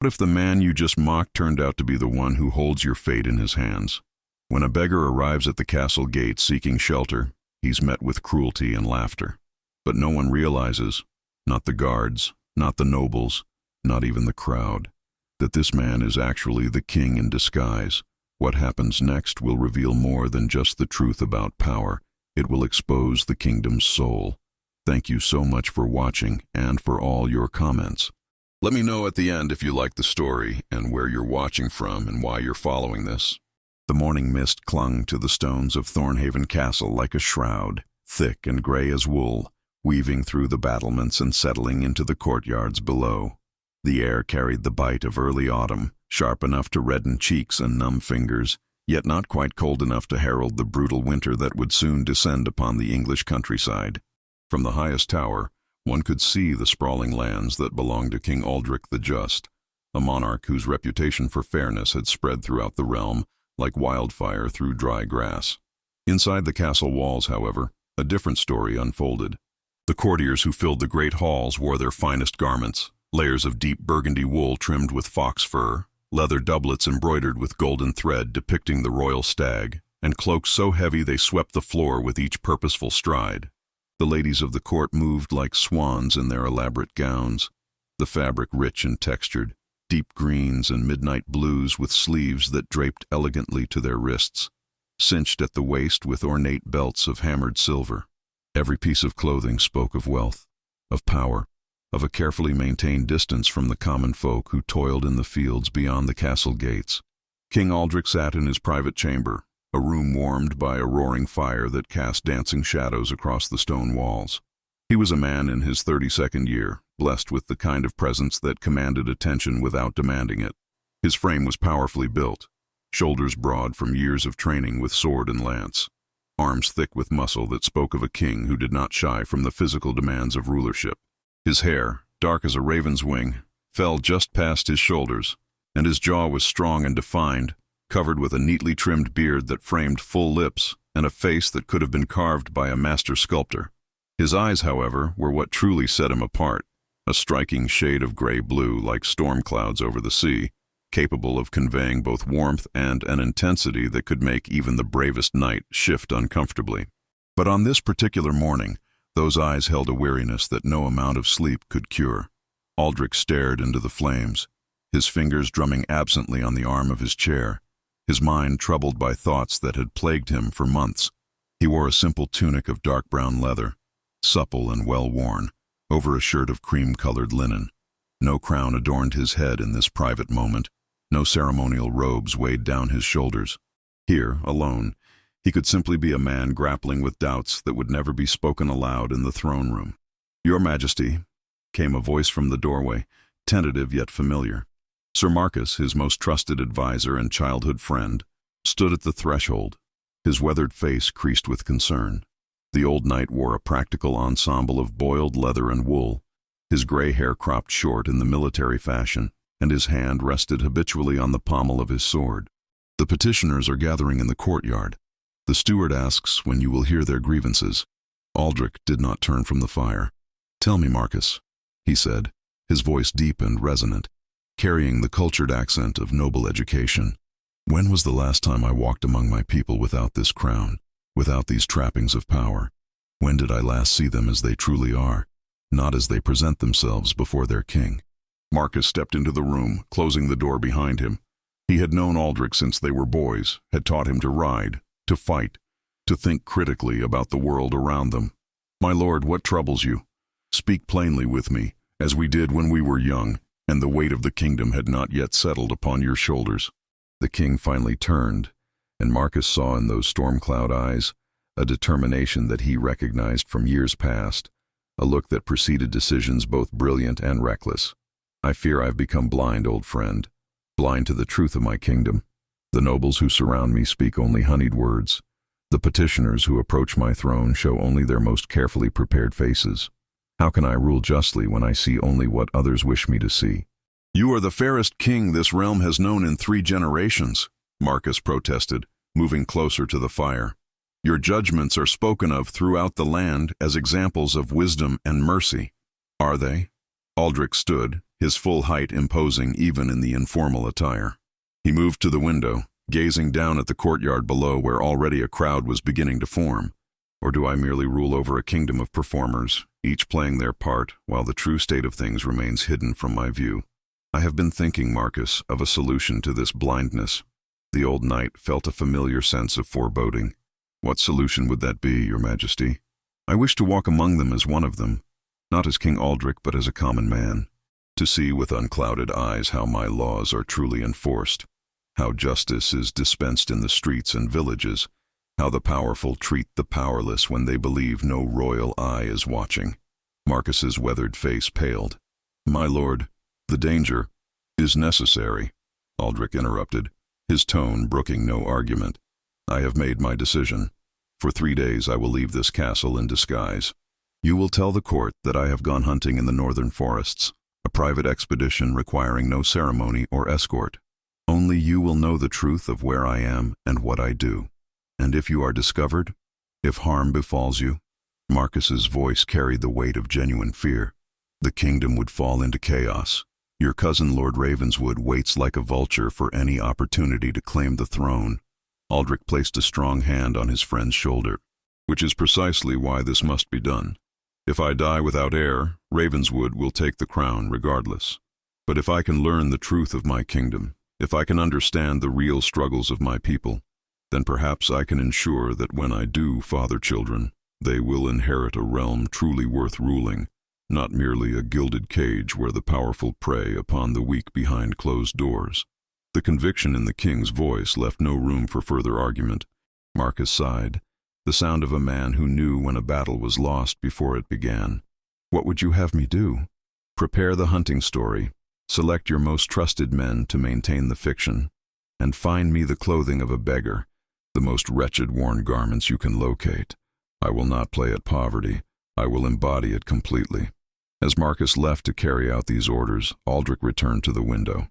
What if the man you just mocked turned out to be the one who holds your fate in his hands? When a beggar arrives at the castle gate seeking shelter, he's met with cruelty and laughter. But no one realizes, not the guards, not the nobles, not even the crowd, that this man is actually the king in disguise. What happens next will reveal more than just the truth about power. It will expose the kingdom's soul. Thank you so much for watching and for all your comments. Let me know at the end if you like the story and where you're watching from and why you're following this. The morning mist clung to the stones of Thornhaven Castle like a shroud, thick and gray as wool, weaving through the battlements and settling into the courtyards below. The air carried the bite of early autumn, sharp enough to redden cheeks and numb fingers, yet not quite cold enough to herald the brutal winter that would soon descend upon the English countryside. From the highest tower, one could see the sprawling lands that belonged to King Aldric the Just, a monarch whose reputation for fairness had spread throughout the realm like wildfire through dry grass. Inside the castle walls, however, a different story unfolded. The courtiers who filled the great halls wore their finest garments, layers of deep burgundy wool trimmed with fox fur, leather doublets embroidered with golden thread depicting the royal stag, and cloaks so heavy they swept the floor with each purposeful stride. The ladies of the court moved like swans in their elaborate gowns, the fabric rich and textured, deep greens and midnight blues with sleeves that draped elegantly to their wrists, cinched at the waist with ornate belts of hammered silver. Every piece of clothing spoke of wealth, of power, of a carefully maintained distance from the common folk who toiled in the fields beyond the castle gates. King Aldric sat in his private chamber, a room warmed by a roaring fire that cast dancing shadows across the stone walls. He was a man in his 32nd year, blessed with the kind of presence that commanded attention without demanding it. His frame was powerfully built, shoulders broad from years of training with sword and lance, arms thick with muscle that spoke of a king who did not shy from the physical demands of rulership. His hair, dark as a raven's wing, fell just past his shoulders, and his jaw was strong and defined, covered with a neatly trimmed beard that framed full lips and a face that could have been carved by a master sculptor. His eyes, however, were what truly set him apart, a striking shade of gray-blue like storm clouds over the sea, capable of conveying both warmth and an intensity that could make even the bravest knight shift uncomfortably. But on this particular morning, those eyes held a weariness that no amount of sleep could cure. Aldric stared into the flames, his fingers drumming absently on the arm of his chair, his mind troubled by thoughts that had plagued him for months. He wore a simple tunic of dark brown leather, supple and well-worn, over a shirt of cream-colored linen. No crown adorned his head in this private moment. No ceremonial robes weighed down his shoulders. Here, alone, he could simply be a man grappling with doubts that would never be spoken aloud in the throne room. "Your Majesty," came a voice from the doorway, tentative yet familiar. Sir Marcus, his most trusted advisor and childhood friend, stood at the threshold, his weathered face creased with concern. The old knight wore a practical ensemble of boiled leather and wool, his gray hair cropped short in the military fashion, and his hand rested habitually on the pommel of his sword. "The petitioners are gathering in the courtyard. The steward asks when you will hear their grievances." Aldric did not turn from the fire. "Tell me, Marcus," he said, his voice deep and resonant, carrying the cultured accent of noble education. "When was the last time I walked among my people without this crown, without these trappings of power? When did I last see them as they truly are, not as they present themselves before their king?" Marcus stepped into the room, closing the door behind him. He had known Aldric since they were boys, had taught him to ride, to fight, to think critically about the world around them. "My lord, what troubles you? Speak plainly with me, as we did when we were young, and the weight of the kingdom had not yet settled upon your shoulders." The king finally turned, and Marcus saw in those storm-cloud eyes a determination that he recognized from years past, a look that preceded decisions both brilliant and reckless. "I fear I've become blind, old friend, blind to the truth of my kingdom. The nobles who surround me speak only honeyed words. The petitioners who approach my throne show only their most carefully prepared faces. How can I rule justly when I see only what others wish me to see?" "You are the fairest king this realm has known in 3 generations, Marcus protested, moving closer to the fire. "Your judgments are spoken of throughout the land as examples of wisdom and mercy." "Are they?" Aldric stood, his full height imposing even in the informal attire. He moved to the window, gazing down at the courtyard below where already a crowd was beginning to form. Or do I merely rule over a kingdom of performers, each playing their part, while the true state of things remains hidden from my view? I have been thinking, Marcus, of a solution to this blindness. The old knight felt a familiar sense of foreboding. What solution would that be, Your Majesty? I wish to walk among them as one of them, not as King Aldrich, but as a common man, to see with unclouded eyes how my laws are truly enforced, how justice is dispensed in the streets and villages, how the powerful treat the powerless when they believe no royal eye is watching. Marcus's weathered face paled. My lord, the danger is necessary, Aldrich interrupted, his tone brooking no argument. I have made my decision. For 3 days I will leave this castle in disguise. You will tell the court that I have gone hunting in the northern forests, a private expedition requiring no ceremony or escort. Only you will know the truth of where I am and what I do. And if you are discovered, if harm befalls you, Marcus's voice carried the weight of genuine fear. The kingdom would fall into chaos. Your cousin Lord Ravenswood waits like a vulture for any opportunity to claim the throne. Aldrich placed a strong hand on his friend's shoulder. Which is precisely why this must be done. If I die without heir, Ravenswood will take the crown regardless. But if I can learn the truth of my kingdom, if I can understand the real struggles of my people, then perhaps I can ensure that when I do father children, they will inherit a realm truly worth ruling, not merely a gilded cage where the powerful prey upon the weak behind closed doors. The conviction in the king's voice left no room for further argument. Marcus sighed, the sound of a man who knew when a battle was lost before it began. What would you have me do? Prepare the hunting story, select your most trusted men to maintain the fiction, and find me the clothing of a beggar, the most wretched worn garments you can locate. I will not play at poverty. I will embody it completely. As Marcus left to carry out these orders, Aldrich returned to the window.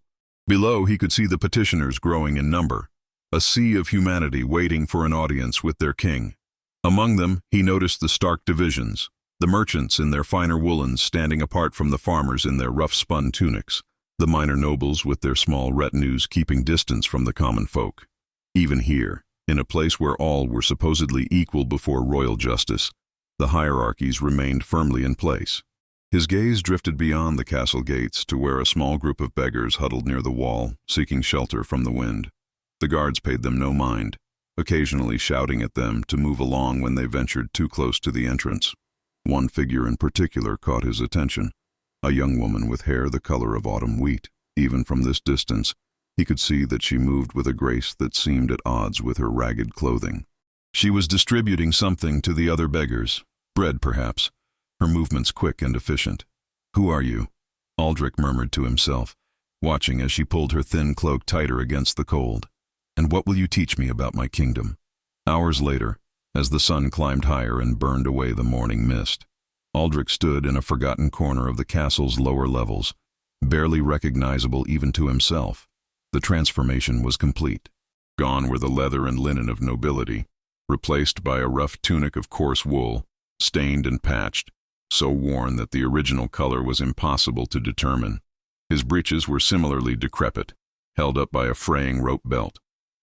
Below, he could see the petitioners growing in number, a sea of humanity waiting for an audience with their king. Among them, he noticed the stark divisions, the merchants in their finer woolens standing apart from the farmers in their rough-spun tunics, the minor nobles with their small retinues keeping distance from the common folk. Even here, in a place where all were supposedly equal before royal justice, the hierarchies remained firmly in place. His gaze drifted beyond the castle gates to where a small group of beggars huddled near the wall, seeking shelter from the wind. The guards paid them no mind, occasionally shouting at them to move along when they ventured too close to the entrance. One figure in particular caught his attention, a young woman with hair the color of autumn wheat. Even from this distance, he could see that she moved with a grace that seemed at odds with her ragged clothing. She was distributing something to the other beggars, bread perhaps, her movements quick and efficient. Who are you? Aldrich murmured to himself, watching as she pulled her thin cloak tighter against the cold. And what will you teach me about my kingdom? Hours later, as the sun climbed higher and burned away the morning mist, Aldrich stood in a forgotten corner of the castle's lower levels, barely recognizable even to himself. The transformation was complete. Gone were the leather and linen of nobility, replaced by a rough tunic of coarse wool, stained and patched, so worn that the original color was impossible to determine. His breeches were similarly decrepit, held up by a fraying rope belt.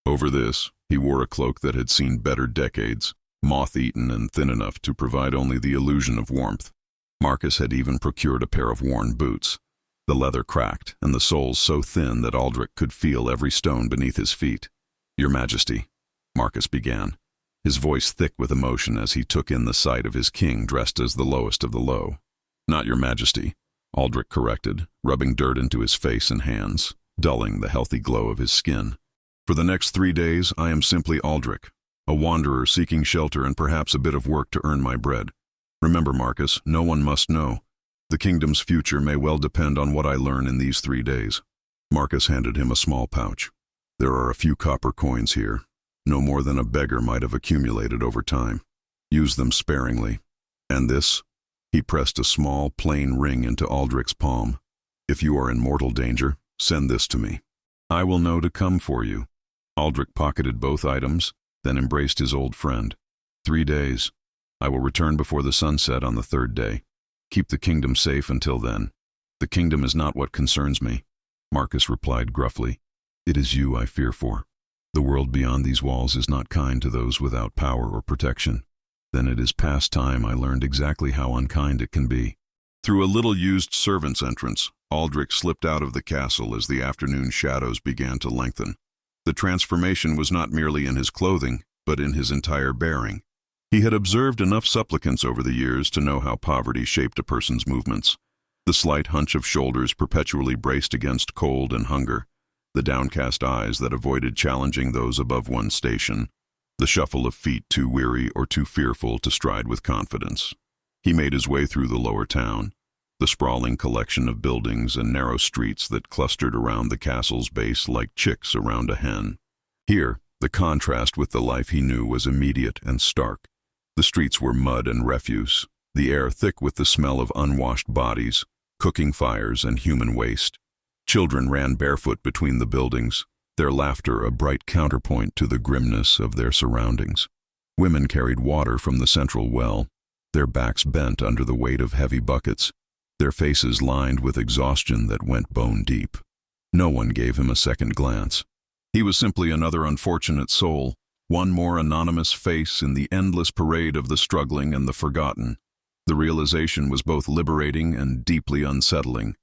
Over this, he wore a cloak that had seen better decades, moth-eaten and thin enough to provide only the illusion of warmth. Marcus had even procured a pair of worn boots, the leather cracked and the soles so thin that Aldrich could feel every stone beneath his feet. Your Majesty, Marcus began, his voice thick with emotion as he took in the sight of his king dressed as the lowest of the low. Not Your Majesty, Aldrich corrected, rubbing dirt into his face and hands, dulling the healthy glow of his skin. For the next 3 days, I am simply Aldrich, a wanderer seeking shelter and perhaps a bit of work to earn my bread. Remember, Marcus, no one must know. The kingdom's future may well depend on what I learn in these 3 days. Marcus handed him a small pouch. There are a few copper coins here, no more than a beggar might have accumulated over time. Use them sparingly. And this? He pressed a small, plain ring into Aldrich's palm. If you are in mortal danger, send this to me. I will know to come for you. Aldrich pocketed both items, then embraced his old friend. 3 days. I will return before the sunset on the 3rd day. Keep the kingdom safe until then. "The kingdom is not what concerns me," Marcus replied gruffly. "It is you I fear for. The world beyond these walls is not kind to those without power or protection. Then it is past time I learned exactly how unkind it can be." Through a little-used servant's entrance, Aldrich slipped out of the castle as the afternoon shadows began to lengthen. The transformation was not merely in his clothing, but in his entire bearing. He had observed enough supplicants over the years to know how poverty shaped a person's movements. The slight hunch of shoulders perpetually braced against cold and hunger, the downcast eyes that avoided challenging those above one's station, the shuffle of feet too weary or too fearful to stride with confidence. He made his way through the lower town, the sprawling collection of buildings and narrow streets that clustered around the castle's base like chicks around a hen. Here, the contrast with the life he knew was immediate and stark. The streets were mud and refuse, the air thick with the smell of unwashed bodies, cooking fires, and human waste. Children ran barefoot between the buildings, their laughter a bright counterpoint to the grimness of their surroundings. Women carried water from the central well, their backs bent under the weight of heavy buckets, their faces lined with exhaustion that went bone deep. No one gave him a second glance. He was simply another unfortunate soul, one more anonymous face in the endless parade of the struggling and the forgotten. The realization was both liberating and deeply unsettling.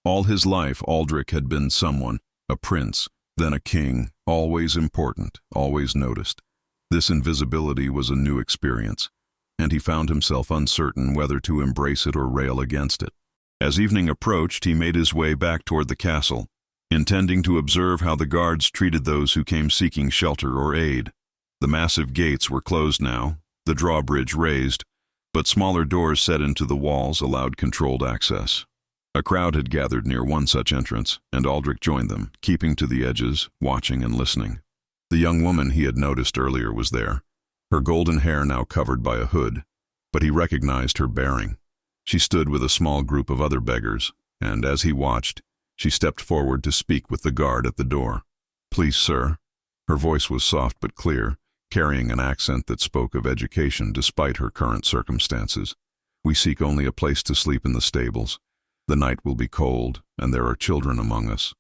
All his life, Aldrich had been someone, a prince, then a king, always important, always noticed. This invisibility was a new experience, and he found himself uncertain whether to embrace it or rail against it. As evening approached, he made his way back toward the castle, intending to observe how the guards treated those who came seeking shelter or aid. The massive gates were closed now, the drawbridge raised, but smaller doors set into the walls allowed controlled access. A crowd had gathered near one such entrance, and Aldrich joined them, keeping to the edges, watching and listening. The young woman he had noticed earlier was there, her golden hair now covered by a hood, but he recognized her bearing. She stood with a small group of other beggars, and as he watched, she stepped forward to speak with the guard at the door. "Please, sir." Her voice was soft but clear, carrying an accent that spoke of education despite her current circumstances. "We seek only a place to sleep in the stables. The night will be cold, and there are children among us."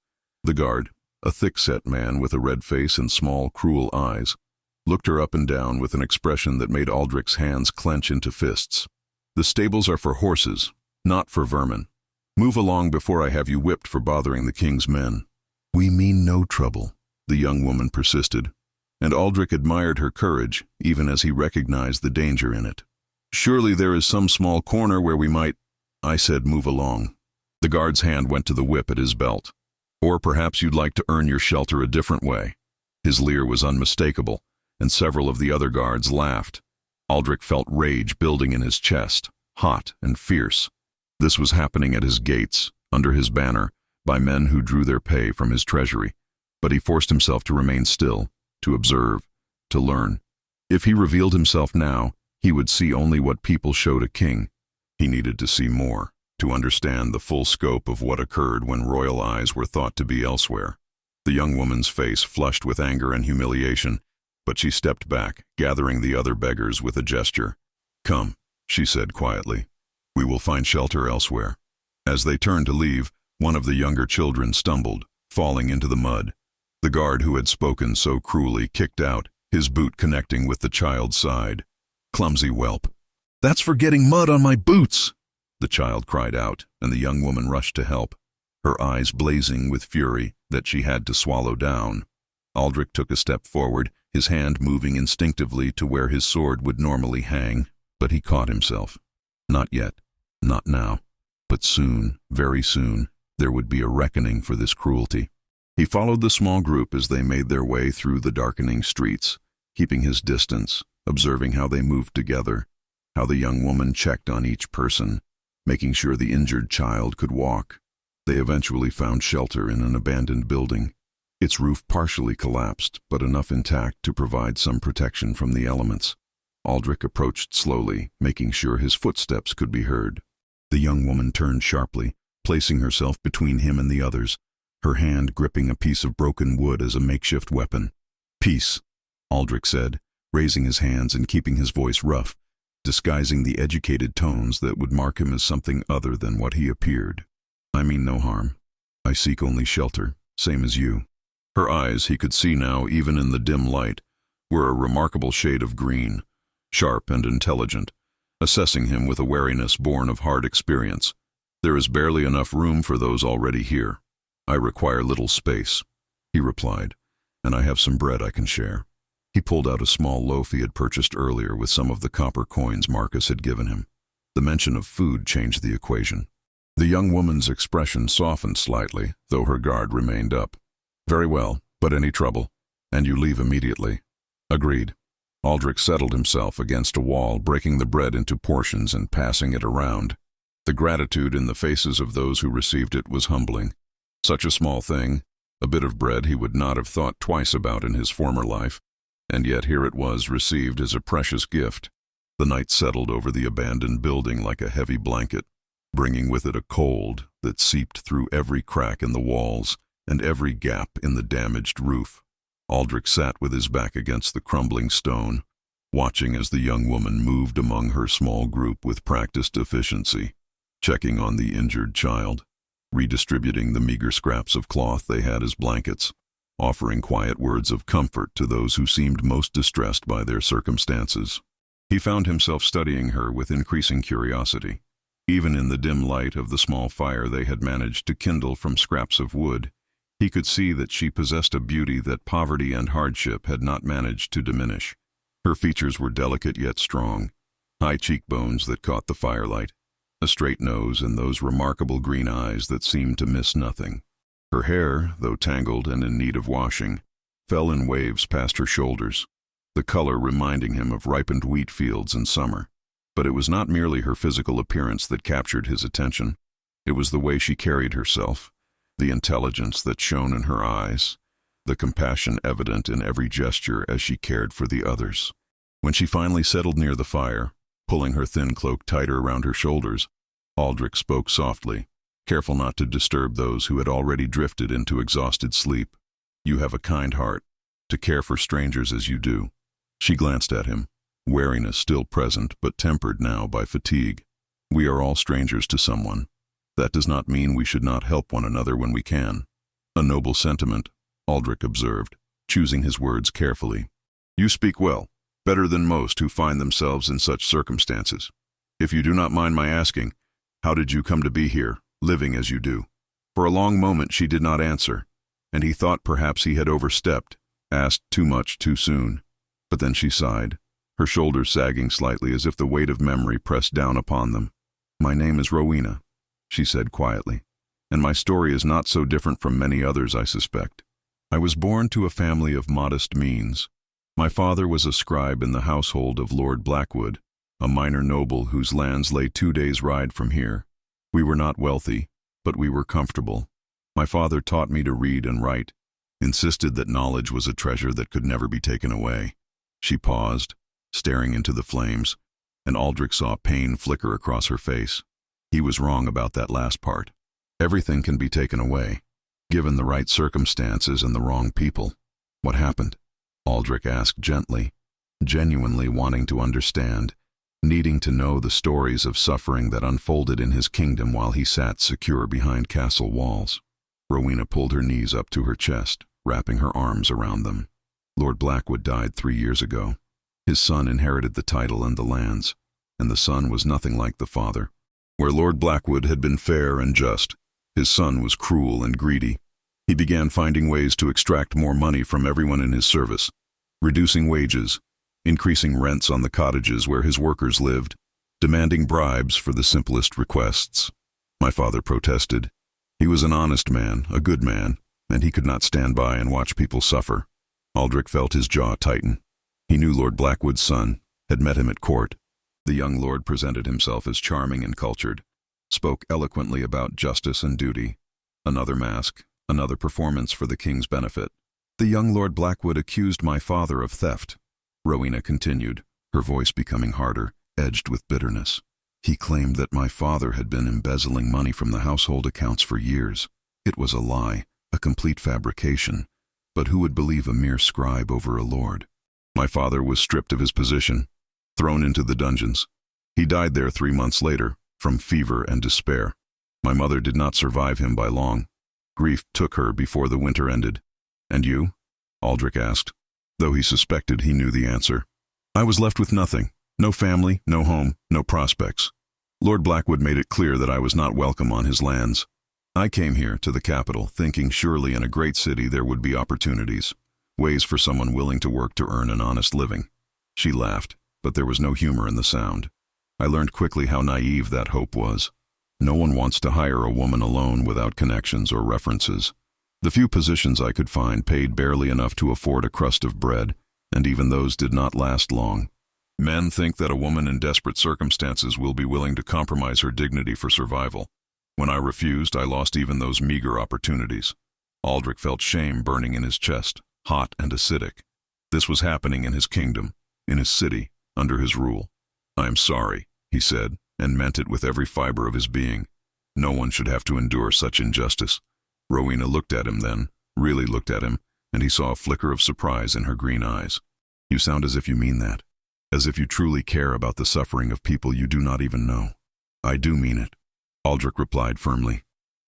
The guard, a thick-set man with a red face and small, cruel eyes, looked her up and down with an expression that made Aldrich's hands clench into fists. "The stables are for horses, not for vermin. Move along before I have you whipped for bothering the king's men." "We mean no trouble," the young woman persisted, and Aldrich admired her courage, even as he recognized the danger in it. "Surely there is some small corner where we might—" "I said move along." The guard's hand went to the whip at his belt. "Or perhaps you'd like to earn your shelter a different way." His leer was unmistakable, and several of the other guards laughed. Aldrich felt rage building in his chest, hot and fierce. This was happening at his gates, under his banner, by men who drew their pay from his treasury. But he forced himself to remain still, to observe, to learn. If he revealed himself now, he would see only what people showed a king. He needed to see more, to understand the full scope of what occurred when royal eyes were thought to be elsewhere. The young woman's face flushed with anger and humiliation, but she stepped back, gathering the other beggars with a gesture. "Come," she said quietly. "We will find shelter elsewhere." As they turned to leave, one of the younger children stumbled, falling into the mud. The guard who had spoken so cruelly kicked out, his boot connecting with the child's side. "Clumsy whelp." "That's for getting mud on my boots!" the child cried out, and the young woman rushed to help, her eyes blazing with fury that she had to swallow down. Aldrich took a step forward, his hand moving instinctively to where his sword would normally hang, but he caught himself. Not yet, not now, but soon, very soon, there would be a reckoning for this cruelty. He followed the small group as they made their way through the darkening streets, keeping his distance, observing how they moved together, how the young woman checked on each person, making sure the injured child could walk. They eventually found shelter in an abandoned building. Its roof partially collapsed, but enough intact to provide some protection from the elements. Aldrich approached slowly, making sure his footsteps could be heard. The young woman turned sharply, placing herself between him and the others, her hand gripping a piece of broken wood as a makeshift weapon. "Peace," Aldrich said, raising his hands and keeping his voice rough, disguising the educated tones that would mark him as something other than what he appeared. I mean no harm. I seek only shelter, same as you. Her eyes, he could see now even in the dim light, were a remarkable shade of green, sharp and intelligent, assessing him with a wariness born of hard experience. There is barely enough room for those already here. I require little space, he replied, and I have some bread I can share. He pulled out a small loaf he had purchased earlier with some of the copper coins Marcus had given him. The mention of food changed the equation. The young woman's expression softened slightly, though her guard remained up. Very well, but any trouble, and you leave immediately. Agreed. Aldrich settled himself against a wall, breaking the bread into portions and passing it around. The gratitude in the faces of those who received it was humbling. Such a small thing, a bit of bread he would not have thought twice about in his former life, and yet here it was received as a precious gift. The night settled over the abandoned building like a heavy blanket, bringing with it a cold that seeped through every crack in the walls and every gap in the damaged roof. Aldrich sat with his back against the crumbling stone, watching as the young woman moved among her small group with practiced efficiency, checking on the injured child, redistributing the meager scraps of cloth they had as blankets, offering quiet words of comfort to those who seemed most distressed by their circumstances. He found himself studying her with increasing curiosity. Even in the dim light of the small fire they had managed to kindle from scraps of wood, he could see that she possessed a beauty that poverty and hardship had not managed to diminish. Her features were delicate yet strong, high cheekbones that caught the firelight, a straight nose and those remarkable green eyes that seemed to miss nothing. Her hair, though tangled and in need of washing, fell in waves past her shoulders, the color reminding him of ripened wheat fields in summer. But it was not merely her physical appearance that captured his attention. It was the way she carried herself, the intelligence that shone in her eyes, the compassion evident in every gesture as she cared for the others. When she finally settled near the fire, pulling her thin cloak tighter around her shoulders, Aldrich spoke softly, careful not to disturb those who had already drifted into exhausted sleep. You have a kind heart, to care for strangers as you do. She glanced at him, wariness still present but tempered now by fatigue. We are all strangers to someone. That does not mean we should not help one another when we can. A noble sentiment, Aldrich observed, choosing his words carefully. You speak well, better than most who find themselves in such circumstances. If you do not mind my asking, how did you come to be here, living as you do? For a long moment she did not answer, and he thought perhaps he had overstepped, asked too much too soon. But then she sighed, her shoulders sagging slightly as if the weight of memory pressed down upon them. My name is Rowena, she said quietly, and my story is not so different from many others, I suspect. I was born to a family of modest means. My father was a scribe in the household of Lord Blackwood, a minor noble whose lands lay 2 days' ride from here. We were not wealthy, but we were comfortable. My father taught me to read and write, insisted that knowledge was a treasure that could never be taken away. She paused, staring into the flames, and Aldrich saw pain flicker across her face. He was wrong about that last part. Everything can be taken away, given the right circumstances and the wrong people. What happened? Aldrich asked gently, genuinely wanting to understand, needing to know the stories of suffering that unfolded in his kingdom while he sat secure behind castle walls. Rowena pulled her knees up to her chest, wrapping her arms around them. Lord Blackwood died 3 years ago. His son inherited the title and the lands, and the son was nothing like the father. Where Lord Blackwood had been fair and just, his son was cruel and greedy. He began finding ways to extract more money from everyone in his service, reducing wages, increasing rents on the cottages where his workers lived, demanding bribes for the simplest requests. My father protested. He was an honest man, a good man, and he could not stand by and watch people suffer. Aldrich felt his jaw tighten. He knew Lord Blackwood's son, had met him at court. The young lord presented himself as charming and cultured, spoke eloquently about justice and duty. Another mask, another performance for the king's benefit. The young Lord Blackwood accused my father of theft, Rowena continued, her voice becoming harder, edged with bitterness. He claimed that my father had been embezzling money from the household accounts for years. It was a lie, a complete fabrication. But who would believe a mere scribe over a lord? My father was stripped of his position, thrown into the dungeons. He died there 3 months later, from fever and despair. My mother did not survive him by long. Grief took her before the winter ended. And you? Aldrich asked, though he suspected he knew the answer. I was left with nothing. No family, no home, no prospects. Lord Blackwood made it clear that I was not welcome on his lands. I came here to the capital, thinking surely in a great city there would be opportunities, ways for someone willing to work to earn an honest living. She laughed, but there was no humor in the sound. I learned quickly how naive that hope was. No one wants to hire a woman alone without connections or references. The few positions I could find paid barely enough to afford a crust of bread, and even those did not last long. Men think that a woman in desperate circumstances will be willing to compromise her dignity for survival. When I refused, I lost even those meager opportunities. Aldrich felt shame burning in his chest, hot and acidic. This was happening in his kingdom, in his city, under his rule. I am sorry, he said, and meant it with every fiber of his being. No one should have to endure such injustice. Rowena looked at him then, really looked at him, and he saw a flicker of surprise in her green eyes. You sound as if you mean that. As if you truly care about the suffering of people you do not even know. I do mean it, Aldrich replied firmly.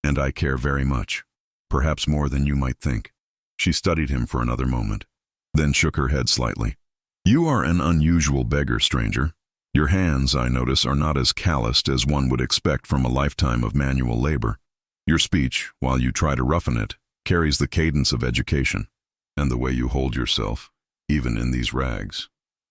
And I care very much. Perhaps more than you might think. She studied him for another moment, then shook her head slightly. You are an unusual beggar, stranger. Your hands, I notice, are not as calloused as one would expect from a lifetime of manual labor. Your speech, while you try to roughen it, carries the cadence of education. And the way you hold yourself, even in these rags.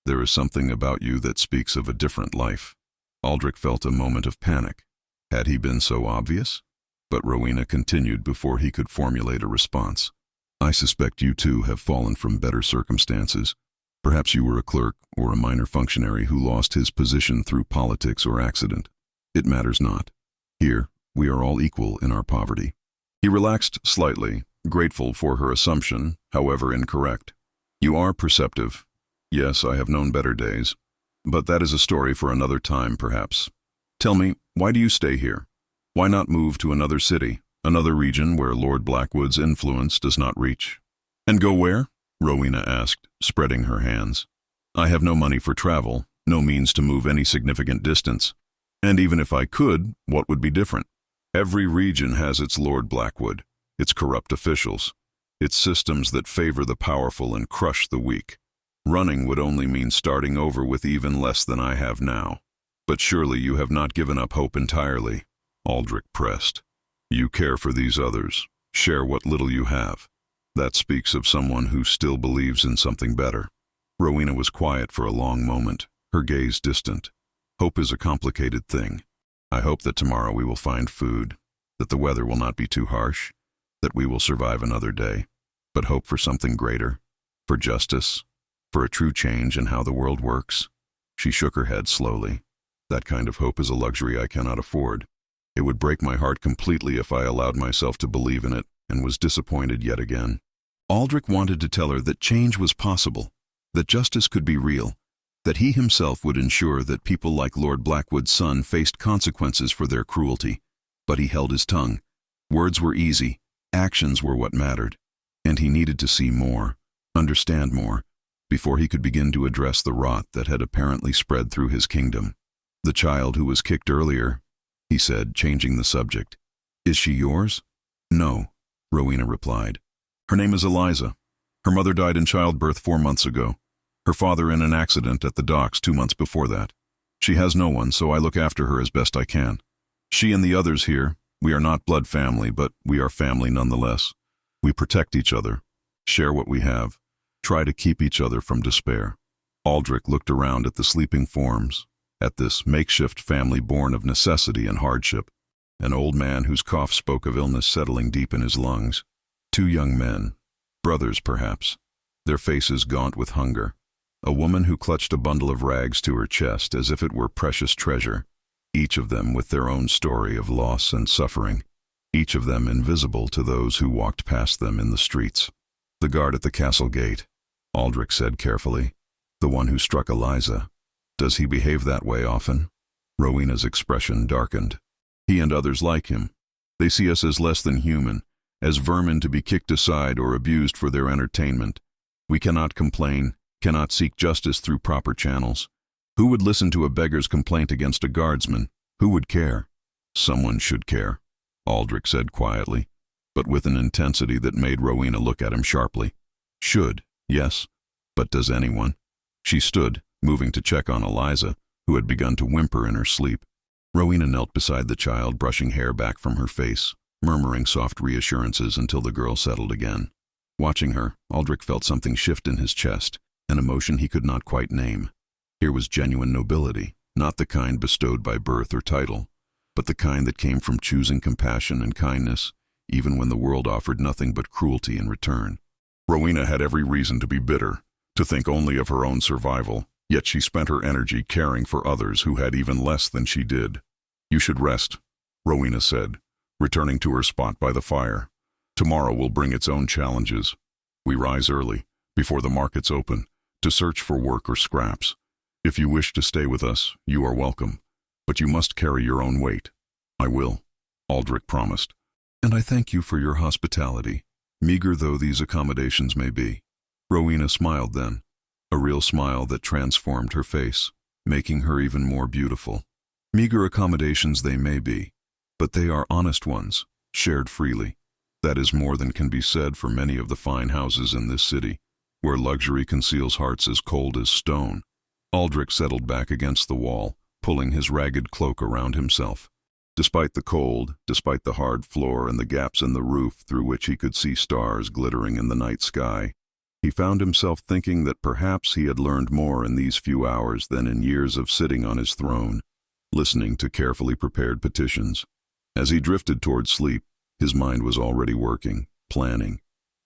There is something about you that speaks of a different life. Aldrich felt a moment of panic. Had he been so obvious? But Rowena continued before he could formulate a response. I suspect you too have fallen from better circumstances. Perhaps you were a clerk or a minor functionary who lost his position through politics or accident. It matters not. Here, we are all equal in our poverty. He relaxed slightly, grateful for her assumption, however incorrect. You are perceptive. Yes, I have known better days. But that is a story for another time, perhaps. Tell me, why do you stay here? Why not move to another city, another region where Lord Blackwood's influence does not reach? And go where? Rowena asked, spreading her hands. I have no money for travel, no means to move any significant distance. And even if I could, what would be different? Every region has its Lord Blackwood, its corrupt officials, its systems that favor the powerful and crush the weak. Running would only mean starting over with even less than I have now. But surely you have not given up hope entirely, Aldrich pressed. You care for these others, share what little you have. That speaks of someone who still believes in something better. Rowena was quiet for a long moment, her gaze distant. Hope is a complicated thing. I hope that tomorrow we will find food, that the weather will not be too harsh, that we will survive another day. But hope for something greater, for justice, for a true change in how the world works. She shook her head slowly. That kind of hope is a luxury I cannot afford. It would break my heart completely if I allowed myself to believe in it and was disappointed yet again. Aldrich wanted to tell her that change was possible, that justice could be real, that he himself would ensure that people like Lord Blackwood's son faced consequences for their cruelty. But he held his tongue. Words were easy, actions were what mattered, and he needed to see more, understand more, before he could begin to address the rot that had apparently spread through his kingdom. The child who was kicked earlier, he said, changing the subject. Is she yours? No, Rowena replied. Her name is Eliza. Her mother died in childbirth 4 months ago. Her father in an accident at the docks 2 months before that. She has no one, so I look after her as best I can. She and the others here, we are not blood family, but we are family nonetheless. We protect each other, share what we have, try to keep each other from despair. Aldrich looked around at the sleeping forms, at this makeshift family born of necessity and hardship. An old man whose cough spoke of illness settling deep in his lungs. 2 young men, brothers perhaps, their faces gaunt with hunger. A woman who clutched a bundle of rags to her chest as if it were precious treasure, each of them with their own story of loss and suffering, each of them invisible to those who walked past them in the streets. The guard at the castle gate, Aldrich said carefully. The one who struck Eliza. Does he behave that way often? Rowena's expression darkened. He and others like him. They see us as less than human, as vermin to be kicked aside or abused for their entertainment. We cannot complain, cannot seek justice through proper channels. Who would listen to a beggar's complaint against a guardsman? Who would care? Someone should care. Aldrich said quietly, but with an intensity that made Rowena look at him sharply. Should, yes, but does anyone? She stood, moving to check on Eliza, who had begun to whimper in her sleep. Rowena knelt beside the child, brushing hair back from her face, murmuring soft reassurances until the girl settled again. Watching her, Aldrich felt something shift in his chest, an emotion he could not quite name. Here was genuine nobility, not the kind bestowed by birth or title, but the kind that came from choosing compassion and kindness, even when the world offered nothing but cruelty in return. Rowena had every reason to be bitter, to think only of her own survival, yet she spent her energy caring for others who had even less than she did. You should rest, Rowena said, returning to her spot by the fire. Tomorrow will bring its own challenges. We rise early, before the markets open, to search for work or scraps. If you wish to stay with us, you are welcome, but you must carry your own weight. I will, Aldrich promised. And I thank you for your hospitality, meager though these accommodations may be. Rowena smiled then, a real smile that transformed her face, making her even more beautiful. Meager accommodations they may be, but they are honest ones, shared freely. That is more than can be said for many of the fine houses in this city, where luxury conceals hearts as cold as stone. Aldrich settled back against the wall, pulling his ragged cloak around himself. Despite the cold, despite the hard floor and the gaps in the roof through which he could see stars glittering in the night sky, he found himself thinking that perhaps he had learned more in these few hours than in years of sitting on his throne, listening to carefully prepared petitions. As he drifted toward sleep, his mind was already working, planning.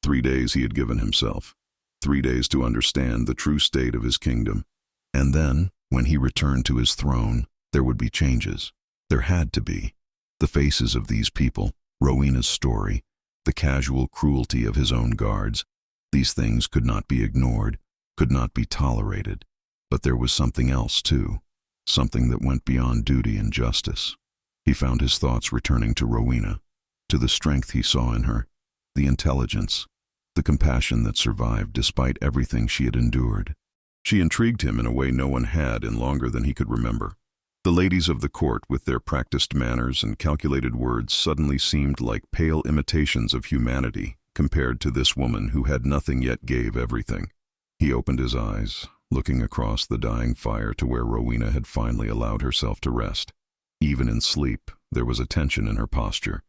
3 days he had given himself. 3 days to understand the true state of his kingdom. And then, when he returned to his throne, there would be changes. There had to be. The faces of these people, Rowena's story, the casual cruelty of his own guards, these things could not be ignored, could not be tolerated. But there was something else, too, something that went beyond duty and justice. He found his thoughts returning to Rowena, to the strength he saw in her, the intelligence, the compassion that survived despite everything she had endured. She intrigued him in a way no one had in longer than he could remember. The ladies of the court, with their practiced manners and calculated words, suddenly seemed like pale imitations of humanity compared to this woman who had nothing yet gave everything. He opened his eyes, looking across the dying fire to where Rowena had finally allowed herself to rest. Even in sleep, there was a tension in her posture,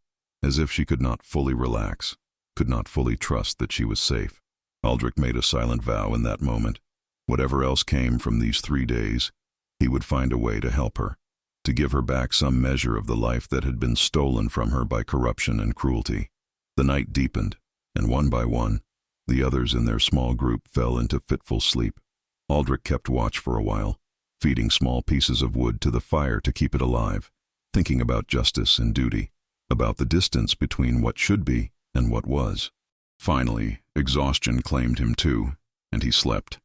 as if she could not fully relax, could not fully trust that she was safe. Aldrich made a silent vow in that moment. Whatever else came from these 3 days, he would find a way to help her, to give her back some measure of the life that had been stolen from her by corruption and cruelty. The night deepened, and one by one, the others in their small group fell into fitful sleep. Aldrich kept watch for a while, feeding small pieces of wood to the fire to keep it alive, thinking about justice and duty, about the distance between what should be and what was. Finally, exhaustion claimed him too, and he slept,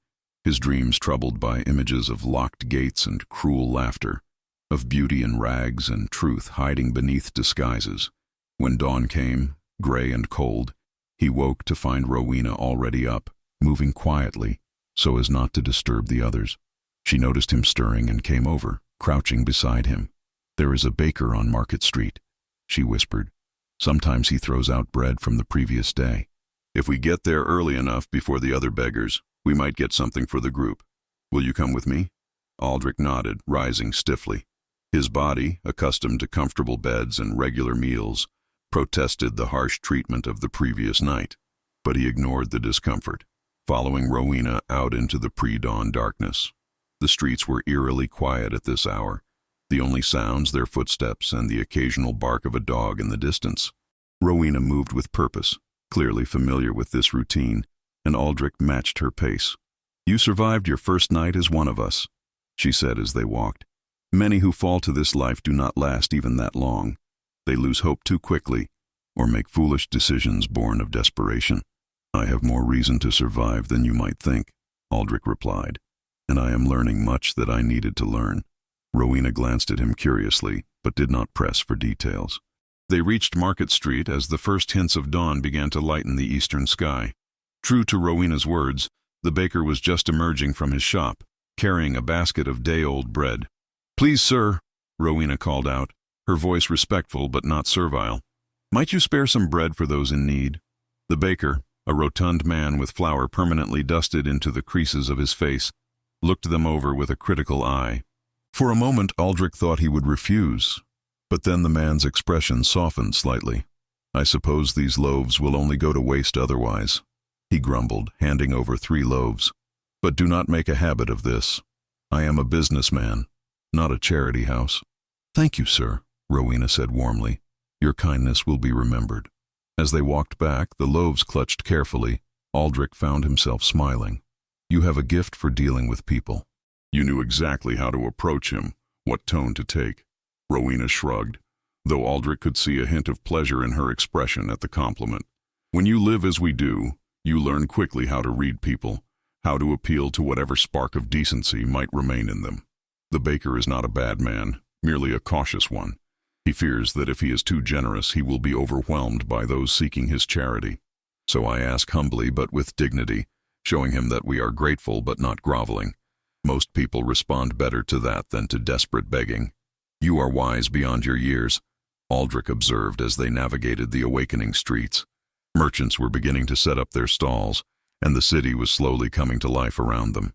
his dreams troubled by images of locked gates and cruel laughter, of beauty in rags and truth hiding beneath disguises. When dawn came, gray and cold, he woke to find Rowena already up, moving quietly, so as not to disturb the others. She noticed him stirring and came over, crouching beside him. "There is a baker on Market Street," she whispered. "Sometimes he throws out bread from the previous day. If we get there early enough before the other beggars, we might get something for the group. Will you come with me?" Aldrich nodded, rising stiffly. His body, accustomed to comfortable beds and regular meals, protested the harsh treatment of the previous night, but he ignored the discomfort, following Rowena out into the pre-dawn darkness. The streets were eerily quiet at this hour, the only sounds their footsteps and the occasional bark of a dog in the distance. Rowena moved with purpose, clearly familiar with this routine, and Aldrich matched her pace. "You survived your first night as one of us," she said as they walked. "Many who fall to this life do not last even that long. They lose hope too quickly, or make foolish decisions born of desperation." "I have more reason to survive than you might think," Aldrich replied, "and I am learning much that I needed to learn." Rowena glanced at him curiously, but did not press for details. They reached Market Street as the first hints of dawn began to lighten the eastern sky. True to Rowena's words, the baker was just emerging from his shop, carrying a basket of day-old bread. "Please, sir," Rowena called out, her voice respectful but not servile. Might you spare some bread for those in need? The baker, a rotund man with flour permanently dusted into the creases of his face, looked them over with a critical eye. For a moment Aldrich thought he would refuse, but then the man's expression softened slightly. I suppose these loaves will only go to waste otherwise, he grumbled, handing over 3 loaves. But do not make a habit of this. I am a businessman, not a charity house. Thank you, sir, Rowena said warmly. Your kindness will be remembered. As they walked back, the loaves clutched carefully, Aldrich found himself smiling. You have a gift for dealing with people. You knew exactly how to approach him, what tone to take. Rowena shrugged, though Aldrich could see a hint of pleasure in her expression at the compliment. When you live as we do, you learn quickly how to read people, how to appeal to whatever spark of decency might remain in them. The baker is not a bad man, merely a cautious one. He fears that if he is too generous, he will be overwhelmed by those seeking his charity. So I ask humbly but with dignity, showing him that we are grateful but not groveling. Most people respond better to that than to desperate begging. You are wise beyond your years, Aldrich observed as they navigated the awakening streets. Merchants were beginning to set up their stalls, and the city was slowly coming to life around them.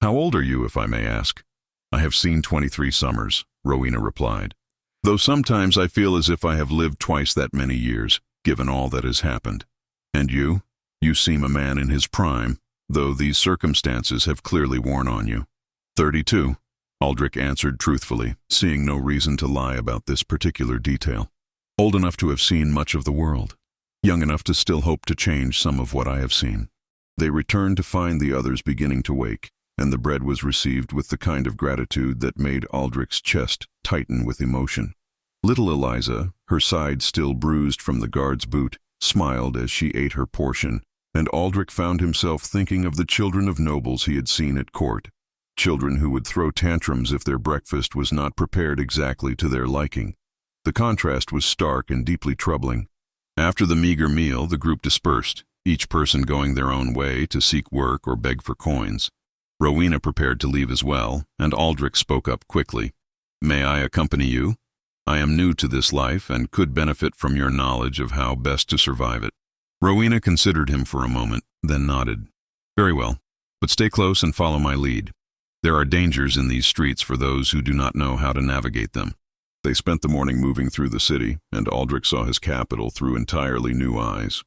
How old are you, if I may ask? I have seen 23 summers, Rowena replied. Though sometimes I feel as if I have lived twice that many years, given all that has happened. And you? You seem a man in his prime, though these circumstances have clearly worn on you. 32, Aldrich answered truthfully, seeing no reason to lie about this particular detail. Old enough to have seen much of the world, young enough to still hope to change some of what I have seen. They returned to find the others beginning to wake, and the bread was received with the kind of gratitude that made Aldrich's chest tighten with emotion. Little Eliza, her side still bruised from the guard's boot, smiled as she ate her portion, and Aldrich found himself thinking of the children of nobles he had seen at court, children who would throw tantrums if their breakfast was not prepared exactly to their liking. The contrast was stark and deeply troubling. After the meager meal, the group dispersed, each person going their own way to seek work or beg for coins. Rowena prepared to leave as well, and Aldrich spoke up quickly. May I accompany you? I am new to this life and could benefit from your knowledge of how best to survive it. Rowena considered him for a moment, then nodded. Very well, but stay close and follow my lead. There are dangers in these streets for those who do not know how to navigate them. They spent the morning moving through the city, and Aldrich saw his capital through entirely new eyes.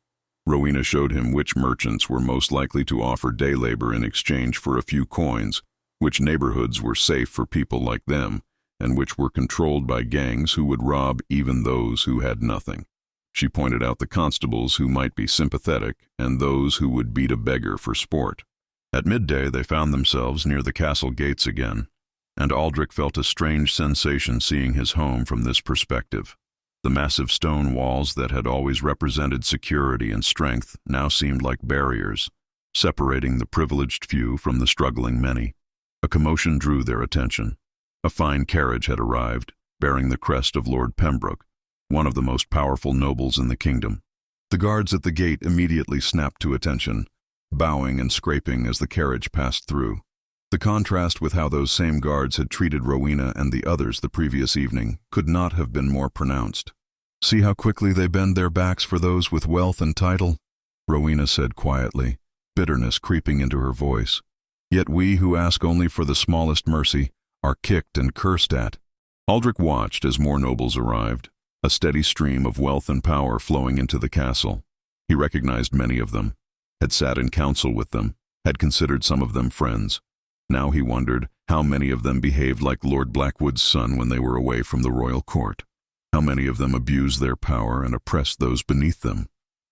Rowena showed him which merchants were most likely to offer day labor in exchange for a few coins, which neighborhoods were safe for people like them, and which were controlled by gangs who would rob even those who had nothing. She pointed out the constables who might be sympathetic and those who would beat a beggar for sport. At midday they found themselves near the castle gates again, and Aldrich felt a strange sensation seeing his home from this perspective. The massive stone walls that had always represented security and strength now seemed like barriers, separating the privileged few from the struggling many. A commotion drew their attention. A fine carriage had arrived, bearing the crest of Lord Pembroke, one of the most powerful nobles in the kingdom. The guards at the gate immediately snapped to attention, bowing and scraping as the carriage passed through. The contrast with how those same guards had treated Rowena and the others the previous evening could not have been more pronounced. See how quickly they bend their backs for those with wealth and title, Rowena said quietly, bitterness creeping into her voice. Yet we who ask only for the smallest mercy are kicked and cursed at. Aldrich watched as more nobles arrived, a steady stream of wealth and power flowing into the castle. He recognized many of them, had sat in council with them, had considered some of them friends. Now he wondered how many of them behaved like Lord Blackwood's son when they were away from the royal court. How many of them abused their power and oppressed those beneath them.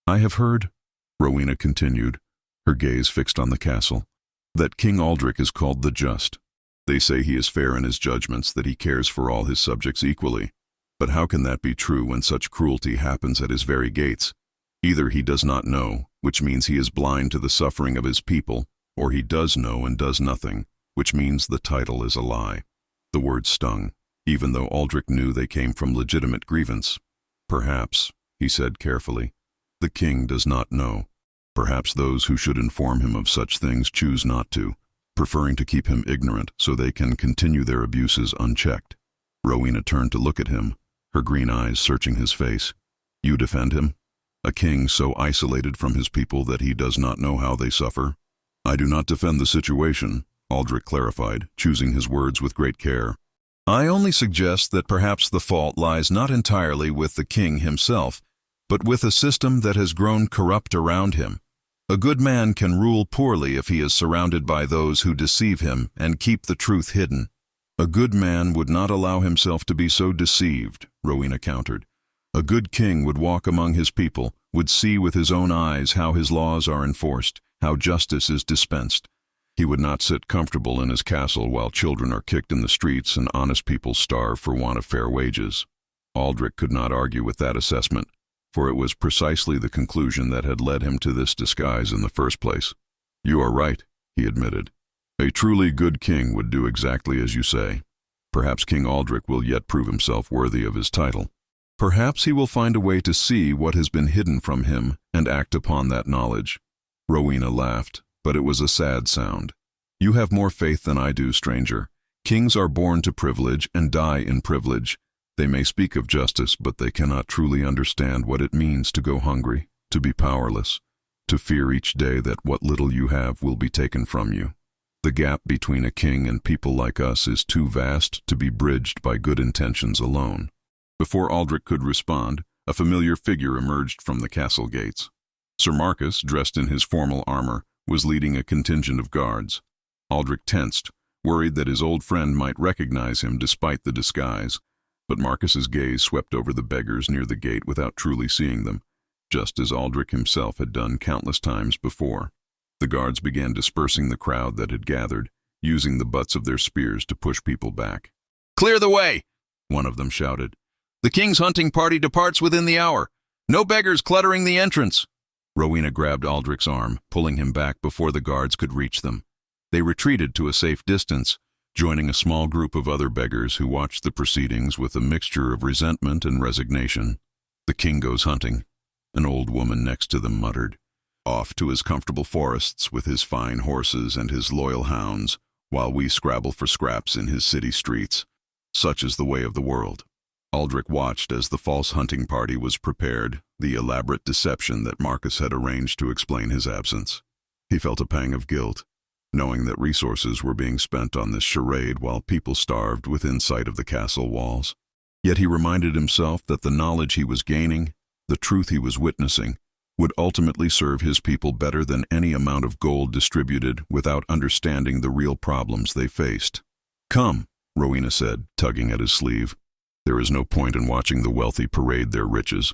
I have heard, Rowena continued, her gaze fixed on the castle, that King Aldrich is called the Just. They say he is fair in his judgments, that he cares for all his subjects equally. But how can that be true when such cruelty happens at his very gates? Either he does not know, which means he is blind to the suffering of his people, or he does know and does nothing, which means the title is a lie. The words stung, even though Aldrich knew they came from legitimate grievance. Perhaps, he said carefully, the king does not know. Perhaps those who should inform him of such things choose not to, preferring to keep him ignorant so they can continue their abuses unchecked. Rowena turned to look at him, her green eyes searching his face. You defend him? A king so isolated from his people that he does not know how they suffer? I do not defend the situation, Aldrich clarified, choosing his words with great care. I only suggest that perhaps the fault lies not entirely with the king himself, but with a system that has grown corrupt around him. A good man can rule poorly if he is surrounded by those who deceive him and keep the truth hidden. A good man would not allow himself to be so deceived, Rowena countered. A good king would walk among his people, would see with his own eyes how his laws are enforced, how justice is dispensed. He would not sit comfortable in his castle while children are kicked in the streets and honest people starve for want of fair wages. Aldrich could not argue with that assessment, for it was precisely the conclusion that had led him to this disguise in the first place. You are right, he admitted. A truly good king would do exactly as you say. Perhaps King Aldrich will yet prove himself worthy of his title. Perhaps he will find a way to see what has been hidden from him and act upon that knowledge. Rowena laughed, but it was a sad sound. You have more faith than I do, stranger. Kings are born to privilege and die in privilege. They may speak of justice, but they cannot truly understand what it means to go hungry, to be powerless, to fear each day that what little you have will be taken from you. The gap between a king and people like us is too vast to be bridged by good intentions alone. Before Aldrich could respond, a familiar figure emerged from the castle gates. Sir Marcus, dressed in his formal armor, was leading a contingent of guards. Aldrich tensed, worried that his old friend might recognize him despite the disguise, but Marcus's gaze swept over the beggars near the gate without truly seeing them, just as Aldrich himself had done countless times before. The guards began dispersing the crowd that had gathered, using the butts of their spears to push people back. "Clear the way!" one of them shouted. "The king's hunting party departs within the hour. No beggars cluttering the entrance." Rowena grabbed Aldrich's arm, pulling him back before the guards could reach them. They retreated to a safe distance, joining a small group of other beggars who watched the proceedings with a mixture of resentment and resignation. "The king goes hunting," an old woman next to them muttered. "Off to his comfortable forests with his fine horses and his loyal hounds, while we scrabble for scraps in his city streets. Such is the way of the world." Aldrich watched as the false hunting party was prepared, the elaborate deception that Marcus had arranged to explain his absence. He felt a pang of guilt, knowing that resources were being spent on this charade while people starved within sight of the castle walls. Yet he reminded himself that the knowledge he was gaining, the truth he was witnessing, would ultimately serve his people better than any amount of gold distributed without understanding the real problems they faced. "Come," Rowena said, tugging at his sleeve. "There is no point in watching the wealthy parade their riches.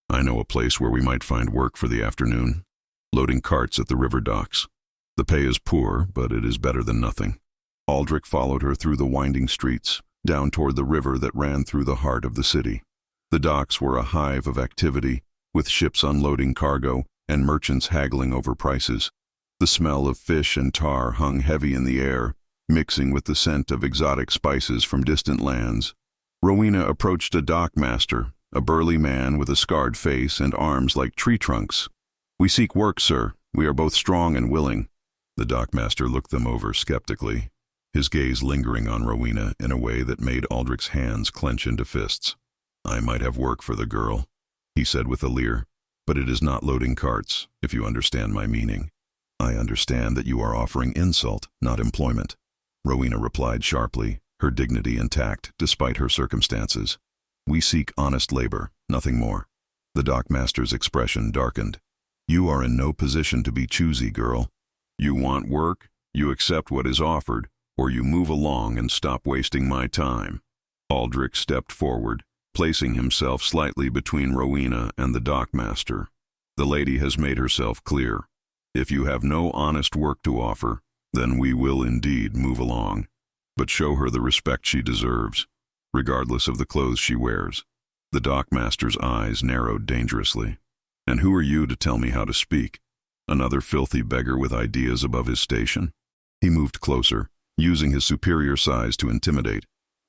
I know a place where we might find work for the afternoon. Loading carts at the river docks. The pay is poor, but it is better than nothing." Aldrich followed her through the winding streets, down toward the river that ran through the heart of the city. The docks were a hive of activity, with ships unloading cargo and merchants haggling over prices. The smell of fish and tar hung heavy in the air, mixing with the scent of exotic spices from distant lands. Rowena approached a dockmaster, a burly man with a scarred face and arms like tree trunks. "We seek work, sir. We are both strong and willing." The dockmaster looked them over skeptically, his gaze lingering on Rowena in a way that made Aldrich's hands clench into fists. "I might have work for the girl," he said with a leer, "but it is not loading carts, if you understand my meaning." "I understand that you are offering insult, not employment," Rowena replied sharply, her dignity intact despite her circumstances. "We seek honest labor, nothing more." The dockmaster's expression darkened. "You are in no position to be choosy, girl. You want work, you accept what is offered, or you move along and stop wasting my time." Aldrich stepped forward, placing himself slightly between Rowena and the dockmaster. "The lady has made herself clear. If you have no honest work to offer, then we will indeed move along. But show her the respect she deserves, regardless of the clothes she wears." The dockmaster's eyes narrowed dangerously. "And who are you to tell me how to speak? Another filthy beggar with ideas above his station?" He moved closer, using his superior size to intimidate.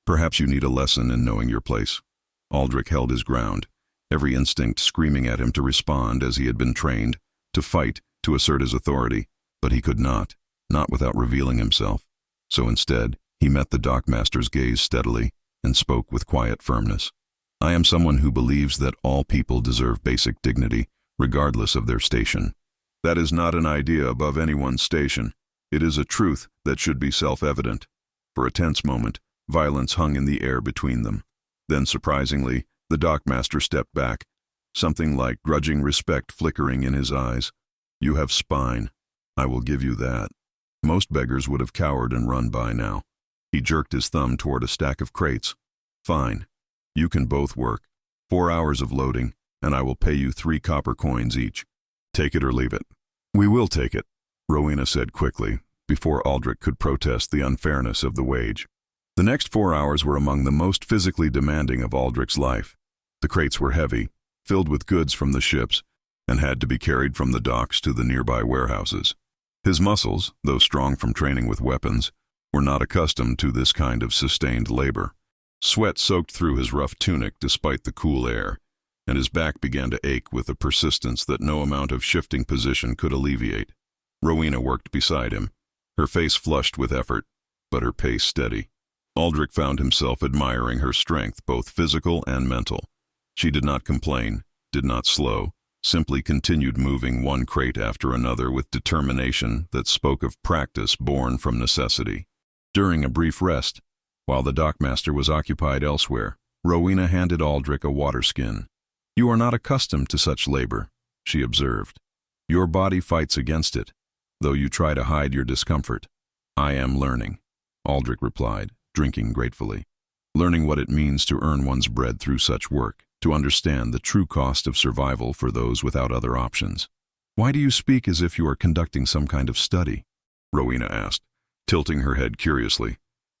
"Perhaps you need a lesson in knowing your place." Aldrich held his ground, every instinct screaming at him to respond as he had been trained, to fight, to assert his authority, but he could not without revealing himself. So instead, he met the dockmaster's gaze steadily and spoke with quiet firmness. I am someone who believes that all people deserve basic dignity, regardless of their station. That is not an idea above anyone's station. It is a truth that should be self-evident. For a tense moment, violence hung in the air between them. Then, surprisingly, the dockmaster stepped back, something like grudging respect flickering in his eyes. You have spine. I will give you that. Most beggars would have cowered and run by now. He jerked his thumb toward a stack of crates. Fine. You can both work. 4 hours of loading, and I will pay you 3 copper coins each. Take it or leave it. We will take it, Rowena said quickly, before Aldrich could protest the unfairness of the wage. The next 4 hours were among the most physically demanding of Aldrich's life. The crates were heavy, filled with goods from the ships, and had to be carried from the docks to the nearby warehouses. His muscles, though strong from training with weapons, were not accustomed to this kind of sustained labor. Sweat soaked through his rough tunic despite the cool air, and his back began to ache with a persistence that no amount of shifting position could alleviate. Rowena worked beside him, her face flushed with effort, but her pace steady. Aldrich found himself admiring her strength, both physical and mental. She did not complain, did not slow, simply continued moving one crate after another with determination that spoke of practice born from necessity. During a brief rest, while the dockmaster was occupied elsewhere, Rowena handed Aldrich a water skin. You are not accustomed to such labor, she observed. Your body fights against it, though you try to hide your discomfort. I am learning, Aldrich replied, drinking gratefully. Learning what it means to earn one's bread through such work, to understand the true cost of survival for those without other options. Why do you speak as if you are conducting some kind of study? Rowena asked, tilting her head curiously.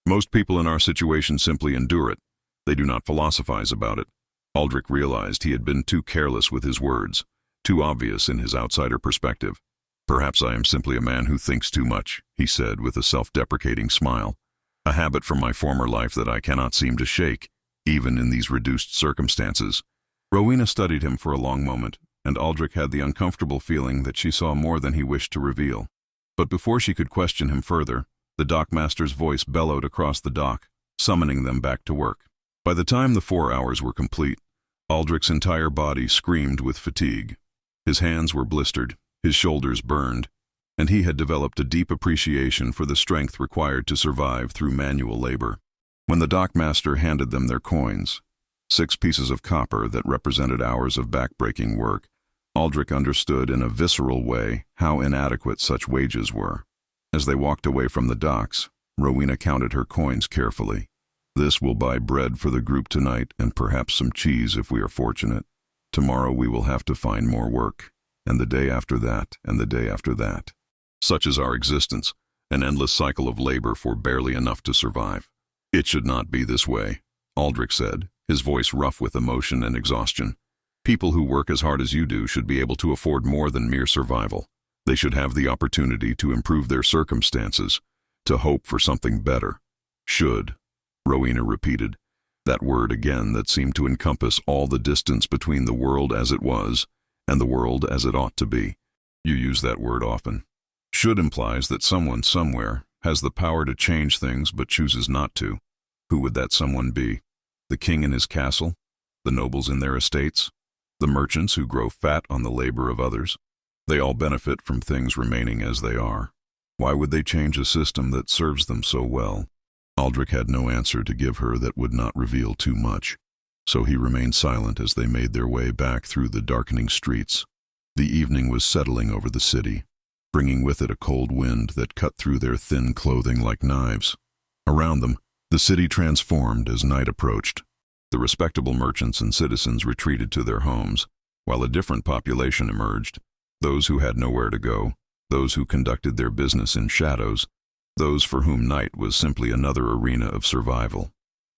Most people in our situation simply endure it. They do not philosophize about it. Aldrich realized he had been too careless with his words, too obvious in his outsider perspective. Perhaps I am simply a man who thinks too much, he said with a self-deprecating smile. A habit from my former life that I cannot seem to shake, even in these reduced circumstances. Rowena studied him for a long moment, and Aldrich had the uncomfortable feeling that she saw more than he wished to reveal. But before she could question him further, the dockmaster's voice bellowed across the dock, summoning them back to work. By the time the 4 hours were complete, Aldrich's entire body screamed with fatigue. His hands were blistered, his shoulders burned, and he had developed a deep appreciation for the strength required to survive through manual labor. When the dockmaster handed them their coins, 6 pieces of copper that represented hours of back-breaking work, Aldrich understood in a visceral way how inadequate such wages were. As they walked away from the docks, Rowena counted her coins carefully. This will buy bread for the group tonight and perhaps some cheese if we are fortunate. Tomorrow we will have to find more work, and the day after that, and the day after that. Such is our existence, an endless cycle of labor for barely enough to survive. It should not be this way, Aldrich said, his voice rough with emotion and exhaustion. People who work as hard as you do should be able to afford more than mere survival. They should have the opportunity to improve their circumstances, to hope for something better. Should, Rowena repeated, that word again that seemed to encompass all the distance between the world as it was and the world as it ought to be. You use that word often. Should implies that someone somewhere has the power to change things but chooses not to. Who would that someone be? The king in his castle? The nobles in their estates? The merchants who grow fat on the labor of others? They all benefit from things remaining as they are. Why would they change a system that serves them so well? Aldrich had no answer to give her that would not reveal too much, so he remained silent as they made their way back through the darkening streets. The evening was settling over the city, bringing with it a cold wind that cut through their thin clothing like knives. Around them, the city transformed as night approached. The respectable merchants and citizens retreated to their homes, while a different population emerged, those who had nowhere to go, those who conducted their business in shadows, those for whom night was simply another arena of survival.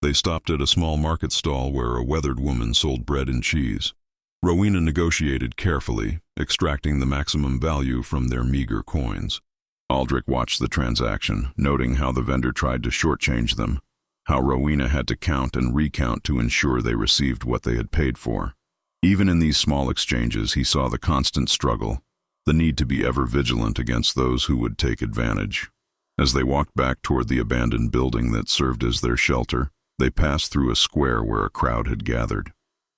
They stopped at a small market stall where a weathered woman sold bread and cheese. Rowena negotiated carefully, extracting the maximum value from their meager coins. Aldrich watched the transaction, noting how the vendor tried to shortchange them, how Rowena had to count and recount to ensure they received what they had paid for. Even in these small exchanges, he saw the constant struggle, the need to be ever vigilant against those who would take advantage. As they walked back toward the abandoned building that served as their shelter, They passed through a square where a crowd had gathered.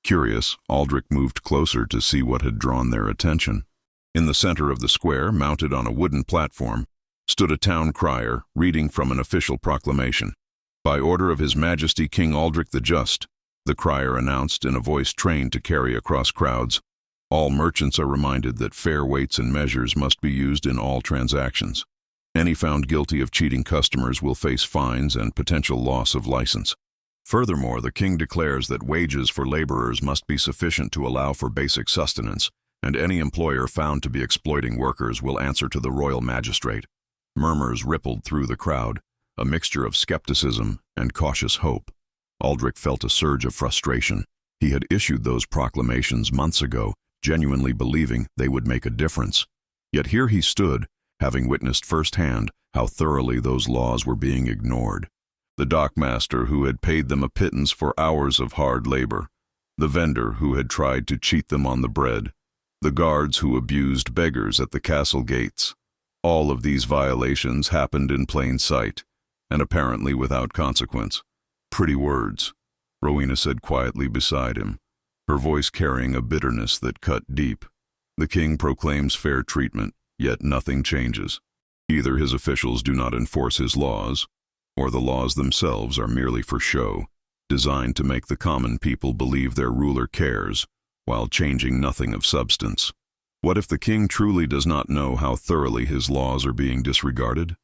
Curious, Aldrich moved closer to see what had drawn their attention. In the center of the square, mounted on a wooden platform, stood a town crier reading from an official proclamation. By order of His Majesty King Aldrich the Just, the crier announced in a voice trained to carry across crowds, all merchants are reminded that fair weights and measures must be used in all transactions. Any found guilty of cheating customers will face fines and potential loss of license. Furthermore, the king declares that wages for laborers must be sufficient to allow for basic sustenance, and any employer found to be exploiting workers will answer to the royal magistrate. Murmurs rippled through the crowd, a mixture of skepticism and cautious hope. Aldrich felt a surge of frustration. He had issued those proclamations months ago, genuinely believing they would make a difference. Yet here he stood, having witnessed firsthand how thoroughly those laws were being ignored. The dockmaster who had paid them a pittance for hours of hard labor, the vendor who had tried to cheat them on the bread, the guards who abused beggars at the castle gates. All of these violations happened in plain sight, and apparently without consequence. "Pretty words," Rowena said quietly beside him, her voice carrying a bitterness that cut deep. The king proclaims fair treatment, yet nothing changes. Either his officials do not enforce his laws, or the laws themselves are merely for show, designed to make the common people believe their ruler cares, while changing nothing of substance. What if the king truly does not know how thoroughly his laws are being disregarded?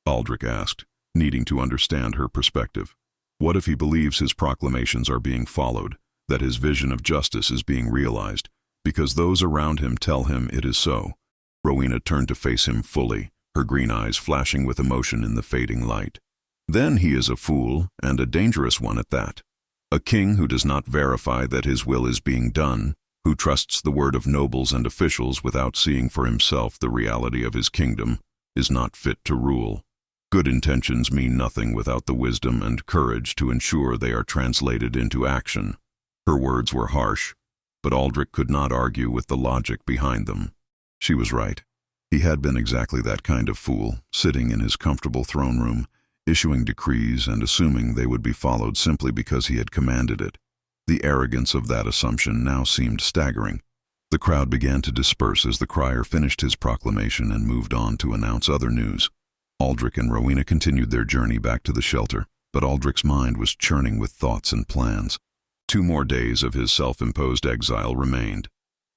Aldrich asked, needing to understand her perspective. What if he believes his proclamations are being followed, that his vision of justice is being realized, because those around him tell him it is so? Rowena turned to face him fully, her green eyes flashing with emotion in the fading light. Then he is a fool, and a dangerous one at that. A king who does not verify that his will is being done, who trusts the word of nobles and officials without seeing for himself the reality of his kingdom, is not fit to rule. Good intentions mean nothing without the wisdom and courage to ensure they are translated into action. Her words were harsh, but Aldrich could not argue with the logic behind them. She was right. He had been exactly that kind of fool, sitting in his comfortable throne room, issuing decrees and assuming they would be followed simply because he had commanded it. The arrogance of that assumption now seemed staggering. The crowd began to disperse as the crier finished his proclamation and moved on to announce other news. Aldrich and Rowena continued their journey back to the shelter, but Aldrich's mind was churning with thoughts and plans. 2 more days of his self-imposed exile remained.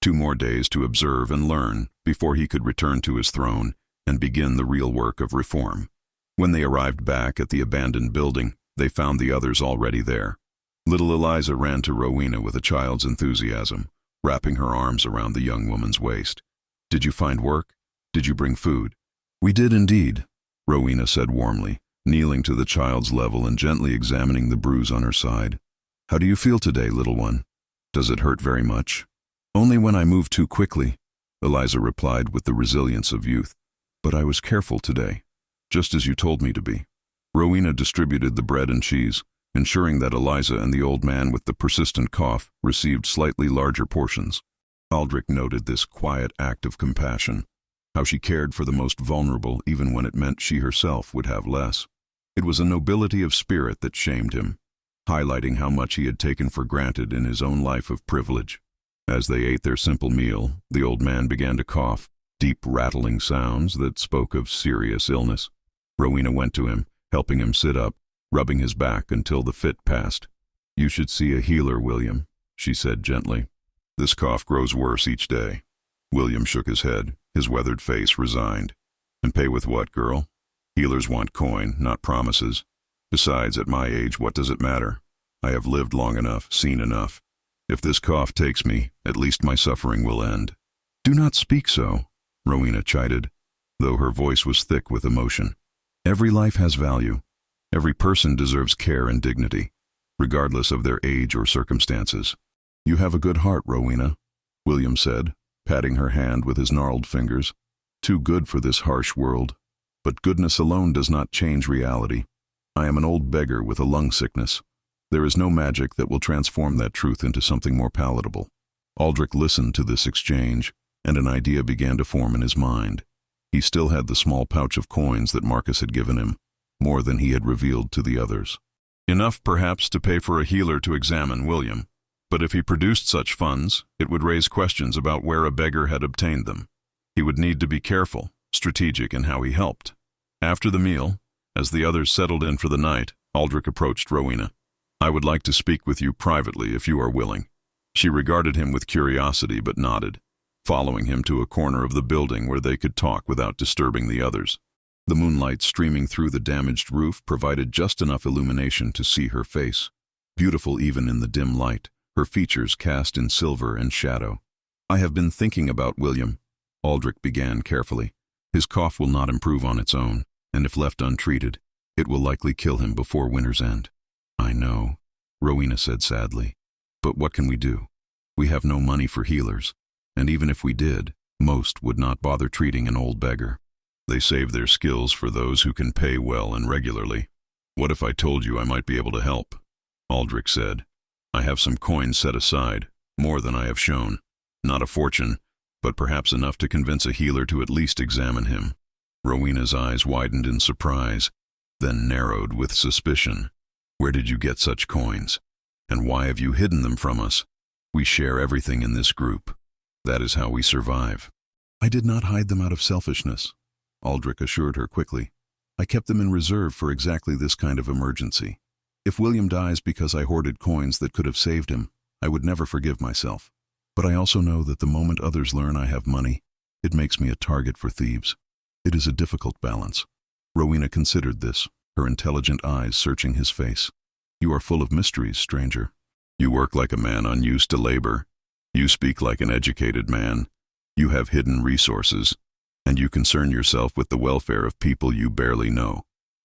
2 more days to observe and learn before he could return to his throne and begin the real work of reform. When they arrived back at the abandoned building, they found the others already there. Little Eliza ran to Rowena with a child's enthusiasm, wrapping her arms around the young woman's waist. "Did you find work? Did you bring food?" "We did indeed," Rowena said warmly, kneeling to the child's level and gently examining the bruise on her side. "How do you feel today, little one? Does it hurt very much?" "Only when I move too quickly," Eliza replied with the resilience of youth. "But I was careful today, just as you told me to be." Rowena distributed the bread and cheese, ensuring that Eliza and the old man with the persistent cough received slightly larger portions. Aldrich noted this quiet act of compassion, how she cared for the most vulnerable even when it meant she herself would have less. It was a nobility of spirit that shamed him, highlighting how much he had taken for granted in his own life of privilege. As they ate their simple meal, the old man began to cough, deep rattling sounds that spoke of serious illness. Rowena went to him, helping him sit up, rubbing his back until the fit passed. "You should see a healer, William," she said gently. "This cough grows worse each day." William shook his head, his weathered face resigned. "And pay with what, girl? Healers want coin, not promises. Besides, at my age, what does it matter? I have lived long enough, seen enough. If this cough takes me, at least my suffering will end." "Do not speak so," Rowena chided, though her voice was thick with emotion. "Every life has value. Every person deserves care and dignity, regardless of their age or circumstances." "You have a good heart, Rowena," William said, patting her hand with his gnarled fingers. "Too good for this harsh world. But goodness alone does not change reality. I am an old beggar with a lung sickness. There is no magic that will transform that truth into something more palatable." Aldrich listened to this exchange, and an idea began to form in his mind. He still had the small pouch of coins that Marcus had given him, more than he had revealed to the others. Enough, perhaps, to pay for a healer to examine William. But if he produced such funds, it would raise questions about where a beggar had obtained them. He would need to be careful, strategic in how he helped. After the meal, as the others settled in for the night, Aldrich approached Rowena. "I would like to speak with you privately if you are willing." She regarded him with curiosity but nodded, following him to a corner of the building where they could talk without disturbing the others. The moonlight streaming through the damaged roof provided just enough illumination to see her face, beautiful even in the dim light, her features cast in silver and shadow. "I have been thinking about William," Aldrich began carefully. "His cough will not improve on its own, and if left untreated, it will likely kill him before winter's end." "I know," Rowena said sadly. "But what can we do? We have no money for healers, and even if we did, most would not bother treating an old beggar. They save their skills for those who can pay well and regularly." "What if I told you I might be able to help?" Aldrich said. "I have some coins set aside, more than I have shown. Not a fortune, but perhaps enough to convince a healer to at least examine him." Rowena's eyes widened in surprise, then narrowed with suspicion. "Where did you get such coins? And why have you hidden them from us? We share everything in this group. That is how we survive." "I did not hide them out of selfishness," Aldrich assured her quickly. "I kept them in reserve for exactly this kind of emergency. If William dies because I hoarded coins that could have saved him, I would never forgive myself. But I also know that the moment others learn I have money, it makes me a target for thieves. It is a difficult balance." Rowena considered this, her intelligent eyes searching his face. "You are full of mysteries, stranger. You work like a man unused to labor. You speak like an educated man. You have hidden resources, and you concern yourself with the welfare of people you barely know.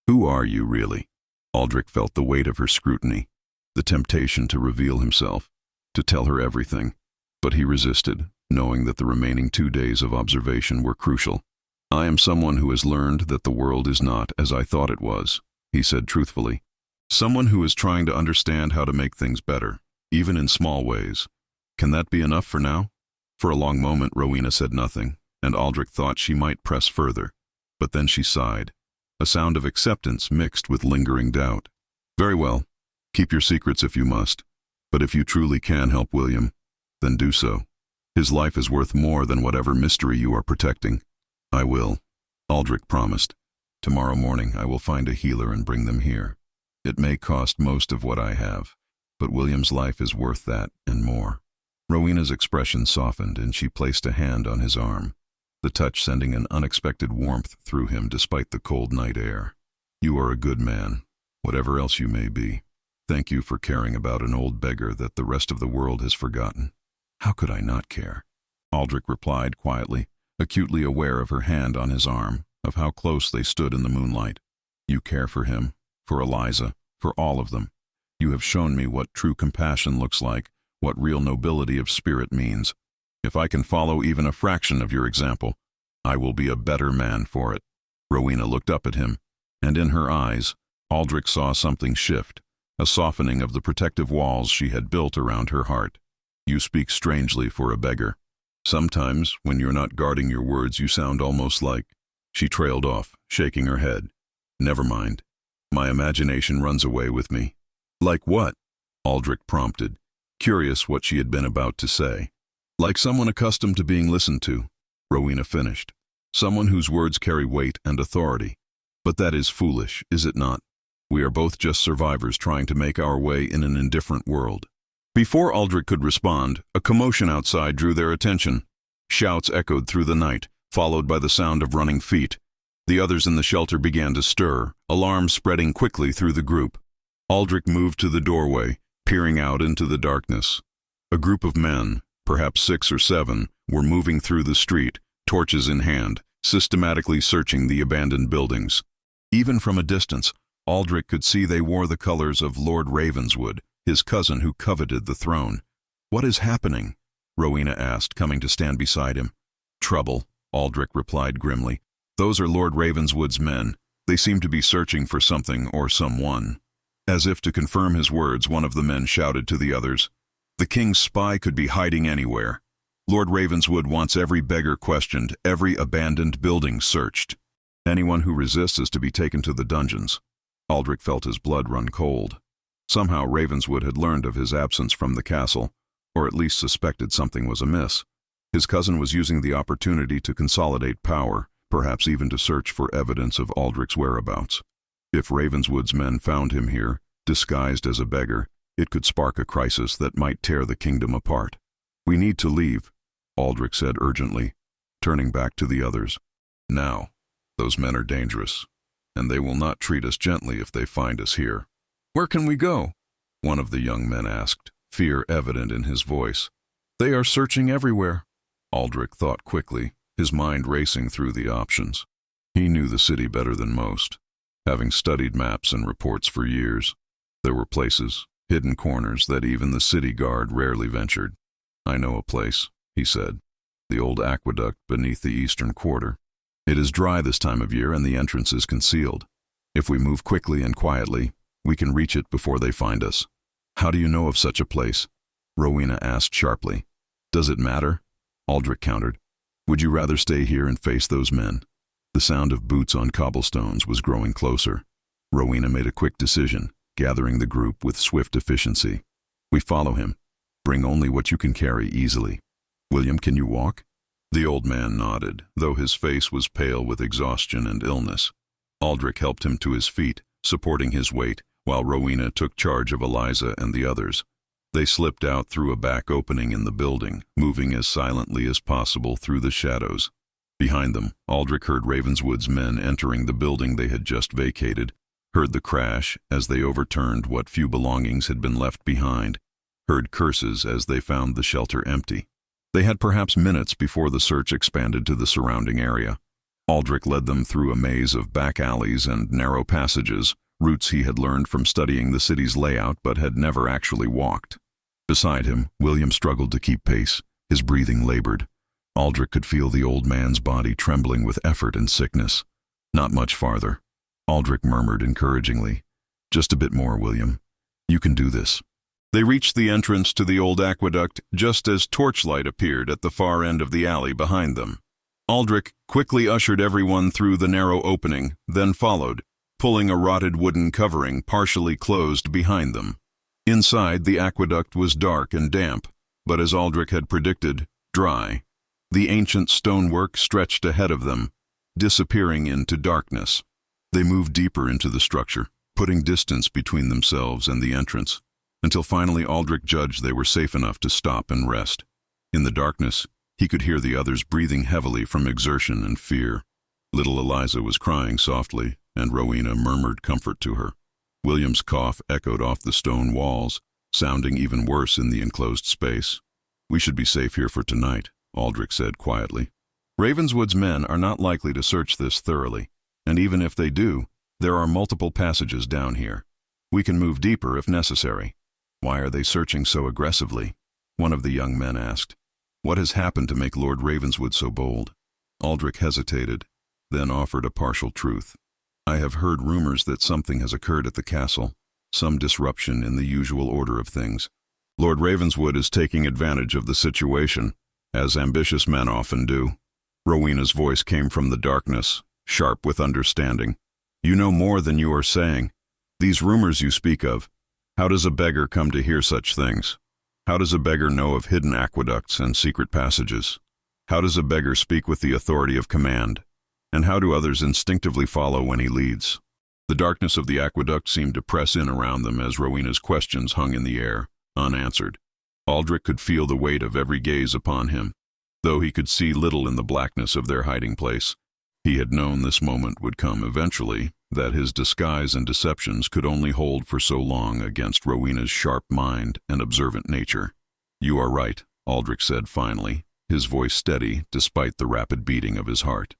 Who are you, really?" Aldrich felt the weight of her scrutiny, the temptation to reveal himself, to tell her everything. But he resisted, knowing that the remaining 2 days of observation were crucial. "I am someone who has learned that the world is not as I thought it was," he said truthfully. "Someone who is trying to understand how to make things better, even in small ways. Can that be enough for now?" For a long moment Rowena said nothing, and Aldrich thought she might press further. But then she sighed, a sound of acceptance mixed with lingering doubt. "Very well. Keep your secrets if you must. But if you truly can help William, then do so. His life is worth more than whatever mystery you are protecting." "I will," Aldrich promised. "Tomorrow morning I will find a healer and bring them here. It may cost most of what I have, but William's life is worth that and more." Rowena's expression softened, and she placed a hand on his arm, the touch sending an unexpected warmth through him despite the cold night air. "You are a good man, whatever else you may be. Thank you for caring about an old beggar that the rest of the world has forgotten." "How could I not care?" Aldrich replied quietly, acutely aware of her hand on his arm, of how close they stood in the moonlight. "You care for him, for Eliza, for all of them. You have shown me what true compassion looks like, what real nobility of spirit means. If I can follow even a fraction of your example, I will be a better man for it." Rowena looked up at him, and in her eyes, Aldrich saw something shift, a softening of the protective walls she had built around her heart. "You speak strangely for a beggar. Sometimes, when you're not guarding your words, you sound almost like—" She trailed off, shaking her head. "Never mind. My imagination runs away with me." "Like what?" Aldrich prompted, curious what she had been about to say. "Like someone accustomed to being listened to," Rowena finished. "Someone whose words carry weight and authority. But that is foolish, is it not? We are both just survivors trying to make our way in an indifferent world." Before Aldrich could respond, a commotion outside drew their attention. Shouts echoed through the night, followed by the sound of running feet. The others in the shelter began to stir, alarm spreading quickly through the group. Aldrich moved to the doorway, peering out into the darkness. A group of men, perhaps 6 or 7, were moving through the street, torches in hand, systematically searching the abandoned buildings. Even from a distance, Aldrich could see they wore the colors of Lord Ravenswood, his cousin who coveted the throne. "What is happening?" Rowena asked, coming to stand beside him. "Trouble," Aldrich replied grimly. "Those are Lord Ravenswood's men. They seem to be searching for something or someone." As if to confirm his words, one of the men shouted to the others, "The king's spy could be hiding anywhere. Lord Ravenswood wants every beggar questioned, every abandoned building searched. Anyone who resists is to be taken to the dungeons." Aldrich felt his blood run cold. Somehow Ravenswood had learned of his absence from the castle, or at least suspected something was amiss. His cousin was using the opportunity to consolidate power, perhaps even to search for evidence of Aldrich's whereabouts. If Ravenswood's men found him here, disguised as a beggar, it could spark a crisis that might tear the kingdom apart. "We need to leave," Aldrich said urgently, turning back to the others. "Now. Those men are dangerous, and they will not treat us gently if they find us here." "Where can we go?" one of the young men asked, fear evident in his voice. "They are searching everywhere." Aldrich thought quickly, his mind racing through the options. He knew the city better than most, having studied maps and reports for years. There were places, hidden corners that even the city guard rarely ventured. "I know a place," he said. "The old aqueduct beneath the eastern quarter. It is dry this time of year and the entrance is concealed. If we move quickly and quietly, we can reach it before they find us." "How do you know of such a place?" Rowena asked sharply. "Does it matter?" Aldrich countered. "Would you rather stay here and face those men?" The sound of boots on cobblestones was growing closer. Rowena made a quick decision, gathering the group with swift efficiency. "We follow him. Bring only what you can carry easily. William, can you walk?" The old man nodded, though his face was pale with exhaustion and illness. Aldrich helped him to his feet, supporting his weight, while Rowena took charge of Eliza and the others. They slipped out through a back opening in the building, moving as silently as possible through the shadows. Behind them, Aldrich heard Ravenswood's men entering the building they had just vacated, heard the crash as they overturned what few belongings had been left behind, heard curses as they found the shelter empty. They had perhaps minutes before the search expanded to the surrounding area. Aldrich led them through a maze of back alleys and narrow passages, routes he had learned from studying the city's layout but had never actually walked. Beside him, William struggled to keep pace, his breathing labored. Aldrich could feel the old man's body trembling with effort and sickness. "Not much farther," Aldrich murmured encouragingly. "Just a bit more, William. You can do this." They reached the entrance to the old aqueduct just as torchlight appeared at the far end of the alley behind them. Aldrich quickly ushered everyone through the narrow opening, then followed, pulling a rotted wooden covering partially closed behind them. Inside, the aqueduct was dark and damp, but as Aldrich had predicted, dry. The ancient stonework stretched ahead of them, disappearing into darkness. They moved deeper into the structure, putting distance between themselves and the entrance, until finally Aldrich judged they were safe enough to stop and rest. In the darkness, he could hear the others breathing heavily from exertion and fear. Little Eliza was crying softly, and Rowena murmured comfort to her. William's cough echoed off the stone walls, sounding even worse in the enclosed space. "We should be safe here for tonight," Aldrich said quietly. "Ravenswood's men are not likely to search this thoroughly, and even if they do, there are multiple passages down here. We can move deeper if necessary." "Why are they searching so aggressively?" one of the young men asked. "What has happened to make Lord Ravenswood so bold?" Aldrich hesitated, then offered a partial truth. "I have heard rumors that something has occurred at the castle, some disruption in the usual order of things. Lord Ravenswood is taking advantage of the situation, as ambitious men often do." Rowena's voice came from the darkness, sharp with understanding. "You know more than you are saying. These rumors you speak of, how does a beggar come to hear such things? How does a beggar know of hidden aqueducts and secret passages? How does a beggar speak with the authority of command? And how do others instinctively follow when he leads?" The darkness of the aqueduct seemed to press in around them as Rowena's questions hung in the air, unanswered. Aldrich could feel the weight of every gaze upon him. Though he could see little in the blackness of their hiding place, he had known this moment would come eventually, that his disguise and deceptions could only hold for so long against Rowena's sharp mind and observant nature. "You are right," Aldrich said finally, his voice steady despite the rapid beating of his heart.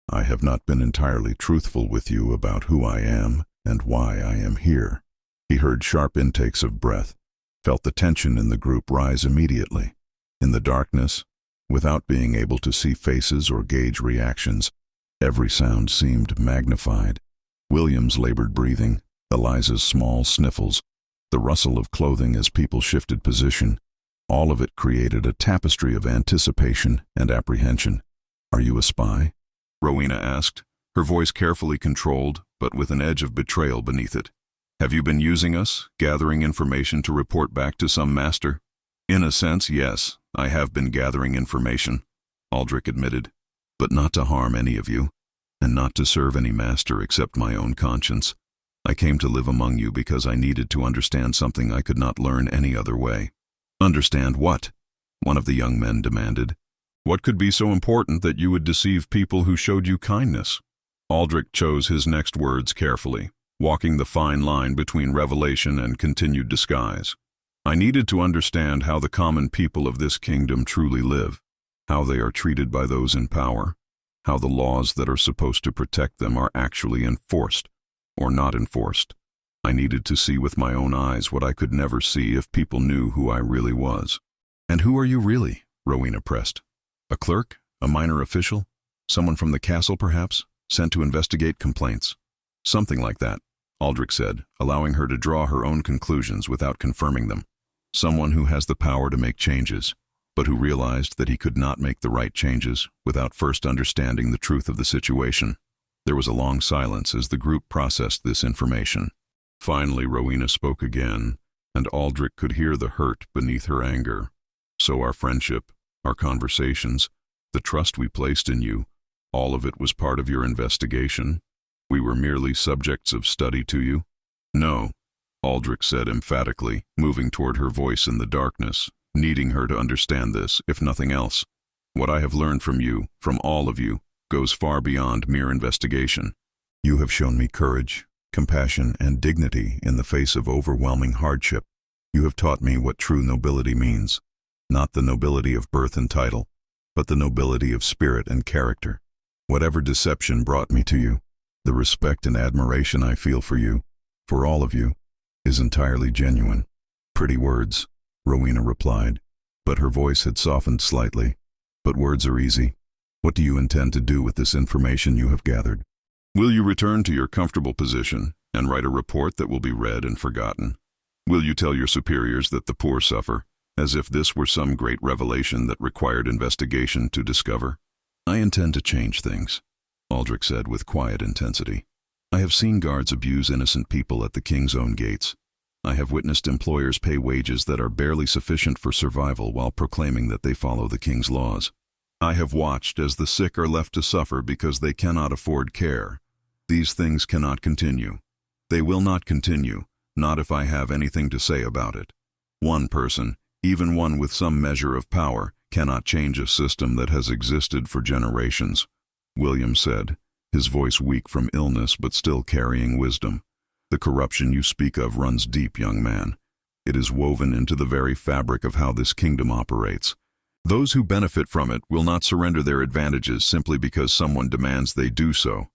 "I have not been entirely truthful with you about who I am and why I am here." He heard sharp intakes of breath, felt the tension in the group rise immediately. In the darkness, without being able to see faces or gauge reactions, every sound seemed magnified. William's labored breathing, Eliza's small sniffles, the rustle of clothing as people shifted position, all of it created a tapestry of anticipation and apprehension. "Are you a spy?" Rowena asked, her voice carefully controlled, but with an edge of betrayal beneath it. Have you been using us, gathering information to report back to some master? In a sense, yes, I have been gathering information, Aldrich admitted, but not to harm any of you, and not to serve any master except my own conscience. I came to live among you because I needed to understand something I could not learn any other way. Understand what? One of the young men demanded. What could be so important that you would deceive people who showed you kindness? Aldrich chose his next words carefully, walking the fine line between revelation and continued disguise. I needed to understand how the common people of this kingdom truly live, how they are treated by those in power, how the laws that are supposed to protect them are actually enforced or not enforced. I needed to see with my own eyes what I could never see if people knew who I really was. And who are you really? Rowena pressed. A clerk? A minor official? Someone from the castle, perhaps, sent to investigate complaints? Something like that, Aldrich said, allowing her to draw her own conclusions without confirming them. Someone who has the power to make changes, but who realized that he could not make the right changes without first understanding the truth of the situation. There was a long silence as the group processed this information. Finally, Rowena spoke again, and Aldrich could hear the hurt beneath her anger. So our friendship, our conversations, the trust we placed in you, all of it was part of your investigation? We were merely subjects of study to you? No, Aldrich said emphatically, moving toward her voice in the darkness, needing her to understand this, if nothing else. What I have learned from you, from all of you, goes far beyond mere investigation. You have shown me courage, compassion, and dignity in the face of overwhelming hardship. You have taught me what true nobility means, not the nobility of birth and title, but the nobility of spirit and character. Whatever deception brought me to you, the respect and admiration I feel for you, for all of you, is entirely genuine. Pretty words, Rowena replied, but her voice had softened slightly. But words are easy. What do you intend to do with this information you have gathered? Will you return to your comfortable position and write a report that will be read and forgotten? Will you tell your superiors that the poor suffer, as if this were some great revelation that required investigation to discover? I intend to change things, Aldrich said with quiet intensity. I have seen guards abuse innocent people at the king's own gates. I have witnessed employers pay wages that are barely sufficient for survival while proclaiming that they follow the king's laws. I have watched as the sick are left to suffer because they cannot afford care. These things cannot continue. They will not continue, not if I have anything to say about it. One person, even one with some measure of power, cannot change a system that has existed for generations, William said, his voice weak from illness but still carrying wisdom. The corruption you speak of runs deep, young man. It is woven into the very fabric of how this kingdom operates. Those who benefit from it will not surrender their advantages simply because someone demands they do so.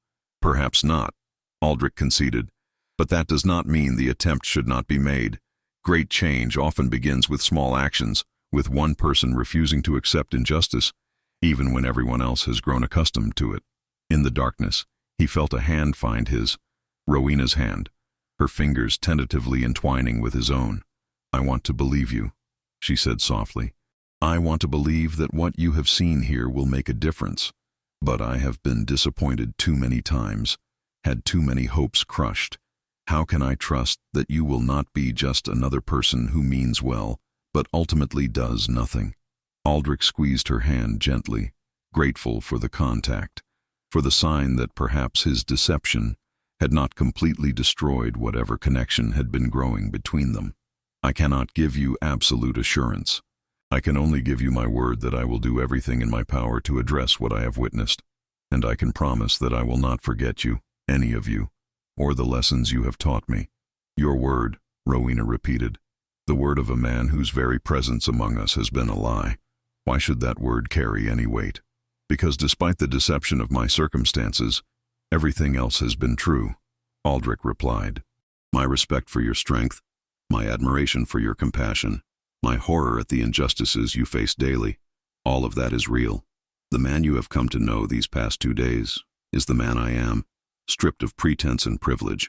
Perhaps not, Aldrich conceded, but that does not mean the attempt should not be made. Great change often begins with small actions, with one person refusing to accept injustice, even when everyone else has grown accustomed to it. In the darkness, he felt a hand find his, Rowena's hand, her fingers tentatively entwining with his own. I want to believe you, she said softly. I want to believe that what you have seen here will make a difference, but I have been disappointed too many times, had too many hopes crushed. How can I trust that you will not be just another person who means well, but ultimately does nothing? Aldrich squeezed her hand gently, grateful for the contact, for the sign that perhaps his deception had not completely destroyed whatever connection had been growing between them. I cannot give you absolute assurance. I can only give you my word that I will do everything in my power to address what I have witnessed, and I can promise that I will not forget you, any of you, or the lessons you have taught me. Your word, Rowena repeated, the word of a man whose very presence among us has been a lie. Why should that word carry any weight? Because despite the deception of my circumstances, everything else has been true, Aldrich replied. My respect for your strength, my admiration for your compassion, my horror at the injustices you face daily, all of that is real. The man you have come to know these past 2 days is the man I am, stripped of pretense and privilege.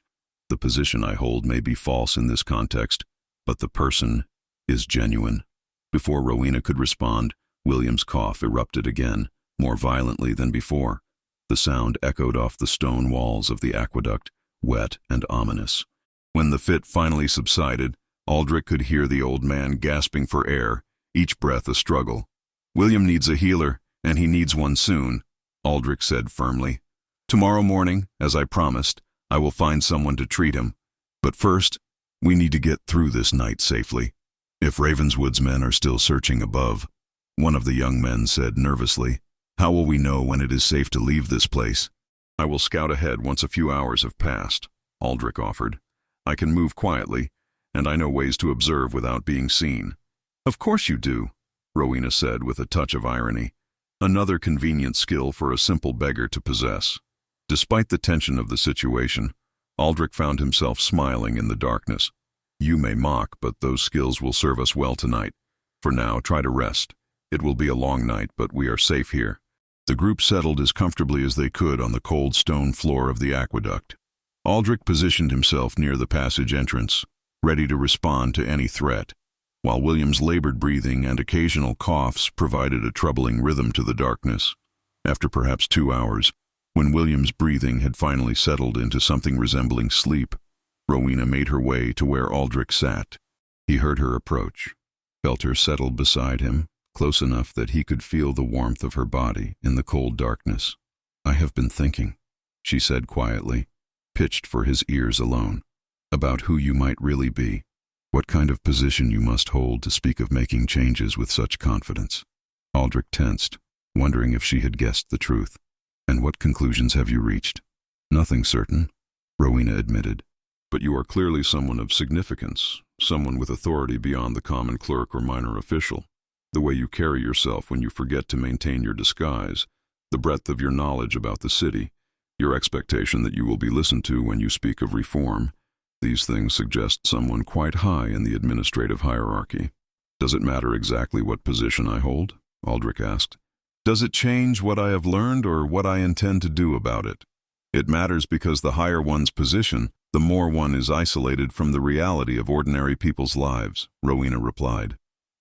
The position I hold may be false in this context, but the person is genuine. Before Rowena could respond, William's cough erupted again, more violently than before. The sound echoed off the stone walls of the aqueduct, wet and ominous. When the fit finally subsided, Aldrich could hear the old man gasping for air, each breath a struggle. "William needs a healer, and he needs one soon," Aldrich said firmly. "Tomorrow morning, as I promised, I will find someone to treat him. But first, we need to get through this night safely. If Ravenswood's men are still searching above," one of the young men said nervously, "how will we know when it is safe to leave this place?" "I will scout ahead once a few hours have passed," Aldrich offered. "I can move quietly, and I know ways to observe without being seen." "Of course you do," Rowena said with a touch of irony. Another convenient skill for a simple beggar to possess. Despite the tension of the situation, Aldrich found himself smiling in the darkness. "You may mock, but those skills will serve us well tonight. For now, try to rest. It will be a long night, but we are safe here." The group settled as comfortably as they could on the cold stone floor of the aqueduct. Aldrich positioned himself near the passage entrance, ready to respond to any threat, while William's labored breathing and occasional coughs provided a troubling rhythm to the darkness. After perhaps 2 hours, when William's breathing had finally settled into something resembling sleep, Rowena made her way to where Aldrich sat. He heard her approach, felt her settle beside him, close enough that he could feel the warmth of her body in the cold darkness. "I have been thinking," she said quietly, pitched for his ears alone, "about who you might really be, what kind of position you must hold to speak of making changes with such confidence." Aldrich tensed, wondering if she had guessed the truth. "And what conclusions have you reached?" "Nothing certain," Rowena admitted. "But you are clearly someone of significance, someone with authority beyond the common clerk or minor official. The way you carry yourself when you forget to maintain your disguise, the breadth of your knowledge about the city, your expectation that you will be listened to when you speak of reform, these things suggest someone quite high in the administrative hierarchy." "Does it matter exactly what position I hold?" Aldrich asked. "Does it change what I have learned or what I intend to do about it?" "It matters because the higher one's position, the more one is isolated from the reality of ordinary people's lives," Rowena replied.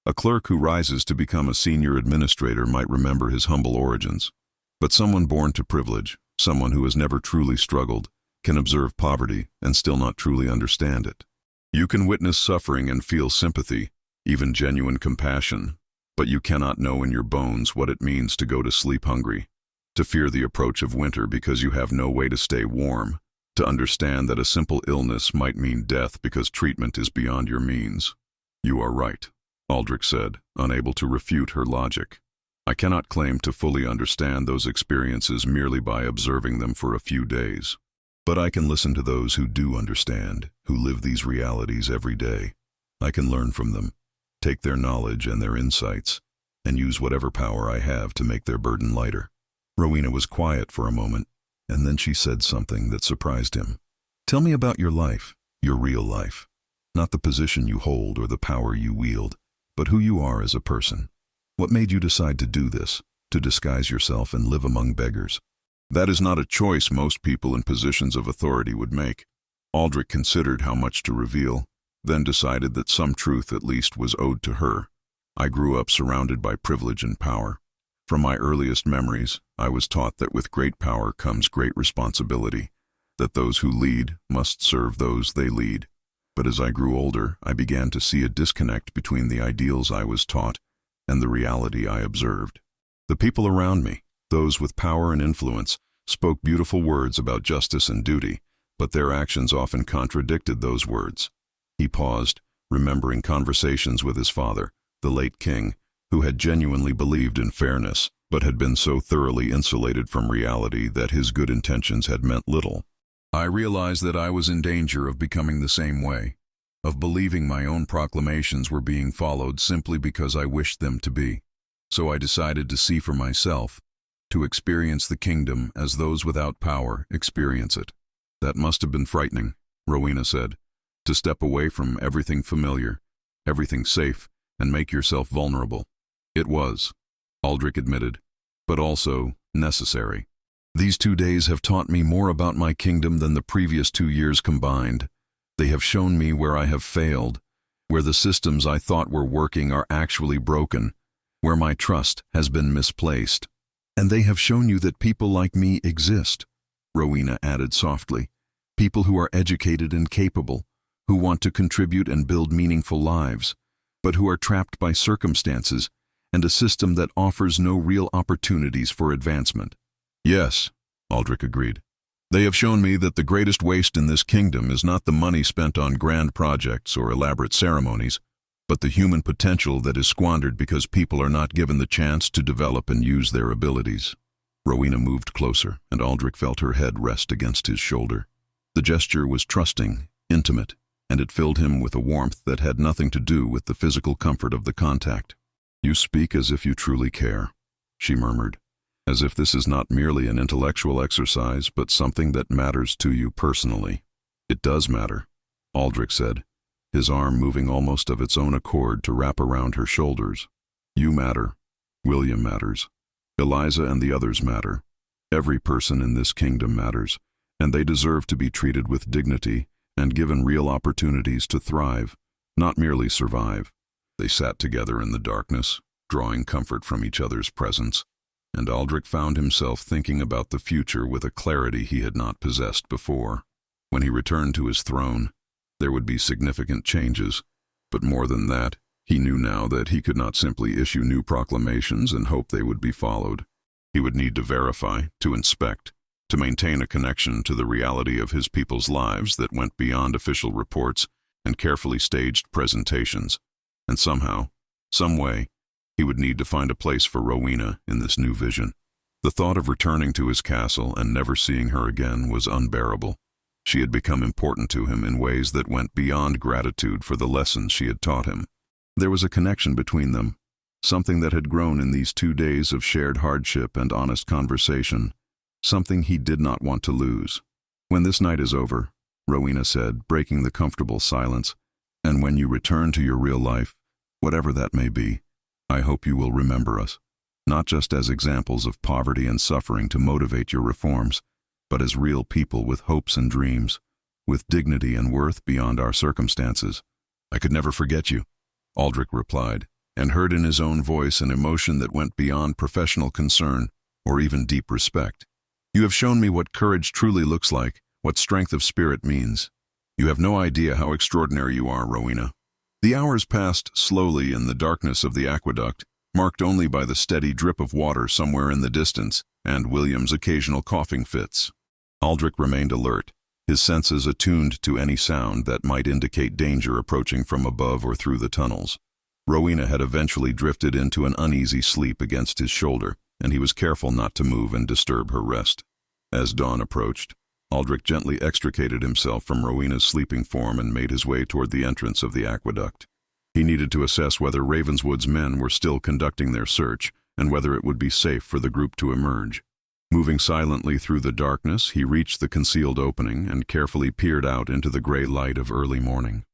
"A clerk who rises to become a senior administrator might remember his humble origins. But someone born to privilege, someone who has never truly struggled, can observe poverty and still not truly understand it. You can witness suffering and feel sympathy, even genuine compassion, but you cannot know in your bones what it means to go to sleep hungry, to fear the approach of winter because you have no way to stay warm, to understand that a simple illness might mean death because treatment is beyond your means." "You are right," Aldrich said, unable to refute her logic. "I cannot claim to fully understand those experiences merely by observing them for a few days. But I can listen to those who do understand, who live these realities every day. I can learn from them, take their knowledge and their insights, and use whatever power I have to make their burden lighter." Rowena was quiet for a moment, and then she said something that surprised him. "Tell me about your life, your real life. Not the position you hold or the power you wield, but who you are as a person. What made you decide to do this, to disguise yourself and live among beggars?" "That is not a choice most people in positions of authority would make." Aldrich considered how much to reveal, then decided that some truth at least was owed to her. "I grew up surrounded by privilege and power. From my earliest memories, I was taught that with great power comes great responsibility, that those who lead must serve those they lead. But as I grew older, I began to see a disconnect between the ideals I was taught and the reality I observed. The people around me, those with power and influence, spoke beautiful words about justice and duty, but their actions often contradicted those words." He paused, remembering conversations with his father, the late king, who had genuinely believed in fairness, but had been so thoroughly insulated from reality that his good intentions had meant little. "I realized that I was in danger of becoming the same way, of believing my own proclamations were being followed simply because I wished them to be. So I decided to see for myself, to experience the kingdom as those without power experience it." "That must have been frightening," Rowena said, "to step away from everything familiar, everything safe, and make yourself vulnerable." "It was," Aldrich admitted, "but also necessary. These 2 days have taught me more about my kingdom than the previous 2 years combined. They have shown me where I have failed, where the systems I thought were working are actually broken, where my trust has been misplaced. And they have shown you that people like me exist," Rowena added softly. "People who are educated and capable, who want to contribute and build meaningful lives, but who are trapped by circumstances and a system that offers no real opportunities for advancement. Yes, Aldrich agreed. They have shown me that the greatest waste in this kingdom is not the money spent on grand projects or elaborate ceremonies, but the human potential that is squandered because people are not given the chance to develop and use their abilities. Rowena moved closer, and Aldrich felt her head rest against his shoulder. The gesture was trusting, intimate, and it filled him with a warmth that had nothing to do with the physical comfort of the contact. "You speak as if you truly care," she murmured, "as if this is not merely an intellectual exercise, but something that matters to you personally." "It does matter," Aldrich said, his arm moving almost of its own accord to wrap around her shoulders. "You matter. William matters. Eliza and the others matter. Every person in this kingdom matters, and they deserve to be treated with dignity and given real opportunities to thrive, not merely survive." They sat together in the darkness, drawing comfort from each other's presence, and Aldrich found himself thinking about the future with a clarity he had not possessed before. When he returned to his throne, there would be significant changes, but more than that, he knew now that he could not simply issue new proclamations and hope they would be followed. He would need to verify, to inspect, to maintain a connection to the reality of his people's lives that went beyond official reports and carefully staged presentations. And somehow, some way, he would need to find a place for Rowena in this new vision. The thought of returning to his castle and never seeing her again was unbearable. She had become important to him in ways that went beyond gratitude for the lessons she had taught him. There was a connection between them, something that had grown in these 2 days of shared hardship and honest conversation, something he did not want to lose. "When this night is over," Rowena said, breaking the comfortable silence, "and when you return to your real life, whatever that may be, I hope you will remember us, not just as examples of poverty and suffering to motivate your reforms, but as real people with hopes and dreams, with dignity and worth beyond our circumstances." "I could never forget you," Aldrich replied, and heard in his own voice an emotion that went beyond professional concern or even deep respect. "You have shown me what courage truly looks like, what strength of spirit means. You have no idea how extraordinary you are, Rowena." The hours passed slowly in the darkness of the aqueduct, marked only by the steady drip of water somewhere in the distance and William's occasional coughing fits. Aldrich remained alert, his senses attuned to any sound that might indicate danger approaching from above or through the tunnels. Rowena had eventually drifted into an uneasy sleep against his shoulder, and he was careful not to move and disturb her rest. As dawn approached, Aldrich gently extricated himself from Rowena's sleeping form and made his way toward the entrance of the aqueduct. He needed to assess whether Ravenswood's men were still conducting their search and whether it would be safe for the group to emerge. Moving silently through the darkness, he reached the concealed opening and carefully peered out into the gray light of early morning.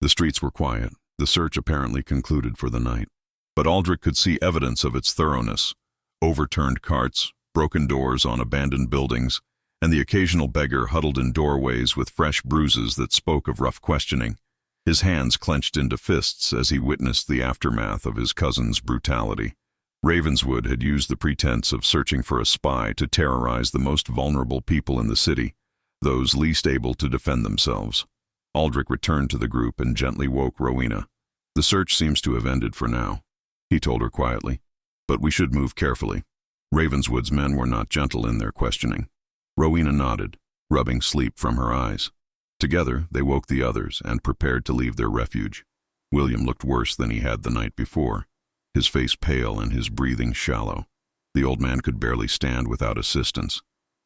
The streets were quiet, the search apparently concluded for the night. But Aldrich could see evidence of its thoroughness: overturned carts, broken doors on abandoned buildings, and the occasional beggar huddled in doorways with fresh bruises that spoke of rough questioning. His hands clenched into fists as he witnessed the aftermath of his cousin's brutality. Ravenswood had used the pretense of searching for a spy to terrorize the most vulnerable people in the city, those least able to defend themselves. Aldrich returned to the group and gently woke Rowena. "The search seems to have ended for now," he told her quietly, "but we should move carefully." Ravenswood's men were not gentle in their questioning. Rowena nodded, rubbing sleep from her eyes. Together, they woke the others and prepared to leave their refuge. William looked worse than he had the night before, his face pale and his breathing shallow. The old man could barely stand without assistance,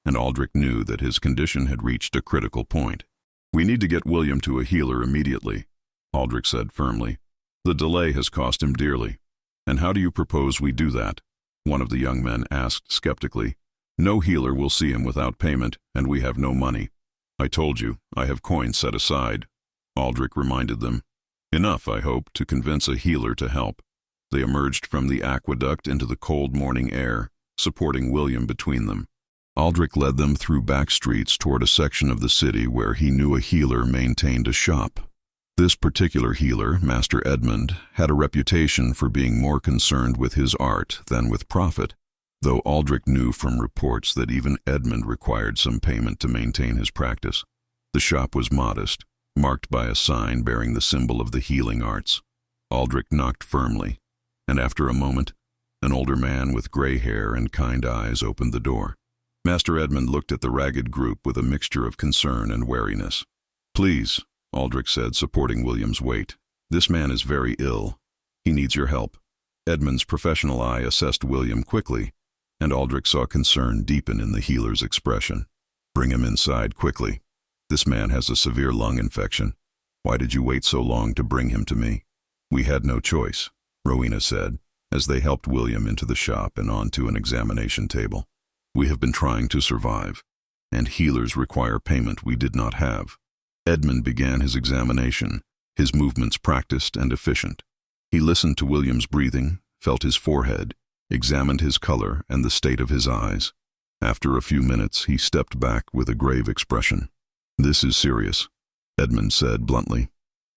and Aldrich knew that his condition had reached a critical point. "We need to get William to a healer immediately," Aldrich said firmly. "The delay has cost him dearly." "And how do you propose we do that?" one of the young men asked skeptically. "No healer will see him without payment, and we have no money." "I told you, I have coins set aside," Aldrich reminded them. "Enough, I hope, to convince a healer to help." They emerged from the aqueduct into the cold morning air, supporting William between them. Aldrich led them through back streets toward a section of the city where he knew a healer maintained a shop. This particular healer, Master Edmund, had a reputation for being more concerned with his art than with profit, though Aldrich knew from reports that even Edmund required some payment to maintain his practice. The shop was modest, marked by a sign bearing the symbol of the healing arts. Aldrich knocked firmly, and after a moment, an older man with gray hair and kind eyes opened the door. Master Edmund looked at the ragged group with a mixture of concern and wariness. "Please," Aldrich said, supporting William's weight. "This man is very ill. He needs your help." Edmund's professional eye assessed William quickly, and Aldrich saw concern deepen in the healer's expression. "Bring him inside quickly. This man has a severe lung infection. Why did you wait so long to bring him to me?" "We had no choice," Rowena said, as they helped William into the shop and onto an examination table. "We have been trying to survive, and healers require payment we did not have." Edmund began his examination, his movements practiced and efficient. He listened to William's breathing, felt his forehead, examined his color and the state of his eyes. After a few minutes, he stepped back with a grave expression. "This is serious," Edmund said bluntly.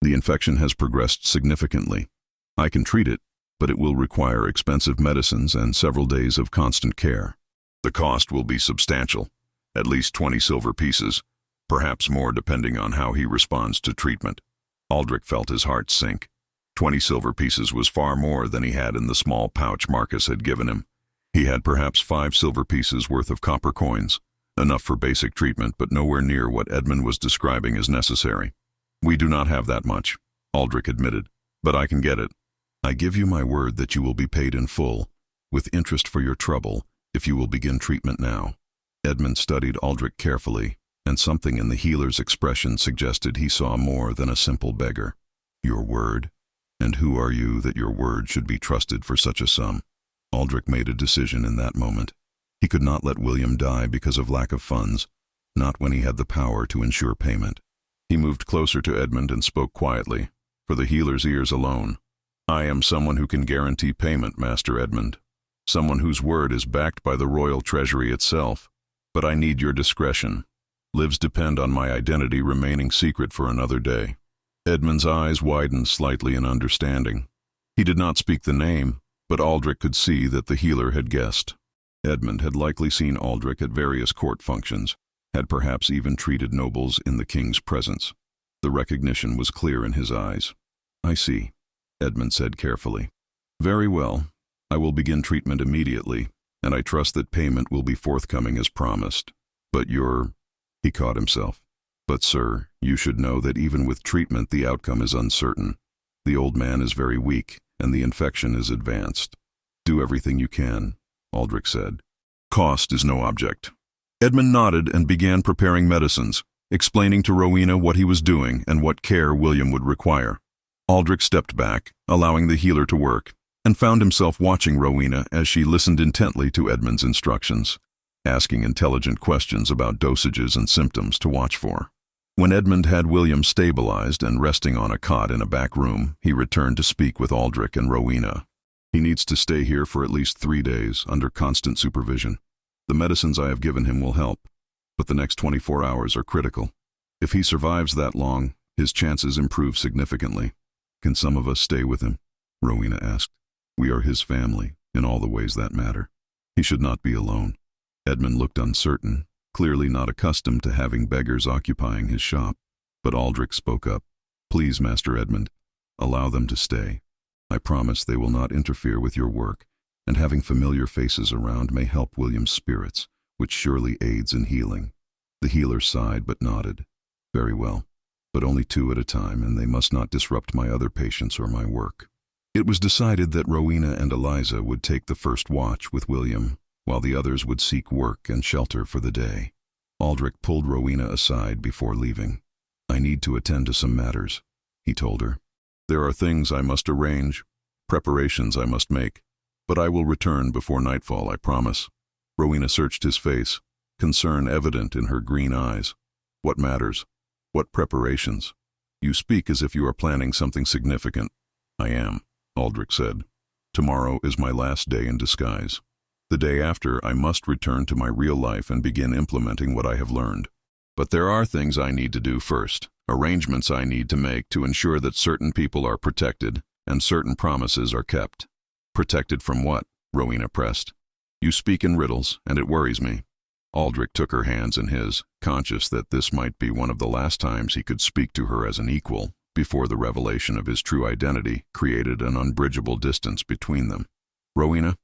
"The infection has progressed significantly. I can treat it, but it will require expensive medicines and several days of constant care. The cost will be substantial, at least 20 silver pieces, perhaps more depending on how he responds to treatment." Aldrich felt his heart sink. 20 silver pieces was far more than he had in the small pouch Marcus had given him. He had perhaps 5 silver pieces worth of copper coins, enough for basic treatment but nowhere near what Edmund was describing as necessary. "We do not have that much," Aldrich admitted, "but I can get it. I give you my word that you will be paid in full, with interest for your trouble, if you will begin treatment now." Edmund studied Aldrich carefully, and something in the healer's expression suggested he saw more than a simple beggar. "Your word? And who are you that your word should be trusted for such a sum?" Aldrich made a decision in that moment. He could not let William die because of lack of funds, not when he had the power to ensure payment. He moved closer to Edmund and spoke quietly, for the healer's ears alone. "I am someone who can guarantee payment, Master Edmund. Someone whose word is backed by the royal treasury itself. But I need your discretion. Lives depend on my identity remaining secret for another day." Edmund's eyes widened slightly in understanding. He did not speak the name, but Aldrich could see that the healer had guessed. Edmund had likely seen Aldrich at various court functions, had perhaps even treated nobles in the king's presence. The recognition was clear in his eyes. "I see," Edmund said carefully. "Very well. I will begin treatment immediately, and I trust that payment will be forthcoming as promised. But He caught himself. "But sir, you should know that even with treatment the outcome is uncertain. The old man is very weak, and the infection is advanced." "Do everything you can," Aldrich said. "Cost is no object." Edmund nodded and began preparing medicines, explaining to Rowena what he was doing and what care William would require. Aldrich stepped back, allowing the healer to work, and found himself watching Rowena as she listened intently to Edmund's instructions, asking intelligent questions about dosages and symptoms to watch for. When Edmund had William stabilized and resting on a cot in a back room, he returned to speak with Aldrich and Rowena. "He needs to stay here for at least 3 days, under constant supervision. The medicines I have given him will help, but the next 24 hours are critical. If he survives that long, his chances improve significantly." "Can some of us stay with him?" Rowena asked. "We are his family, in all the ways that matter. He should not be alone." Edmund looked uncertain, clearly not accustomed to having beggars occupying his shop. But Aldrich spoke up. "Please, Master Edmund, allow them to stay. I promise they will not interfere with your work, and having familiar faces around may help William's spirits, which surely aids in healing." The healer sighed but nodded. "Very well, but only 2 at a time, and they must not disrupt my other patients or my work." It was decided that Rowena and Eliza would take the first watch with William, while the others would seek work and shelter for the day. Aldrich pulled Rowena aside before leaving. "I need to attend to some matters," he told her. "There are things I must arrange, preparations I must make, but I will return before nightfall, I promise." Rowena searched his face, concern evident in her green eyes. "What matters? What preparations? You speak as if you are planning something significant." "I am," Aldrich said. "Tomorrow is my last day in disguise. The day after, I must return to my real life and begin implementing what I have learned. But there are things I need to do first, arrangements I need to make to ensure that certain people are protected and certain promises are kept." "Protected from what?" Rowena pressed. "You speak in riddles, and it worries me." Aldrich took her hands in his, conscious that this might be one of the last times he could speak to her as an equal, before the revelation of his true identity created an unbridgeable distance between them. "Rowena,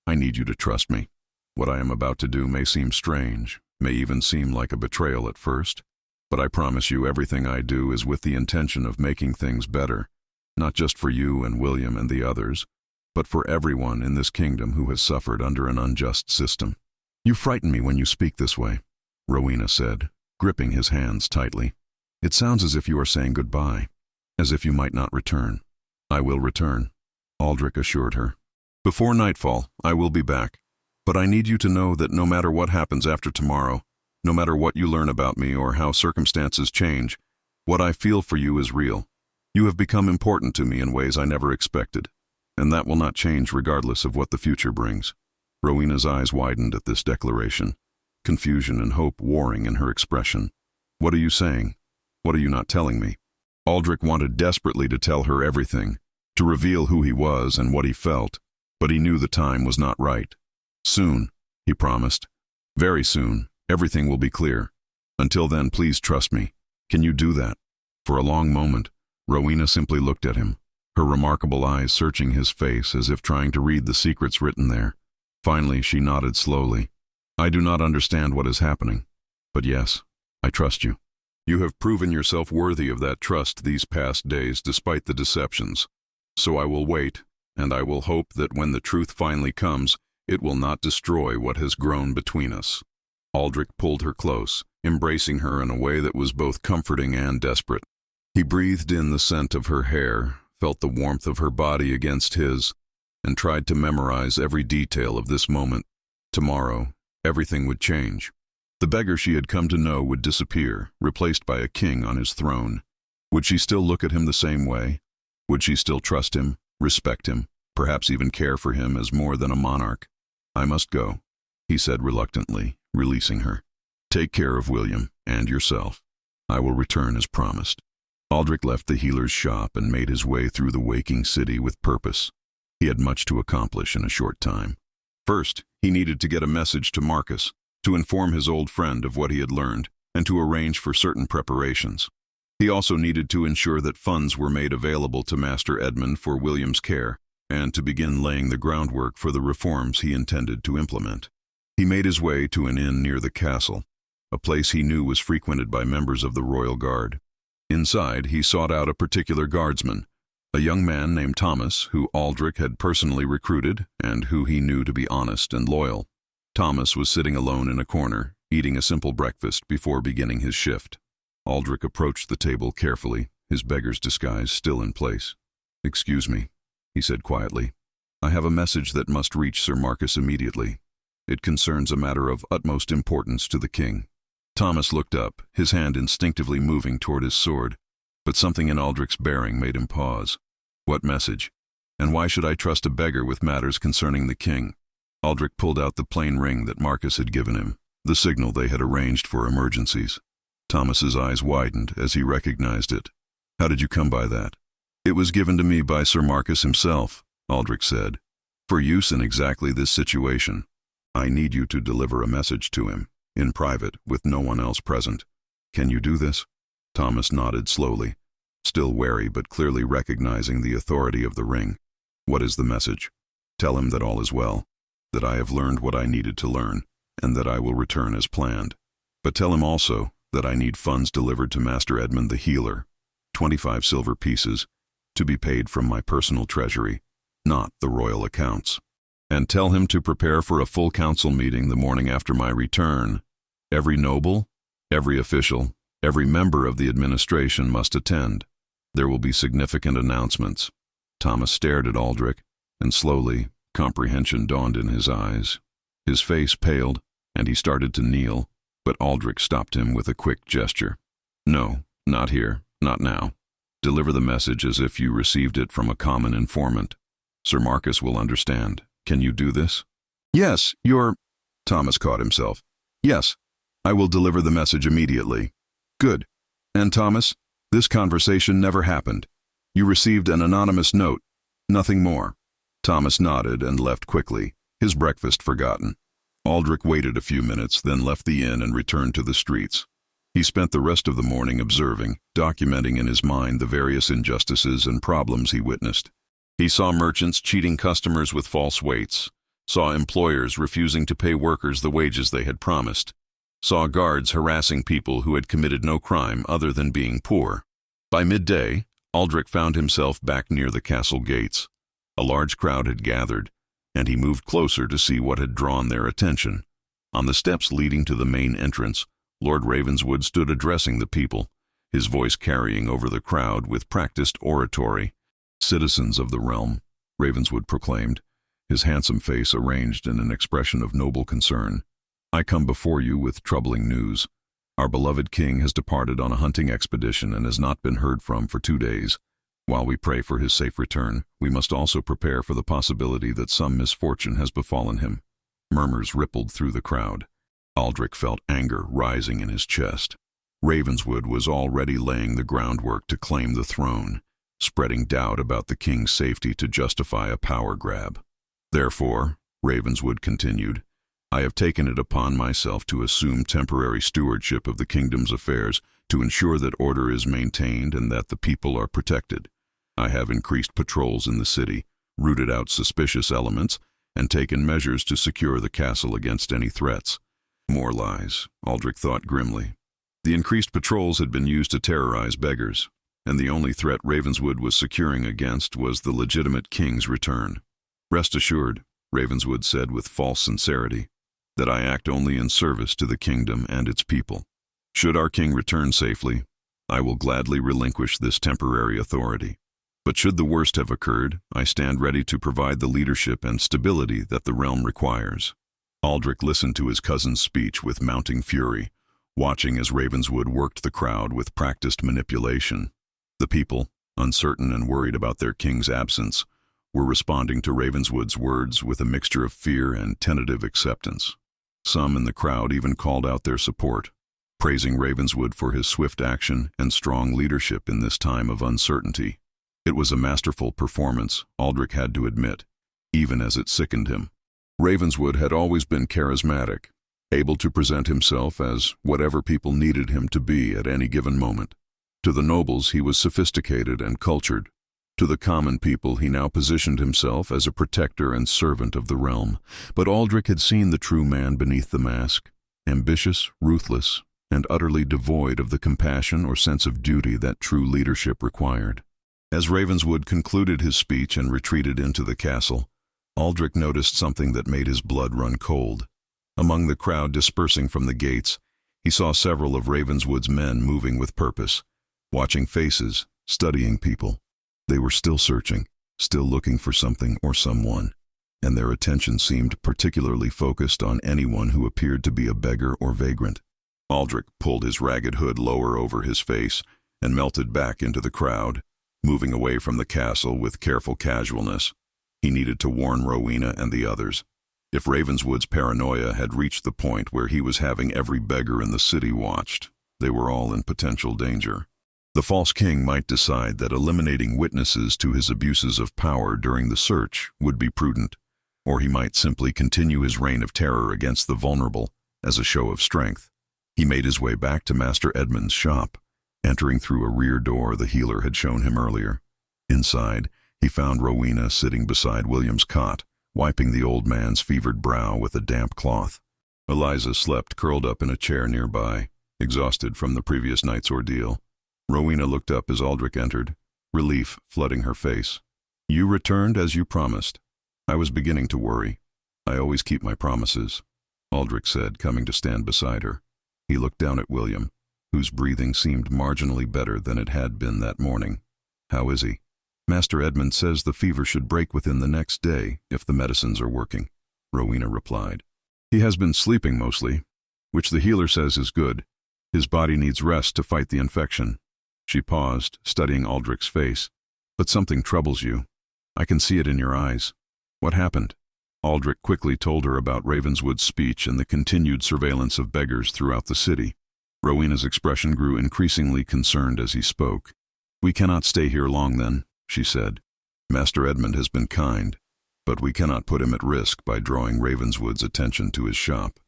I need you to trust me. What I am about to do may seem strange, may even seem like a betrayal at first, but I promise you everything I do is with the intention of making things better, not just for you and William and the others, but for everyone in this kingdom who has suffered under an unjust system." "You frighten me when you speak this way," Rowena said, gripping his hands tightly. "It sounds as if you are saying goodbye, as if you might not return." "I will return," Aldrich assured her. "Before nightfall, I will be back. But I need you to know that no matter what happens after tomorrow, no matter what you learn about me or how circumstances change, what I feel for you is real. You have become important to me in ways I never expected, and that will not change regardless of what the future brings." Rowena's eyes widened at this declaration, confusion and hope warring in her expression. "What are you saying? What are you not telling me?" Aldrich wanted desperately to tell her everything, to reveal who he was and what he felt, but he knew the time was not right. "Soon," he promised. "Very soon, everything will be clear. Until then, please trust me. Can you do that?" For a long moment, Rowena simply looked at him, her remarkable eyes searching his face as if trying to read the secrets written there. Finally, she nodded slowly. "I do not understand what is happening, but yes, I trust you. You have proven yourself worthy of that trust these past days despite the deceptions. So I will wait, and I will hope that when the truth finally comes, it will not destroy what has grown between us." Aldrich pulled her close, embracing her in a way that was both comforting and desperate. He breathed in the scent of her hair, felt the warmth of her body against his, and tried to memorize every detail of this moment. Tomorrow, everything would change. The beggar she had come to know would disappear, replaced by a king on his throne. Would she still look at him the same way? Would she still trust him, respect him, perhaps even care for him as more than a monarch? "I must go," he said reluctantly, releasing her. "Take care of William and yourself. I will return as promised." Aldrich left the healer's shop and made his way through the waking city with purpose. He had much to accomplish in a short time. First, he needed to get a message to Marcus, to inform his old friend of what he had learned, and to arrange for certain preparations. He also needed to ensure that funds were made available to Master Edmund for William's care, and to begin laying the groundwork for the reforms he intended to implement. He made his way to an inn near the castle, a place he knew was frequented by members of the royal guard. Inside, he sought out a particular guardsman, a young man named Thomas, who Aldrich had personally recruited and who he knew to be honest and loyal. Thomas was sitting alone in a corner, eating a simple breakfast before beginning his shift. Aldrich approached the table carefully, his beggar's disguise still in place. "Excuse me," he said quietly. "I have a message that must reach Sir Marcus immediately. It concerns a matter of utmost importance to the king." Thomas looked up, his hand instinctively moving toward his sword, but something in Aldrich's bearing made him pause. "What message? And why should I trust a beggar with matters concerning the king?" Aldrich pulled out the plain ring that Marcus had given him, the signal they had arranged for emergencies. Thomas's eyes widened as he recognized it. "How did you come by that?" "It was given to me by Sir Marcus himself," Aldrich said, "for use in exactly this situation. I need you to deliver a message to him, in private, with no one else present. Can you do this?" Thomas nodded slowly, still wary but clearly recognizing the authority of the ring. "What is the message?" "Tell him that all is well, that I have learned what I needed to learn, and that I will return as planned. But tell him also that I need funds delivered to Master Edmund the healer, 25 silver pieces, to be paid from my personal treasury, not the royal accounts. And tell him to prepare for a full council meeting the morning after my return. Every noble, every official, every member of the administration must attend. There will be significant announcements." Thomas stared at Aldrich, and slowly, comprehension dawned in his eyes. His face paled, and he started to kneel, but Aldrich stopped him with a quick gesture. "No, not here, not now. Deliver the message as if you received it from a common informant. Sir Marcus will understand. Can you do this?" "Yes, Thomas caught himself. "Yes, I will deliver the message immediately." "Good. And Thomas, this conversation never happened. You received an anonymous note, nothing more." Thomas nodded and left quickly, his breakfast forgotten. Aldrich waited a few minutes, then left the inn and returned to the streets. He spent the rest of the morning observing, documenting in his mind the various injustices and problems he witnessed. He saw merchants cheating customers with false weights, saw employers refusing to pay workers the wages they had promised, saw guards harassing people who had committed no crime other than being poor. By midday, Aldrich found himself back near the castle gates. A large crowd had gathered, and he moved closer to see what had drawn their attention. On the steps leading to the main entrance, Lord Ravenswood stood addressing the people, his voice carrying over the crowd with practiced oratory. "Citizens of the realm," Ravenswood proclaimed, his handsome face arranged in an expression of noble concern, "I come before you with troubling news. Our beloved king has departed on a hunting expedition and has not been heard from for 2 days. While we pray for his safe return, we must also prepare for the possibility that some misfortune has befallen him." Murmurs rippled through the crowd. Aldrich felt anger rising in his chest. Ravenswood was already laying the groundwork to claim the throne, spreading doubt about the king's safety to justify a power grab. "Therefore," Ravenswood continued, "I have taken it upon myself to assume temporary stewardship of the kingdom's affairs to ensure that order is maintained and that the people are protected. I have increased patrols in the city, rooted out suspicious elements, and taken measures to secure the castle against any threats." More lies, Aldrich thought grimly. The increased patrols had been used to terrorize beggars, and the only threat Ravenswood was securing against was the legitimate king's return. "Rest assured," Ravenswood said with false sincerity, "that I act only in service to the kingdom and its people. Should our king return safely, I will gladly relinquish this temporary authority. But should the worst have occurred, I stand ready to provide the leadership and stability that the realm requires." Aldrich listened to his cousin's speech with mounting fury, watching as Ravenswood worked the crowd with practiced manipulation. The people, uncertain and worried about their king's absence, were responding to Ravenswood's words with a mixture of fear and tentative acceptance. Some in the crowd even called out their support, praising Ravenswood for his swift action and strong leadership in this time of uncertainty. It was a masterful performance, Aldrich had to admit, even as it sickened him. Ravenswood had always been charismatic, able to present himself as whatever people needed him to be at any given moment. To the nobles he was sophisticated and cultured. To the common people he now positioned himself as a protector and servant of the realm. But Aldrich had seen the true man beneath the mask, ambitious, ruthless, and utterly devoid of the compassion or sense of duty that true leadership required. As Ravenswood concluded his speech and retreated into the castle, Aldrich noticed something that made his blood run cold. Among the crowd dispersing from the gates, he saw several of Ravenswood's men moving with purpose, watching faces, studying people. They were still searching, still looking for something or someone, and their attention seemed particularly focused on anyone who appeared to be a beggar or vagrant. Aldrich pulled his ragged hood lower over his face and melted back into the crowd, moving away from the castle with careful casualness. He needed to warn Rowena and the others. If Ravenswood's paranoia had reached the point where he was having every beggar in the city watched, they were all in potential danger. The false king might decide that eliminating witnesses to his abuses of power during the search would be prudent, or he might simply continue his reign of terror against the vulnerable as a show of strength. He made his way back to Master Edmund's shop, entering through a rear door the healer had shown him earlier. Inside, he found Rowena sitting beside William's cot, wiping the old man's fevered brow with a damp cloth. Eliza slept curled up in a chair nearby, exhausted from the previous night's ordeal. Rowena looked up as Aldrich entered, relief flooding her face. "You returned as you promised. I was beginning to worry. I always keep my promises," Aldrich said, coming to stand beside her. He looked down at William, whose breathing seemed marginally better than it had been that morning. "How is he?" "Master Edmund says the fever should break within the next day if the medicines are working," Rowena replied. "He has been sleeping mostly, which the healer says is good. His body needs rest to fight the infection." She paused, studying Aldrich's face. "But something troubles you. I can see it in your eyes. What happened?" Aldrich quickly told her about Ravenswood's speech and the continued surveillance of beggars throughout the city. Rowena's expression grew increasingly concerned as he spoke. "We cannot stay here long then," she said. "Master Edmund has been kind. But we cannot put him at risk by drawing Ravenswood's attention to his shop.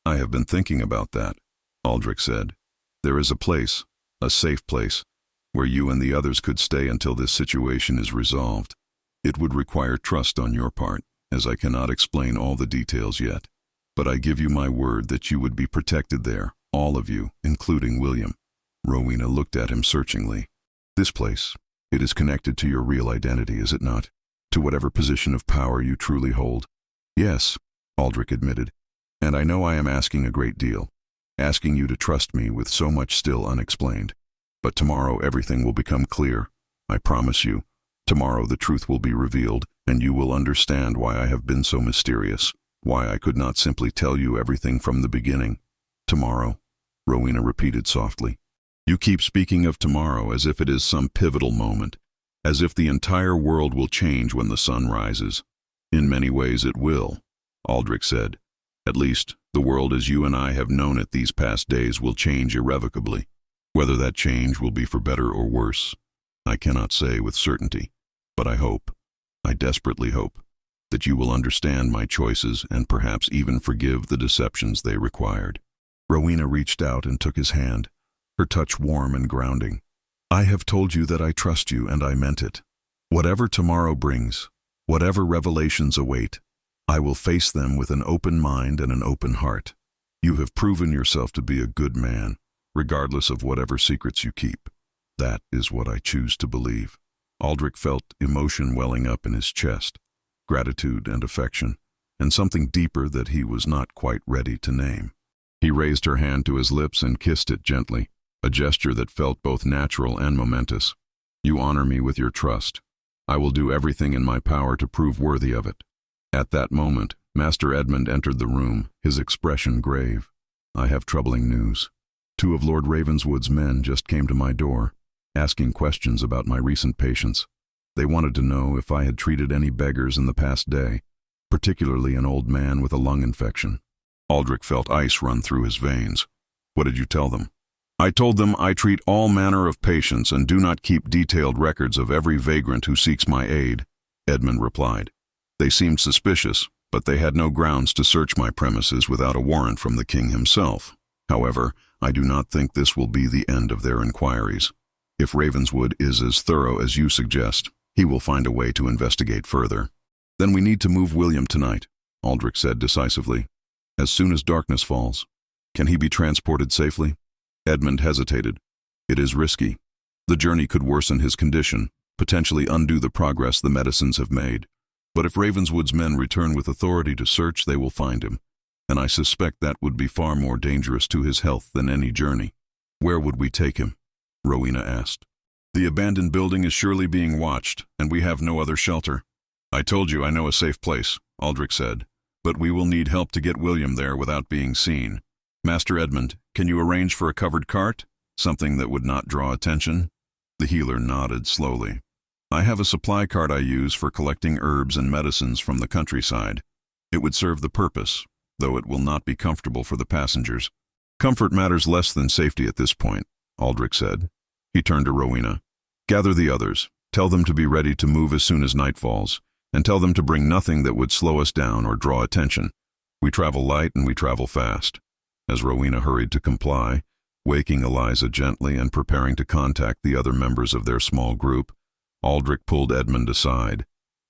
I have been thinking about that, Aldrich said. There is a place, a safe place, where you and the others could stay until this situation is resolved. It would require trust on your part, as I cannot explain all the details yet. But I give you my word that you would be protected there, all of you, including William. Rowena looked at him searchingly. This place, it is connected to your real identity, is it not? To whatever position of power you truly hold? Yes, Aldrich admitted. And I know I am asking a great deal, asking you to trust me with so much still unexplained. But tomorrow everything will become clear. I promise you. Tomorrow the truth will be revealed, and you will understand why I have been so mysterious, why I could not simply tell you everything from the beginning. Tomorrow, Rowena repeated softly. You keep speaking of tomorrow as if it is some pivotal moment, as if the entire world will change when the sun rises. In many ways it will, Aldrich said. At least, the world as you and I have known it these past days will change irrevocably. Whether that change will be for better or worse, I cannot say with certainty. But I hope, I desperately hope, that you will understand my choices and perhaps even forgive the deceptions they required. Rowena reached out and took his hand, her touch warm and grounding. I have told you that I trust you, and I meant it. Whatever tomorrow brings, whatever revelations await, I will face them with an open mind and an open heart. You have proven yourself to be a good man, regardless of whatever secrets you keep. That is what I choose to believe. Aldrich felt emotion welling up in his chest, gratitude and affection, and something deeper that he was not quite ready to name. He raised her hand to his lips and kissed it gently, a gesture that felt both natural and momentous. You honor me with your trust. I will do everything in my power to prove worthy of it. At that moment, Master Edmund entered the room, his expression grave. I have troubling news. 2 of Lord Ravenswood's men just came to my door, asking questions about my recent patients. They wanted to know if I had treated any beggars in the past day, particularly an old man with a lung infection. Aldrich felt ice run through his veins. What did you tell them? I told them I treat all manner of patients and do not keep detailed records of every vagrant who seeks my aid, Edmund replied. They seemed suspicious, but they had no grounds to search my premises without a warrant from the king himself. However, I do not think this will be the end of their inquiries. If Ravenswood is as thorough as you suggest, he will find a way to investigate further. Then we need to move William tonight, Aldrich said decisively. As soon as darkness falls. Can he be transported safely? Edmund hesitated. It is risky. The journey could worsen his condition, potentially undo the progress the medicines have made. But if Ravenswood's men return with authority to search, they will find him, and I suspect that would be far more dangerous to his health than any journey. Where would we take him? Rowena asked. The abandoned building is surely being watched, and we have no other shelter. I told you I know a safe place, Aldrich said, but we will need help to get William there without being seen. Master Edmund, can you arrange for a covered cart? Something that would not draw attention? The healer nodded slowly. I have a supply cart I use for collecting herbs and medicines from the countryside. It would serve the purpose, though it will not be comfortable for the passengers. Comfort matters less than safety at this point, Aldrich said. He turned to Rowena. Gather the others. Tell them to be ready to move as soon as night falls, and tell them to bring nothing that would slow us down or draw attention. We travel light and we travel fast. As Rowena hurried to comply, waking Eliza gently and preparing to contact the other members of their small group, Aldrich pulled Edmund aside.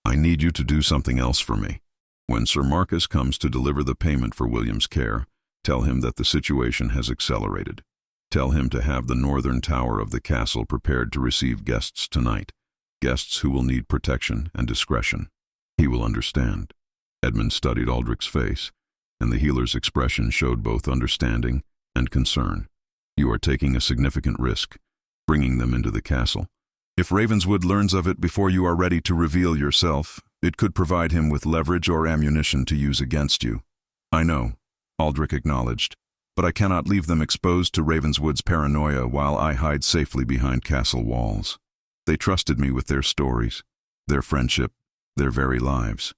I need you to do something else for me. When Sir Marcus comes to deliver the payment for William's care, tell him that the situation has accelerated. Tell him to have the northern tower of the castle prepared to receive guests tonight, guests who will need protection and discretion. He will understand. Edmund studied Aldrich's face, and the healer's expression showed both understanding and concern. You are taking a significant risk, bringing them into the castle. If Ravenswood learns of it before you are ready to reveal yourself, it could provide him with leverage or ammunition to use against you. I know, Aldrich acknowledged, but I cannot leave them exposed to Ravenswood's paranoia while I hide safely behind castle walls. They trusted me with their stories, their friendship, their very lives.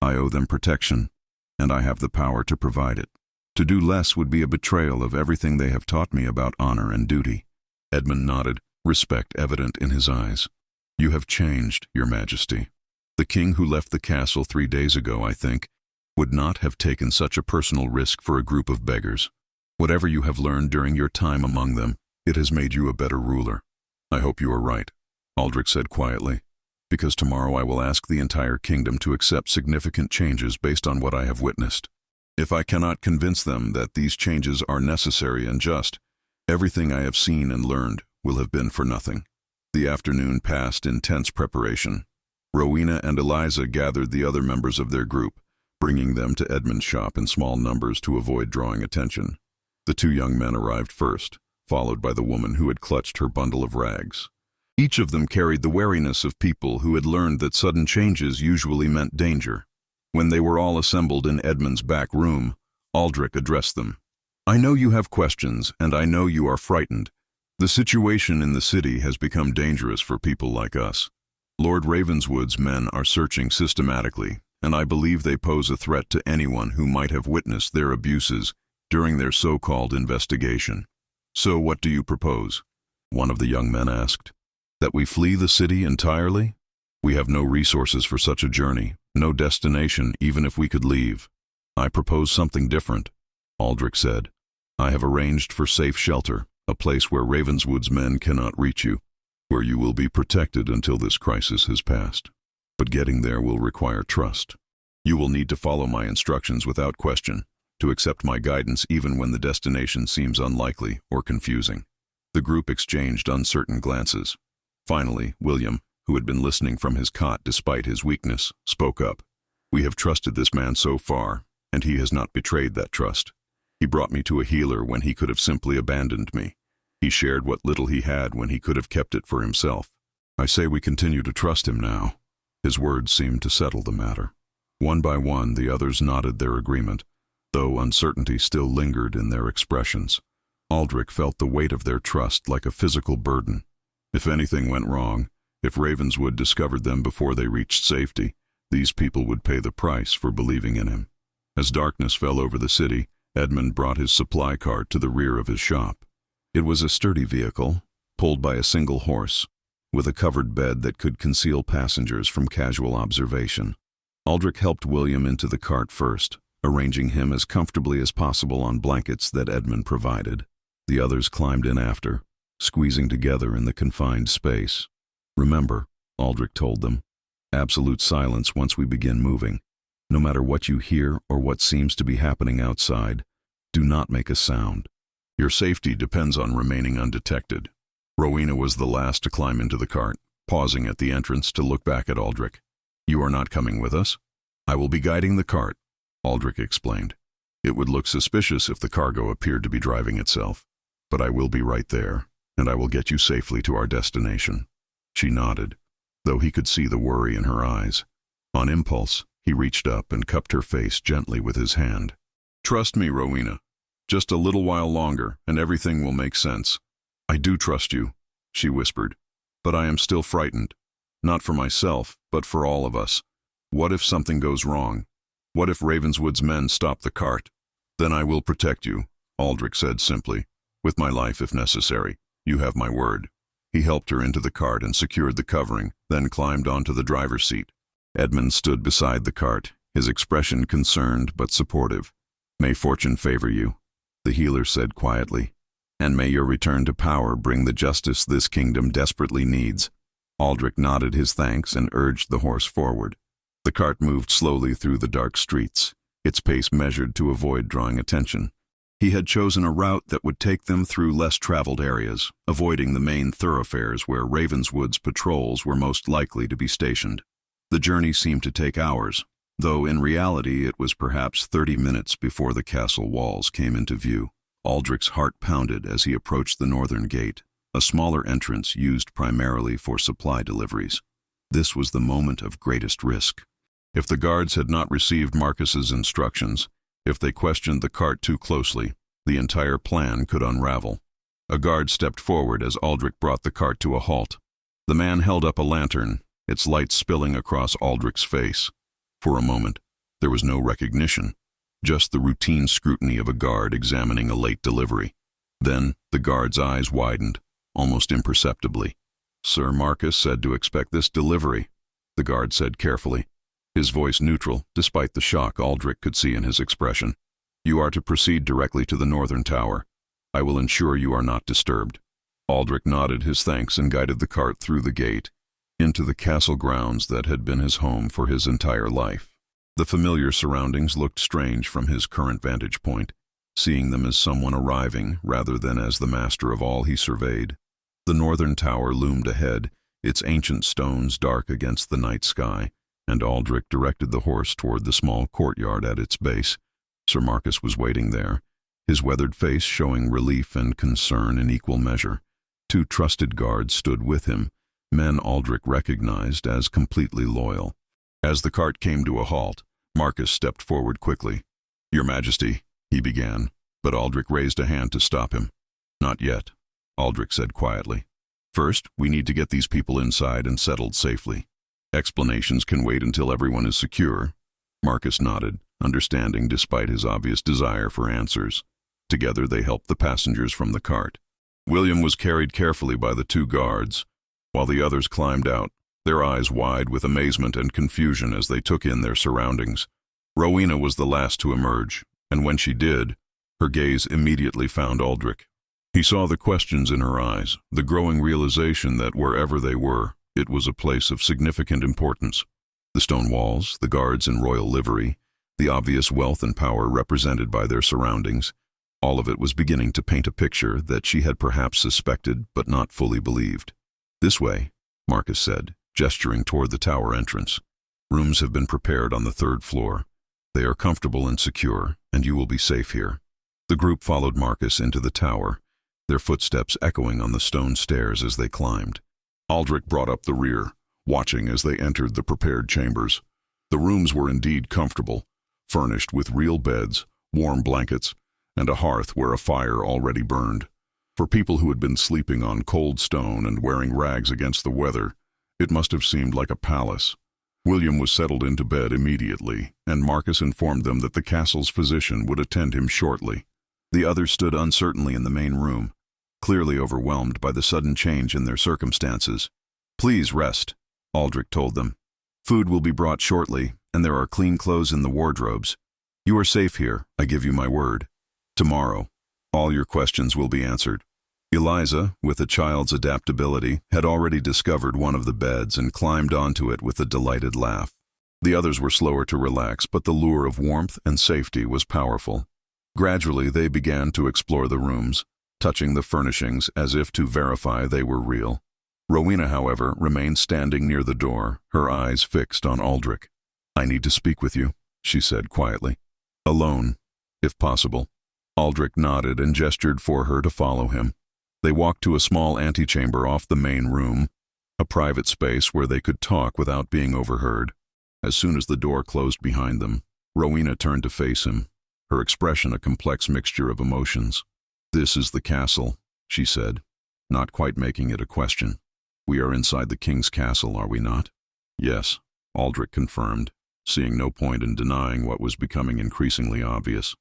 I owe them protection, and I have the power to provide it. To do less would be a betrayal of everything they have taught me about honor and duty. Edmund nodded, respect evident in his eyes. You have changed, Your Majesty. The king who left the castle 3 days ago, I think, would not have taken such a personal risk for a group of beggars. Whatever you have learned during your time among them, it has made you a better ruler. I hope you are right, Aldrich said quietly, because tomorrow I will ask the entire kingdom to accept significant changes based on what I have witnessed. If I cannot convince them that these changes are necessary and just, everything I have seen and learned will have been for nothing. The afternoon passed in tense preparation. Rowena and Eliza gathered the other members of their group, bringing them to Edmund's shop in small numbers to avoid drawing attention. The 2 young men arrived first, followed by the woman who had clutched her bundle of rags. Each of them carried the wariness of people who had learned that sudden changes usually meant danger. When they were all assembled in Edmund's back room, Aldrich addressed them. "I know you have questions, and I know you are frightened. The situation in the city has become dangerous for people like us. Lord Ravenswood's men are searching systematically, and I believe they pose a threat to anyone who might have witnessed their abuses during their so-called investigation. So what do you propose?" one of the young men asked. "That we flee the city entirely? We have no resources for such a journey, no destination even if we could leave." "I propose something different," Aldrich said. "I have arranged for safe shelter, a place where Ravenswood's men cannot reach you, where you will be protected until this crisis has passed. But getting there will require trust. You will need to follow my instructions without question, to accept my guidance even when the destination seems unlikely or confusing." The group exchanged uncertain glances. Finally, William, who had been listening from his cot despite his weakness, spoke up. "We have trusted this man so far, and he has not betrayed that trust. He brought me to a healer when he could have simply abandoned me. He shared what little he had when he could have kept it for himself. I say we continue to trust him now." His words seemed to settle the matter. One by one, the others nodded their agreement, though uncertainty still lingered in their expressions. Aldrich felt the weight of their trust like a physical burden. If anything went wrong, if Ravenswood discovered them before they reached safety, these people would pay the price for believing in him. As darkness fell over the city, Edmund brought his supply cart to the rear of his shop. It was a sturdy vehicle, pulled by a single horse, with a covered bed that could conceal passengers from casual observation. Aldrich helped William into the cart first, arranging him as comfortably as possible on blankets that Edmund provided. The others climbed in after, squeezing together in the confined space. "Remember," Aldrich told them, "absolute silence once we begin moving. No matter what you hear or what seems to be happening outside, do not make a sound. Your safety depends on remaining undetected." Rowena was the last to climb into the cart, pausing at the entrance to look back at Aldrich. "You are not coming with us?" "I will be guiding the cart," Aldrich explained. "It would look suspicious if the cargo appeared to be driving itself. But I will be right there, and I will get you safely to our destination." She nodded, though he could see the worry in her eyes. On impulse, he reached up and cupped her face gently with his hand. "Trust me, Rowena. Just a little while longer, and everything will make sense." "I do trust you," she whispered, "but I am still frightened. Not for myself, but for all of us. What if something goes wrong? What if Ravenswood's men stop the cart?" "Then I will protect you," Aldrich said simply. "With my life if necessary. You have my word." He helped her into the cart and secured the covering, then climbed onto the driver's seat. Edmund stood beside the cart, his expression concerned but supportive. "May fortune favor you," the healer said quietly. "And may your return to power bring the justice this kingdom desperately needs." Aldrich nodded his thanks and urged the horse forward. The cart moved slowly through the dark streets, its pace measured to avoid drawing attention. He had chosen a route that would take them through less traveled areas, avoiding the main thoroughfares where Ravenswood's patrols were most likely to be stationed. The journey seemed to take hours, though in reality it was perhaps 30 minutes before the castle walls came into view. Aldrich's heart pounded as he approached the northern gate, a smaller entrance used primarily for supply deliveries. This was the moment of greatest risk. If the guards had not received Marcus's instructions, if they questioned the cart too closely, the entire plan could unravel. A guard stepped forward as Aldrich brought the cart to a halt. The man held up a lantern, its light spilling across Aldrich's face. For a moment, there was no recognition, just the routine scrutiny of a guard examining a late delivery. Then the guard's eyes widened, almost imperceptibly. "Sir Marcus said to expect this delivery." the guard said carefully, his voice neutral despite the shock Aldrich could see in his expression. "You are to proceed directly to the northern tower. I will ensure you are not disturbed." Aldrich nodded his thanks and guided the cart through the gate, into the castle grounds that had been his home for his entire life. The familiar surroundings looked strange from his current vantage point, seeing them as someone arriving rather than as the master of all he surveyed. The northern tower loomed ahead, its ancient stones dark against the night sky, and Aldrich directed the horse toward the small courtyard at its base. Sir Marcus was waiting there, his weathered face showing relief and concern in equal measure. 2 trusted guards stood with him, men Aldrich recognized as completely loyal. As the cart came to a halt, Marcus stepped forward quickly. "Your Majesty," he began, but Aldrich raised a hand to stop him. "Not yet," Aldrich said quietly. "First, we need to get these people inside and settled safely. Explanations can wait until everyone is secure." Marcus nodded, understanding despite his obvious desire for answers. Together they helped the passengers from the cart. William was carried carefully by the 2 guards, while the others climbed out, their eyes wide with amazement and confusion as they took in their surroundings. Rowena was the last to emerge, and when she did, her gaze immediately found Aldrich. He saw the questions in her eyes, the growing realization that wherever they were, it was a place of significant importance. The stone walls, the guards in royal livery, the obvious wealth and power represented by their surroundings, all of it was beginning to paint a picture that she had perhaps suspected but not fully believed. "This way," Marcus said, gesturing toward the tower entrance. "Rooms have been prepared on the 3rd floor. They are comfortable and secure, and you will be safe here." The group followed Marcus into the tower, their footsteps echoing on the stone stairs as they climbed. Aldrich brought up the rear, watching as they entered the prepared chambers. The rooms were indeed comfortable, furnished with real beds, warm blankets, and a hearth where a fire already burned. For people who had been sleeping on cold stone and wearing rags against the weather, it must have seemed like a palace. William was settled into bed immediately, and Marcus informed them that the castle's physician would attend him shortly. The others stood uncertainly in the main room, clearly overwhelmed by the sudden change in their circumstances. "Please rest," Aldrich told them. "Food will be brought shortly, and there are clean clothes in the wardrobes. You are safe here, I give you my word. Tomorrow, all your questions will be answered." Eliza, with a child's adaptability, had already discovered one of the beds and climbed onto it with a delighted laugh. The others were slower to relax, but the lure of warmth and safety was powerful. Gradually, they began to explore the rooms, touching the furnishings as if to verify they were real. Rowena, however, remained standing near the door, her eyes fixed on Aldrich. "I need to speak with you," she said quietly. "Alone, if possible." Aldrich nodded and gestured for her to follow him. They walked to a small antechamber off the main room, a private space where they could talk without being overheard. As soon as the door closed behind them, Rowena turned to face him, her expression a complex mixture of emotions. "This is the castle," she said, not quite making it a question. "We are inside the king's castle, are we not?" "Yes," Aldrich confirmed, seeing no point in denying what was becoming increasingly obvious.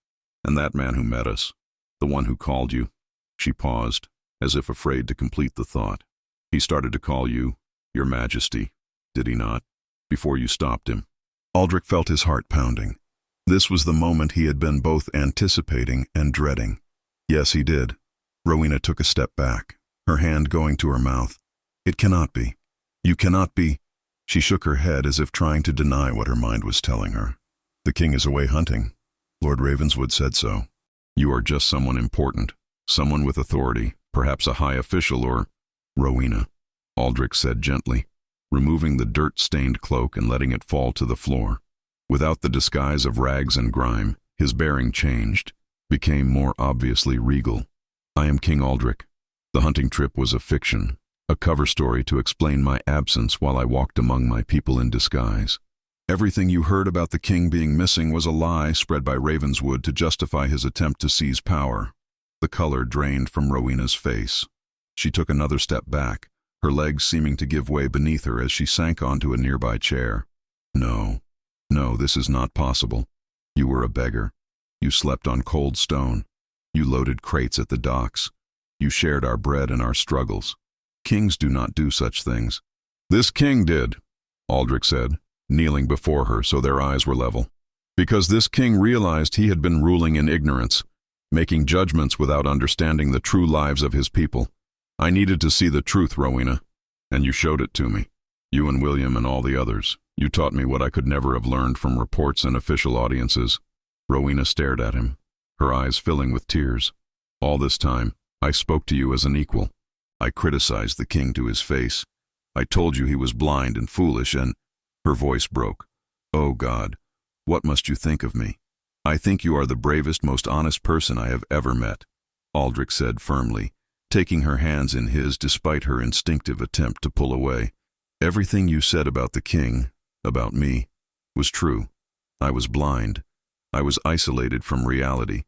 "And that man who met us, the one who called you," she paused, as if afraid to complete the thought. "He started to call you, Your Majesty, did he not, before you stopped him?" Aldrich felt his heart pounding. This was the moment he had been both anticipating and dreading. "Yes, he did." Rowena took a step back, her hand going to her mouth. "It cannot be. You cannot be." She shook her head as if trying to deny what her mind was telling her. "The king is away hunting. Lord Ravenswood said so. You are just someone important, someone with authority, perhaps a high official or—" "Rowena," Aldrich said gently, removing the dirt-stained cloak and letting it fall to the floor. Without the disguise of rags and grime, his bearing changed, became more obviously regal. "I am King Aldrich. The hunting trip was a fiction, a cover story to explain my absence while I walked among my people in disguise. Everything you heard about the king being missing was a lie spread by Ravenswood to justify his attempt to seize power." The color drained from Rowena's face. She took another step back, her legs seeming to give way beneath her as she sank onto a nearby chair. No, this is not possible. You were a beggar. You slept on cold stone. You loaded crates at the docks. You shared our bread and our struggles. Kings do not do such things." "This king did," Aldrich said, kneeling before her so their eyes were level. Because this king realized he had been ruling in ignorance, making judgments without understanding the true lives of his people. I needed to see the truth, Rowena, and you showed it to me. You and William and all the others. You taught me what I could never have learned from reports and official audiences. Rowena stared at him, her eyes filling with tears. All this time, I spoke to you as an equal. I criticized the king to his face. I told you he was blind and foolish and— Her voice broke. Oh God, what must you think of me? I think you are the bravest, most honest person I have ever met, Aldrich said firmly, taking her hands in his despite her instinctive attempt to pull away. Everything you said about the king, about me, was true. I was blind. I was isolated from reality,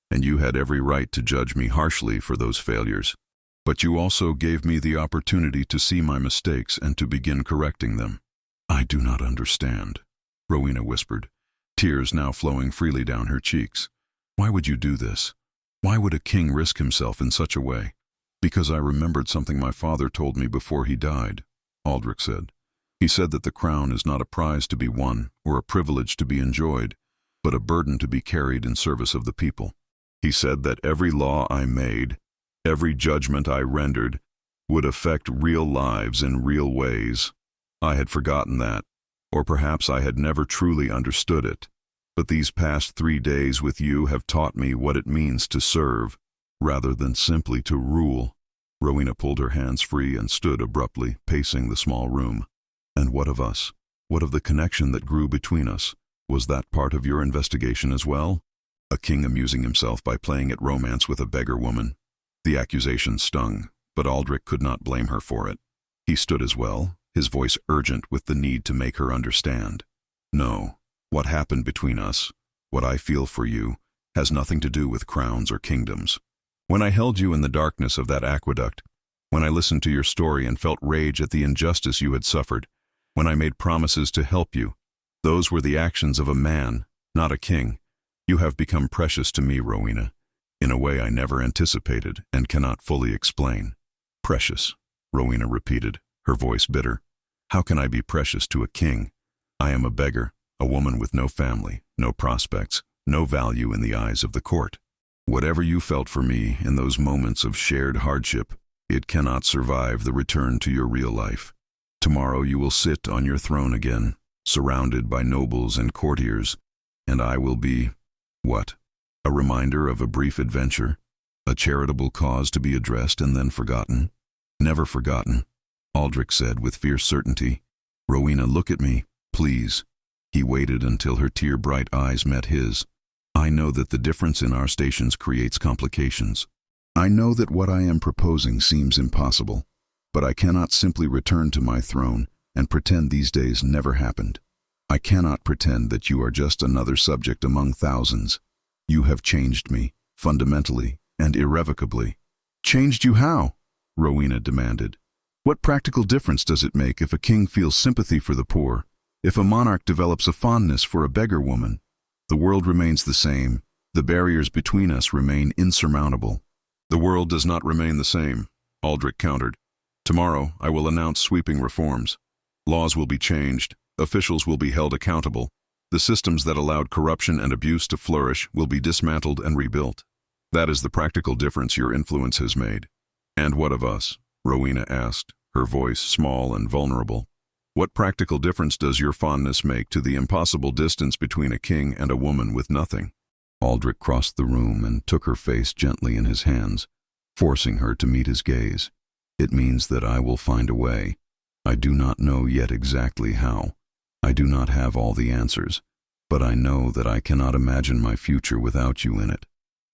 and you had every right to judge me harshly for those failures. But you also gave me the opportunity to see my mistakes and to begin correcting them. I do not understand, Rowena whispered, tears now flowing freely down her cheeks. Why would you do this? Why would a king risk himself in such a way? Because I remembered something my father told me before he died, Aldrich said. He said that the crown is not a prize to be won or a privilege to be enjoyed, but a burden to be carried in service of the people. He said that every law I made, every judgment I rendered, would affect real lives in real ways. I had forgotten that, or perhaps I had never truly understood it. But these past 3 days with you have taught me what it means to serve, rather than simply to rule. Rowena pulled her hands free and stood abruptly, pacing the small room. And what of us? What of the connection that grew between us? Was that part of your investigation as well? A king amusing himself by playing at romance with a beggar woman. The accusation stung, but Aldrich could not blame her for it. He stood as well, his voice urgent with the need to make her understand. No, what happened between us, what I feel for you, has nothing to do with crowns or kingdoms. When I held you in the darkness of that aqueduct, when I listened to your story and felt rage at the injustice you had suffered, when I made promises to help you, those were the actions of a man, not a king. You have become precious to me, Rowena, in a way I never anticipated and cannot fully explain. Precious, Rowena repeated, her voice bitter. How can I be precious to a king? I am a beggar, a woman with no family, no prospects, no value in the eyes of the court. Whatever you felt for me in those moments of shared hardship, it cannot survive the return to your real life. Tomorrow you will sit on your throne again, surrounded by nobles and courtiers, and I will be— what? A reminder of a brief adventure? A charitable cause to be addressed and then forgotten? Never forgotten, Aldrich said with fierce certainty. Rowena, look at me, please. He waited until her tear-bright eyes met his. I know that the difference in our stations creates complications. I know that what I am proposing seems impossible, but I cannot simply return to my throne and pretend these days never happened. I cannot pretend that you are just another subject among thousands. You have changed me, fundamentally and irrevocably. Changed you how? Rowena demanded. What practical difference does it make if a king feels sympathy for the poor, if a monarch develops a fondness for a beggar woman? The world remains the same. The barriers between us remain insurmountable. The world does not remain the same, Aldrich countered. Tomorrow I will announce sweeping reforms. Laws will be changed. Officials will be held accountable. The systems that allowed corruption and abuse to flourish will be dismantled and rebuilt. That is the practical difference your influence has made. And what of us? Rowena asked, her voice small and vulnerable. What practical difference does your fondness make to the impossible distance between a king and a woman with nothing? Aldrich crossed the room and took her face gently in his hands, forcing her to meet his gaze. It means that I will find a way. I do not know yet exactly how. I do not have all the answers, but I know that I cannot imagine my future without you in it.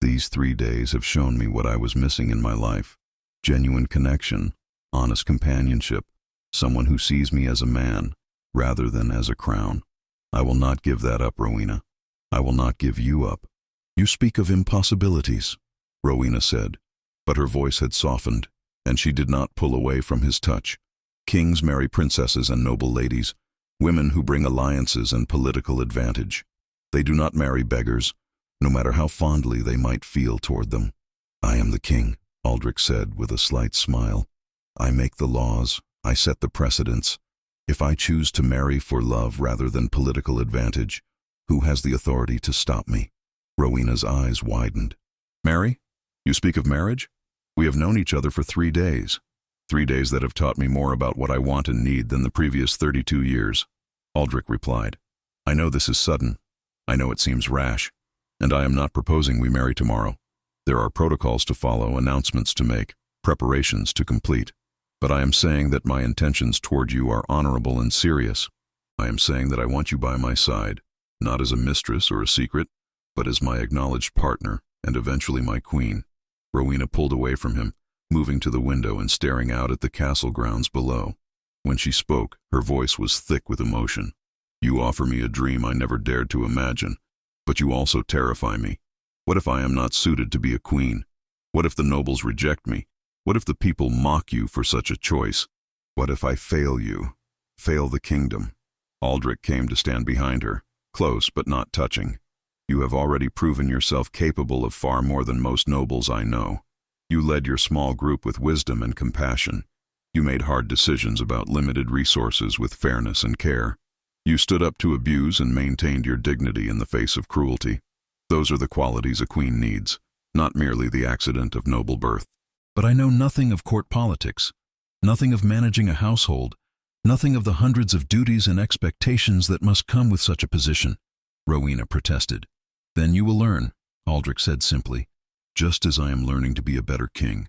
These 3 days have shown me what I was missing in my life. Genuine connection, honest companionship, someone who sees me as a man, rather than as a crown. I will not give that up, Rowena. I will not give you up. You speak of impossibilities, Rowena said, but her voice had softened, and she did not pull away from his touch. Kings marry princesses and noble ladies, women who bring alliances and political advantage. They do not marry beggars, no matter how fondly they might feel toward them. I am the king, Aldrich said with a slight smile. I make the laws, I set the precedents. If I choose to marry for love rather than political advantage, who has the authority to stop me? Rowena's eyes widened. Marry? You speak of marriage? We have known each other for 3 days. 3 days that have taught me more about what I want and need than the previous 32 years. Aldrich replied. I know this is sudden. I know it seems rash. And I am not proposing we marry tomorrow. There are protocols to follow, announcements to make, preparations to complete. But I am saying that my intentions toward you are honorable and serious. I am saying that I want you by my side, not as a mistress or a secret, but as my acknowledged partner and eventually my queen. Rowena pulled away from him, moving to the window and staring out at the castle grounds below. When she spoke, her voice was thick with emotion. You offer me a dream I never dared to imagine, but you also terrify me. What if I am not suited to be a queen? What if the nobles reject me? What if the people mock you for such a choice? What if I fail you? Fail the kingdom? Aldrich came to stand behind her, close but not touching. You have already proven yourself capable of far more than most nobles I know. You led your small group with wisdom and compassion. You made hard decisions about limited resources with fairness and care. You stood up to abuse and maintained your dignity in the face of cruelty. Those are the qualities a queen needs, not merely the accident of noble birth. But I know nothing of court politics, nothing of managing a household, nothing of the hundreds of duties and expectations that must come with such a position, Rowena protested. Then you will learn, Aldrich said simply. Just as I am learning to be a better king.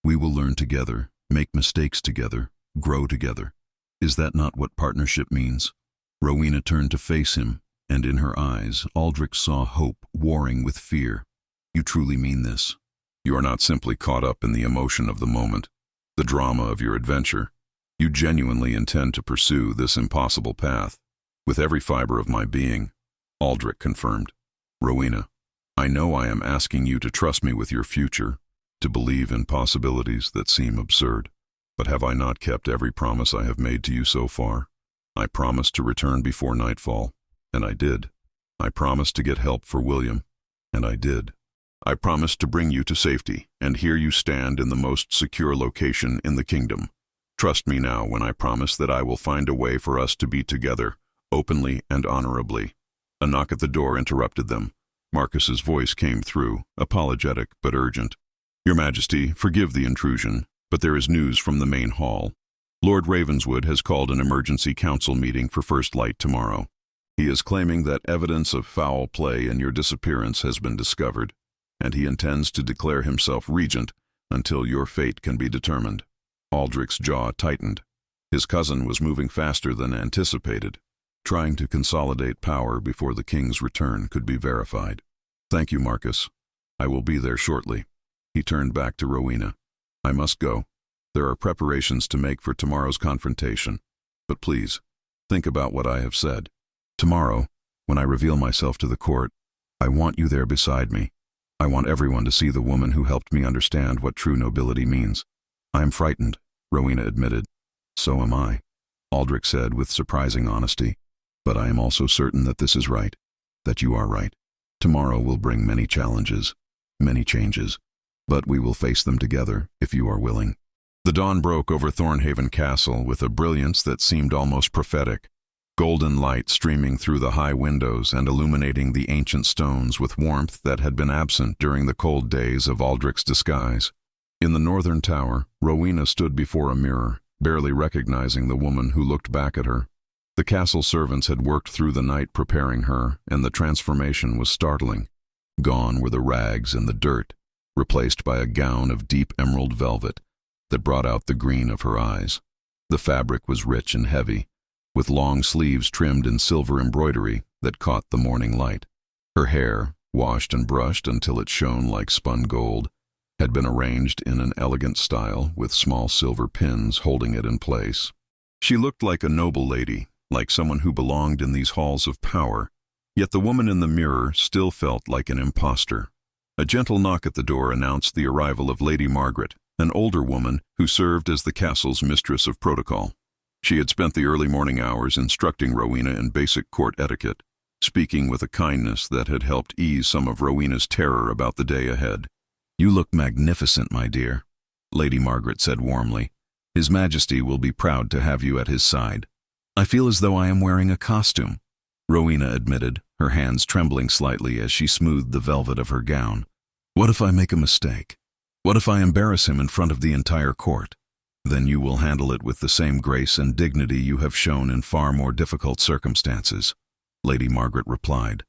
We will learn together, make mistakes together, grow together. Is that not what partnership means? Rowena turned to face him, and in her eyes, Aldrich saw hope warring with fear. You truly mean this? You are not simply caught up in the emotion of the moment, the drama of your adventure. You genuinely intend to pursue this impossible path. With every fiber of my being, Aldrich confirmed. Rowena, I know I am asking you to trust me with your future, to believe in possibilities that seem absurd. But have I not kept every promise I have made to you so far? I promised to return before nightfall, and I did. I promised to get help for William, and I did. I promised to bring you to safety, and here you stand in the most secure location in the kingdom. Trust me now when I promise that I will find a way for us to be together, openly and honorably. A knock at the door interrupted them. Marcus's voice came through, apologetic but urgent. Your Majesty, forgive the intrusion, but there is news from the main hall. Lord Ravenswood has called an emergency council meeting for first light tomorrow. He is claiming that evidence of foul play in your disappearance has been discovered, and he intends to declare himself regent until your fate can be determined. Aldrich's jaw tightened. His cousin was moving faster than anticipated, trying to consolidate power before the king's return could be verified. Thank you, Marcus. I will be there shortly. He turned back to Rowena. I must go. There are preparations to make for tomorrow's confrontation. But please, think about what I have said. Tomorrow, when I reveal myself to the court, I want you there beside me. I want everyone to see the woman who helped me understand what true nobility means. I am frightened, Rowena admitted. So am I, Aldrich said with surprising honesty. But I am also certain that this is right, that you are right. Tomorrow will bring many challenges, many changes, but we will face them together if you are willing. The dawn broke over Thornhaven Castle with a brilliance that seemed almost prophetic. Golden light streaming through the high windows and illuminating the ancient stones with warmth that had been absent during the cold days of Aldrich's disguise. In the northern tower, Rowena stood before a mirror, barely recognizing the woman who looked back at her. The castle servants had worked through the night preparing her, and the transformation was startling. Gone were the rags and the dirt, replaced by a gown of deep emerald velvet that brought out the green of her eyes. The fabric was rich and heavy, with long sleeves trimmed in silver embroidery that caught the morning light. Her hair, washed and brushed until it shone like spun gold, had been arranged in an elegant style with small silver pins holding it in place. She looked like a noble lady, like someone who belonged in these halls of power, yet the woman in the mirror still felt like an impostor. A gentle knock at the door announced the arrival of Lady Margaret, an older woman who served as the castle's mistress of protocol. She had spent the early morning hours instructing Rowena in basic court etiquette, speaking with a kindness that had helped ease some of Rowena's terror about the day ahead. You look magnificent, my dear, Lady Margaret said warmly. His Majesty will be proud to have you at his side. I feel as though I am wearing a costume, Rowena admitted, her hands trembling slightly as she smoothed the velvet of her gown. What if I make a mistake? What if I embarrass him in front of the entire court? Then you will handle it with the same grace and dignity you have shown in far more difficult circumstances, Lady Margaret replied.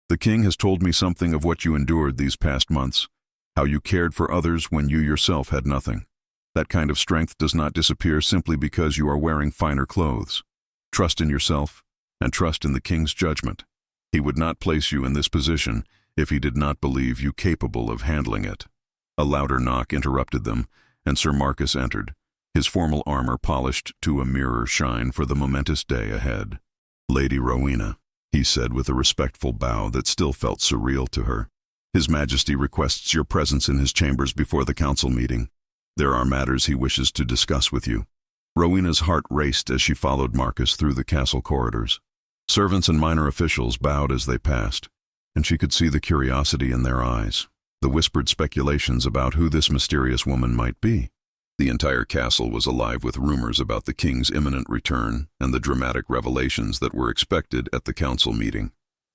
The king has told me something of what you endured these past months, how you cared for others when you yourself had nothing. That kind of strength does not disappear simply because you are wearing finer clothes. Trust in yourself, and trust in the king's judgment. He would not place you in this position if he did not believe you capable of handling it. A louder knock interrupted them, and Sir Marcus entered, his formal armor polished to a mirror shine for the momentous day ahead. Lady Rowena, he said with a respectful bow that still felt surreal to her. His Majesty requests your presence in his chambers before the council meeting. There are matters he wishes to discuss with you. Rowena's heart raced as she followed Marcus through the castle corridors. Servants and minor officials bowed as they passed, and she could see the curiosity in their eyes, the whispered speculations about who this mysterious woman might be. The entire castle was alive with rumors about the king's imminent return and the dramatic revelations that were expected at the council meeting.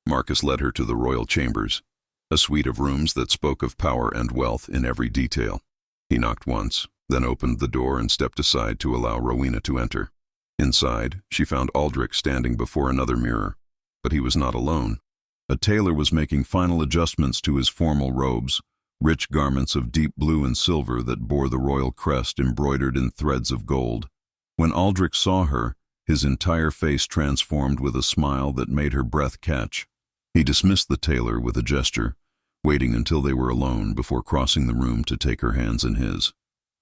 Marcus led her to the royal chambers, a suite of rooms that spoke of power and wealth in every detail. He knocked once, then opened the door and stepped aside to allow Rowena to enter. Inside, she found Aldrich standing before another mirror, but he was not alone. A tailor was making final adjustments to his formal robes, rich garments of deep blue and silver that bore the royal crest embroidered in threads of gold. When Aldrich saw her, his entire face transformed with a smile that made her breath catch. He dismissed the tailor with a gesture, waiting until they were alone before crossing the room to take her hands in his.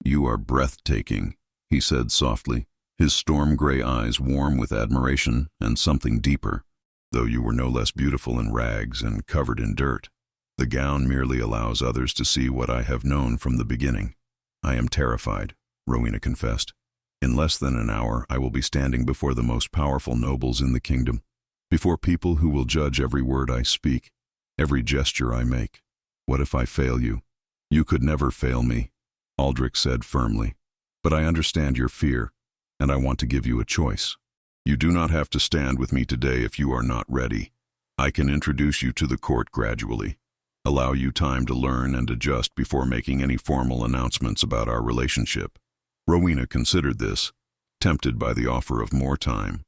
"You are breathtaking," he said softly, his storm-gray eyes warm with admiration and something deeper, though you were no less beautiful in rags and covered in dirt. The gown merely allows others to see what I have known from the beginning. I am terrified, Rowena confessed. In less than an hour, I will be standing before the most powerful nobles in the kingdom, before people who will judge every word I speak, every gesture I make. What if I fail you? You could never fail me, Aldrich said firmly. But I understand your fear, and I want to give you a choice. You do not have to stand with me today if you are not ready. I can introduce you to the court gradually, allow you time to learn and adjust before making any formal announcements about our relationship. Rowena considered this, tempted by the offer of more time,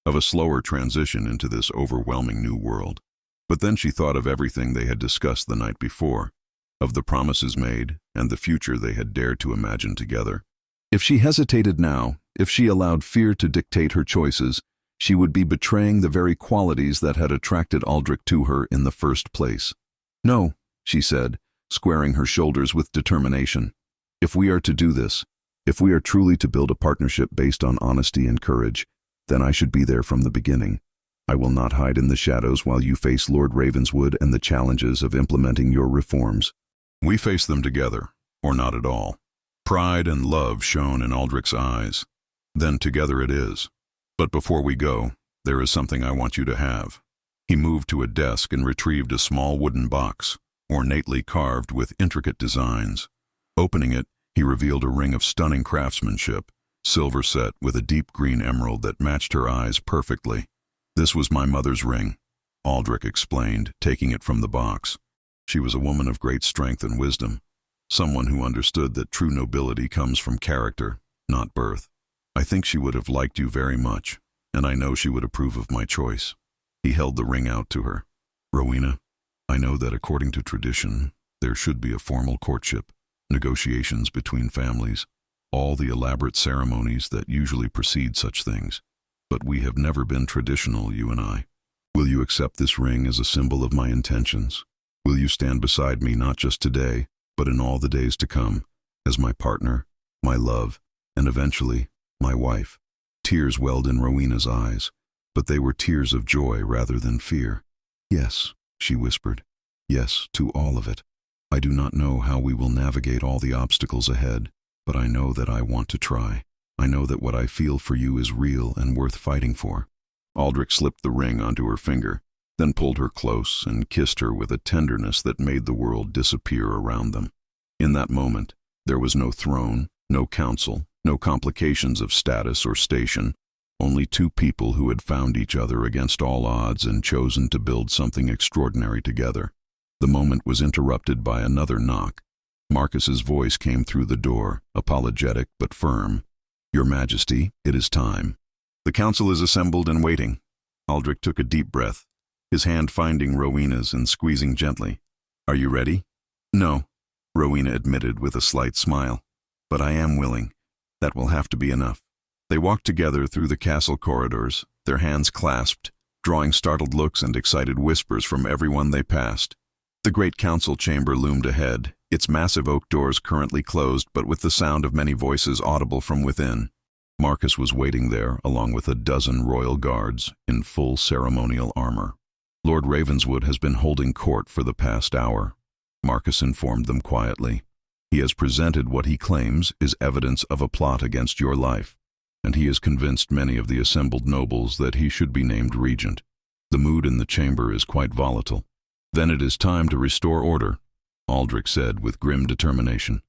of a slower transition into this overwhelming new world. But then she thought of everything they had discussed the night before, of the promises made and the future they had dared to imagine together. If she hesitated now, if she allowed fear to dictate her choices, she would be betraying the very qualities that had attracted Aldrich to her in the first place. "No," she said, squaring her shoulders with determination. "If we are to do this, if we are truly to build a partnership based on honesty and courage, then I should be there from the beginning. I will not hide in the shadows while you face Lord Ravenswood and the challenges of implementing your reforms. We face them together, or not at all." Pride and love shone in Aldrich's eyes. "Then together it is. But before we go, there is something I want you to have." He moved to a desk and retrieved a small wooden box, ornately carved with intricate designs. Opening it, he revealed a ring of stunning craftsmanship, silver set with a deep green emerald that matched her eyes perfectly. "This was my mother's ring," Aldrich explained, taking it from the box. "She was a woman of great strength and wisdom, someone who understood that true nobility comes from character, not birth. I think she would have liked you very much, and I know she would approve of my choice." He held the ring out to her. "Rowena, I know that according to tradition, there should be a formal courtship, negotiations between families, all the elaborate ceremonies that usually precede such things. But we have never been traditional, you and I. Will you accept this ring as a symbol of my intentions? Will you stand beside me not just today, but in all the days to come, as my partner, my love, and eventually, my wife?" Tears welled in Rowena's eyes, but they were tears of joy rather than fear. "Yes," she whispered. "Yes, to all of it. I do not know how we will navigate all the obstacles ahead, but I know that I want to try. I know that what I feel for you is real and worth fighting for." Aldrich slipped the ring onto her finger, then pulled her close and kissed her with a tenderness that made the world disappear around them. In that moment, there was no throne, no council, no complications of status or station. Only two people who had found each other against all odds and chosen to build something extraordinary together. The moment was interrupted by another knock. Marcus's voice came through the door, apologetic but firm. "Your Majesty, it is time. The council is assembled and waiting." Aldrich took a deep breath, his hand finding Rowena's and squeezing gently. "Are you ready?" "No," Rowena admitted with a slight smile. "But I am willing. That will have to be enough." They walked together through the castle corridors, their hands clasped, drawing startled looks and excited whispers from everyone they passed. The great council chamber loomed ahead, its massive oak doors currently closed but with the sound of many voices audible from within. Marcus was waiting there along with a dozen royal guards in full ceremonial armor. "Lord Ravenswood has been holding court for the past hour," Marcus informed them quietly. "He has presented what he claims is evidence of a plot against your life, and he has convinced many of the assembled nobles that he should be named regent. The mood in the chamber is quite volatile." "Then it is time to restore order," Aldrich said with grim determination.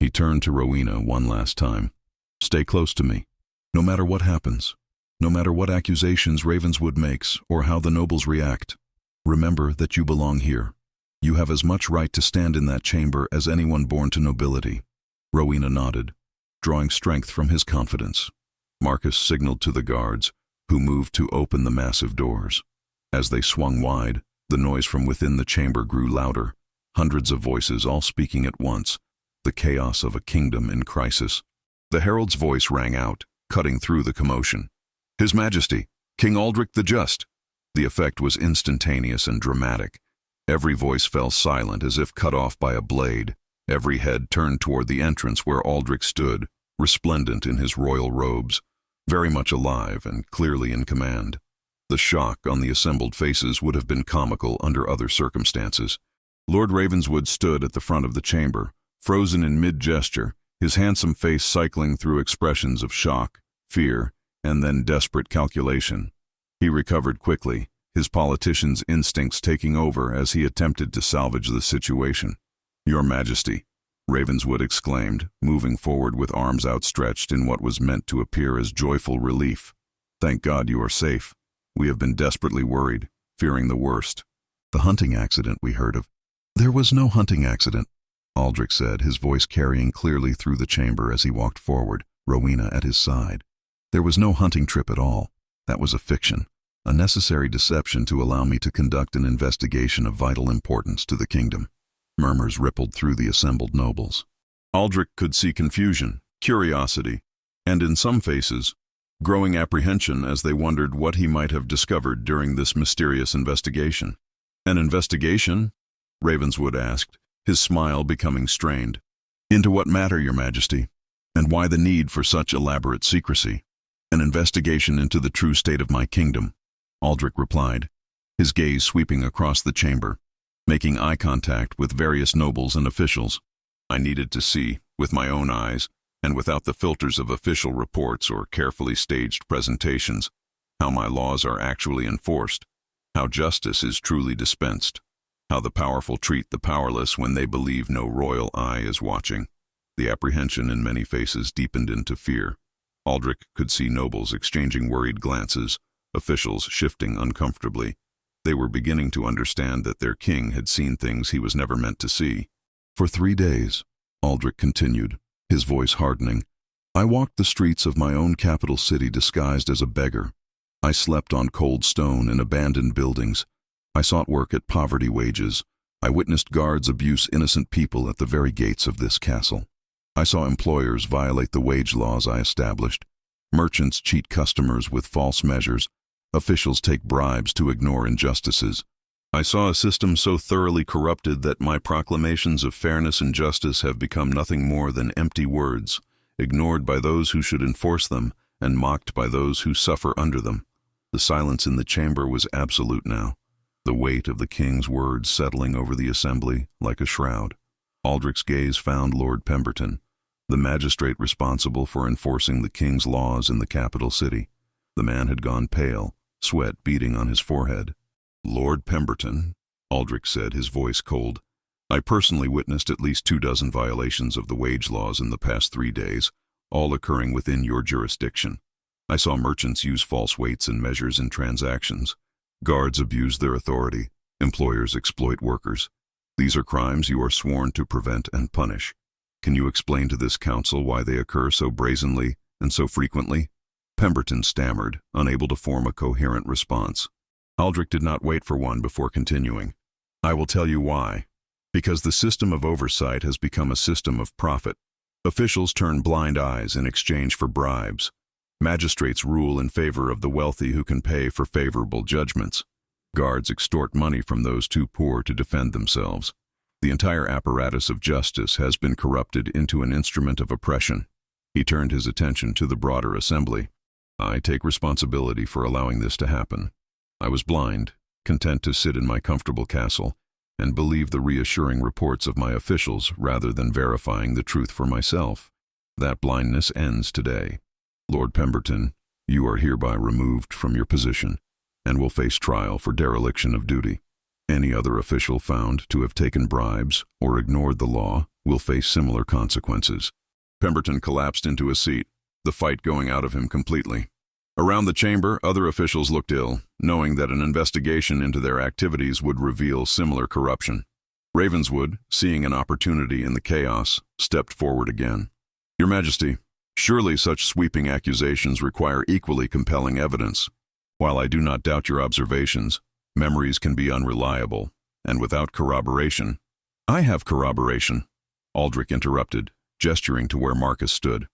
He turned to Rowena one last time. "Stay close to me. No matter what happens, no matter what accusations Ravenswood makes or how the nobles react, remember that you belong here. You have as much right to stand in that chamber as anyone born to nobility." Rowena nodded, drawing strength from his confidence. Marcus signaled to the guards, who moved to open the massive doors. As they swung wide, the noise from within the chamber grew louder, hundreds of voices all speaking at once, the chaos of a kingdom in crisis. The herald's voice rang out, cutting through the commotion. "His Majesty, King Aldrich the Just." The effect was instantaneous and dramatic. Every voice fell silent as if cut off by a blade. Every head turned toward the entrance where Aldrich stood, resplendent in his royal robes, very much alive and clearly in command. The shock on the assembled faces would have been comical under other circumstances. Lord Ravenswood stood at the front of the chamber, frozen in mid-gesture, his handsome face cycling through expressions of shock, fear, and then desperate calculation. He recovered quickly, his politician's instincts taking over as he attempted to salvage the situation. "Your Majesty," Ravenswood exclaimed, moving forward with arms outstretched in what was meant to appear as joyful relief. "Thank God you are safe. We have been desperately worried, fearing the worst." "The hunting accident we heard of." "There was no hunting accident," Aldrich said, his voice carrying clearly through the chamber as he walked forward, Rowena at his side. "There was no hunting trip at all. That was a fiction, a necessary deception to allow me to conduct an investigation of vital importance to the kingdom." Murmurs rippled through the assembled nobles. Aldrich could see confusion, curiosity, and in some faces, growing apprehension as they wondered what he might have discovered during this mysterious investigation. "An investigation?" Ravenswood asked, his smile becoming strained. "Into what matter, Your Majesty? And why the need for such elaborate secrecy?" "An investigation into the true state of my kingdom," Aldrich replied, his gaze sweeping across the chamber, making eye contact with various nobles and officials. "I needed to see, with my own eyes, and without the filters of official reports or carefully staged presentations, how my laws are actually enforced, how justice is truly dispensed, how the powerful treat the powerless when they believe no royal eye is watching." The apprehension in many faces deepened into fear. Aldrich could see nobles exchanging worried glances, officials shifting uncomfortably. They were beginning to understand that their king had seen things he was never meant to see. "For 3 days, Aldrich continued, his voice hardening, "I walked the streets of my own capital city disguised as a beggar. I slept on cold stone in abandoned buildings. I sought work at poverty wages. I witnessed guards abuse innocent people at the very gates of this castle. I saw employers violate the wage laws I established, merchants cheat customers with false measures, officials take bribes to ignore injustices. I saw a system so thoroughly corrupted that my proclamations of fairness and justice have become nothing more than empty words, ignored by those who should enforce them and mocked by those who suffer under them." The silence in the chamber was absolute now, the weight of the king's words settling over the assembly like a shroud. Aldrich's gaze found Lord Pemberton, the magistrate responsible for enforcing the king's laws in the capital city. The man had gone pale, sweat beading on his forehead. "Lord Pemberton," Aldrich said, his voice cold, "I personally witnessed at least 24 violations of the wage laws in the past 3 days, all occurring within your jurisdiction. I saw merchants use false weights and measures in transactions. Guards abuse their authority. Employers exploit workers. These are crimes you are sworn to prevent and punish. Can you explain to this council why they occur so brazenly and so frequently?" Pemberton stammered, unable to form a coherent response. Aldrich did not wait for one before continuing. "I will tell you why. Because the system of oversight has become a system of profit. Officials turn blind eyes in exchange for bribes. Magistrates rule in favor of the wealthy who can pay for favorable judgments. Guards extort money from those too poor to defend themselves. The entire apparatus of justice has been corrupted into an instrument of oppression." He turned his attention to the broader assembly. "I take responsibility for allowing this to happen. I was blind, content to sit in my comfortable castle and believe the reassuring reports of my officials rather than verifying the truth for myself. That blindness ends today. Lord Pemberton, you are hereby removed from your position and will face trial for dereliction of duty. Any other official found to have taken bribes or ignored the law will face similar consequences." Pemberton collapsed into a seat, the fight going out of him completely. Around the chamber, other officials looked ill, knowing that an investigation into their activities would reveal similar corruption. Ravenswood, seeing an opportunity in the chaos, stepped forward again. "Your Majesty, surely such sweeping accusations require equally compelling evidence. While I do not doubt your observations, memories can be unreliable, and without corroboration—" "I have corroboration," Aldrich interrupted, gesturing to where Marcus stood.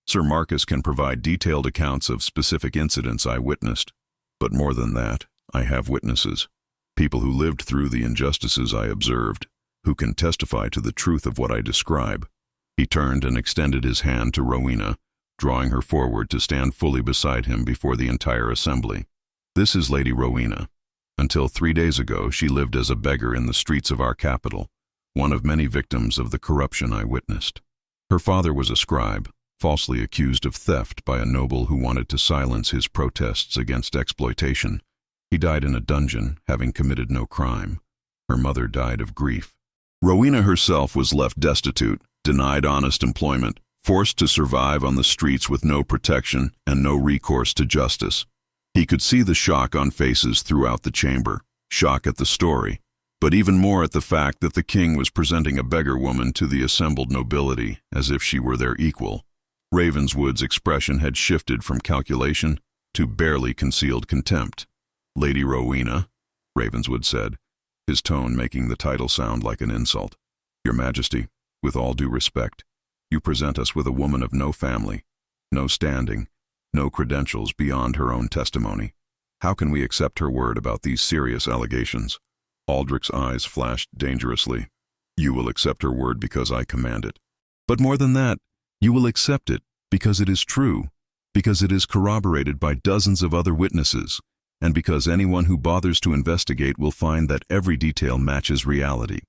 "Sir Marcus can provide detailed accounts of specific incidents I witnessed. But more than that, I have witnesses. People who lived through the injustices I observed, who can testify to the truth of what I describe." He turned and extended his hand to Rowena, drawing her forward to stand fully beside him before the entire assembly. "This is Lady Rowena. Until 3 days ago, she lived as a beggar in the streets of our capital, one of many victims of the corruption I witnessed. Her father was a scribe, falsely accused of theft by a noble who wanted to silence his protests against exploitation. He died in a dungeon, having committed no crime. Her mother died of grief. Rowena herself was left destitute, denied honest employment, forced to survive on the streets with no protection and no recourse to justice." He could see the shock on faces throughout the chamber, shock at the story, but even more at the fact that the king was presenting a beggar woman to the assembled nobility as if she were their equal. Ravenswood's expression had shifted from calculation to barely concealed contempt. "Lady Rowena," Ravenswood said, his tone making the title sound like an insult. "Your Majesty, with all due respect, you present us with a woman of no family, no standing, no credentials beyond her own testimony. How can we accept her word about these serious allegations?" Aldrich's eyes flashed dangerously. "You will accept her word because I command it. But more than that, you will accept it because it is true, because it is corroborated by dozens of other witnesses, and because anyone who bothers to investigate will find that every detail matches reality."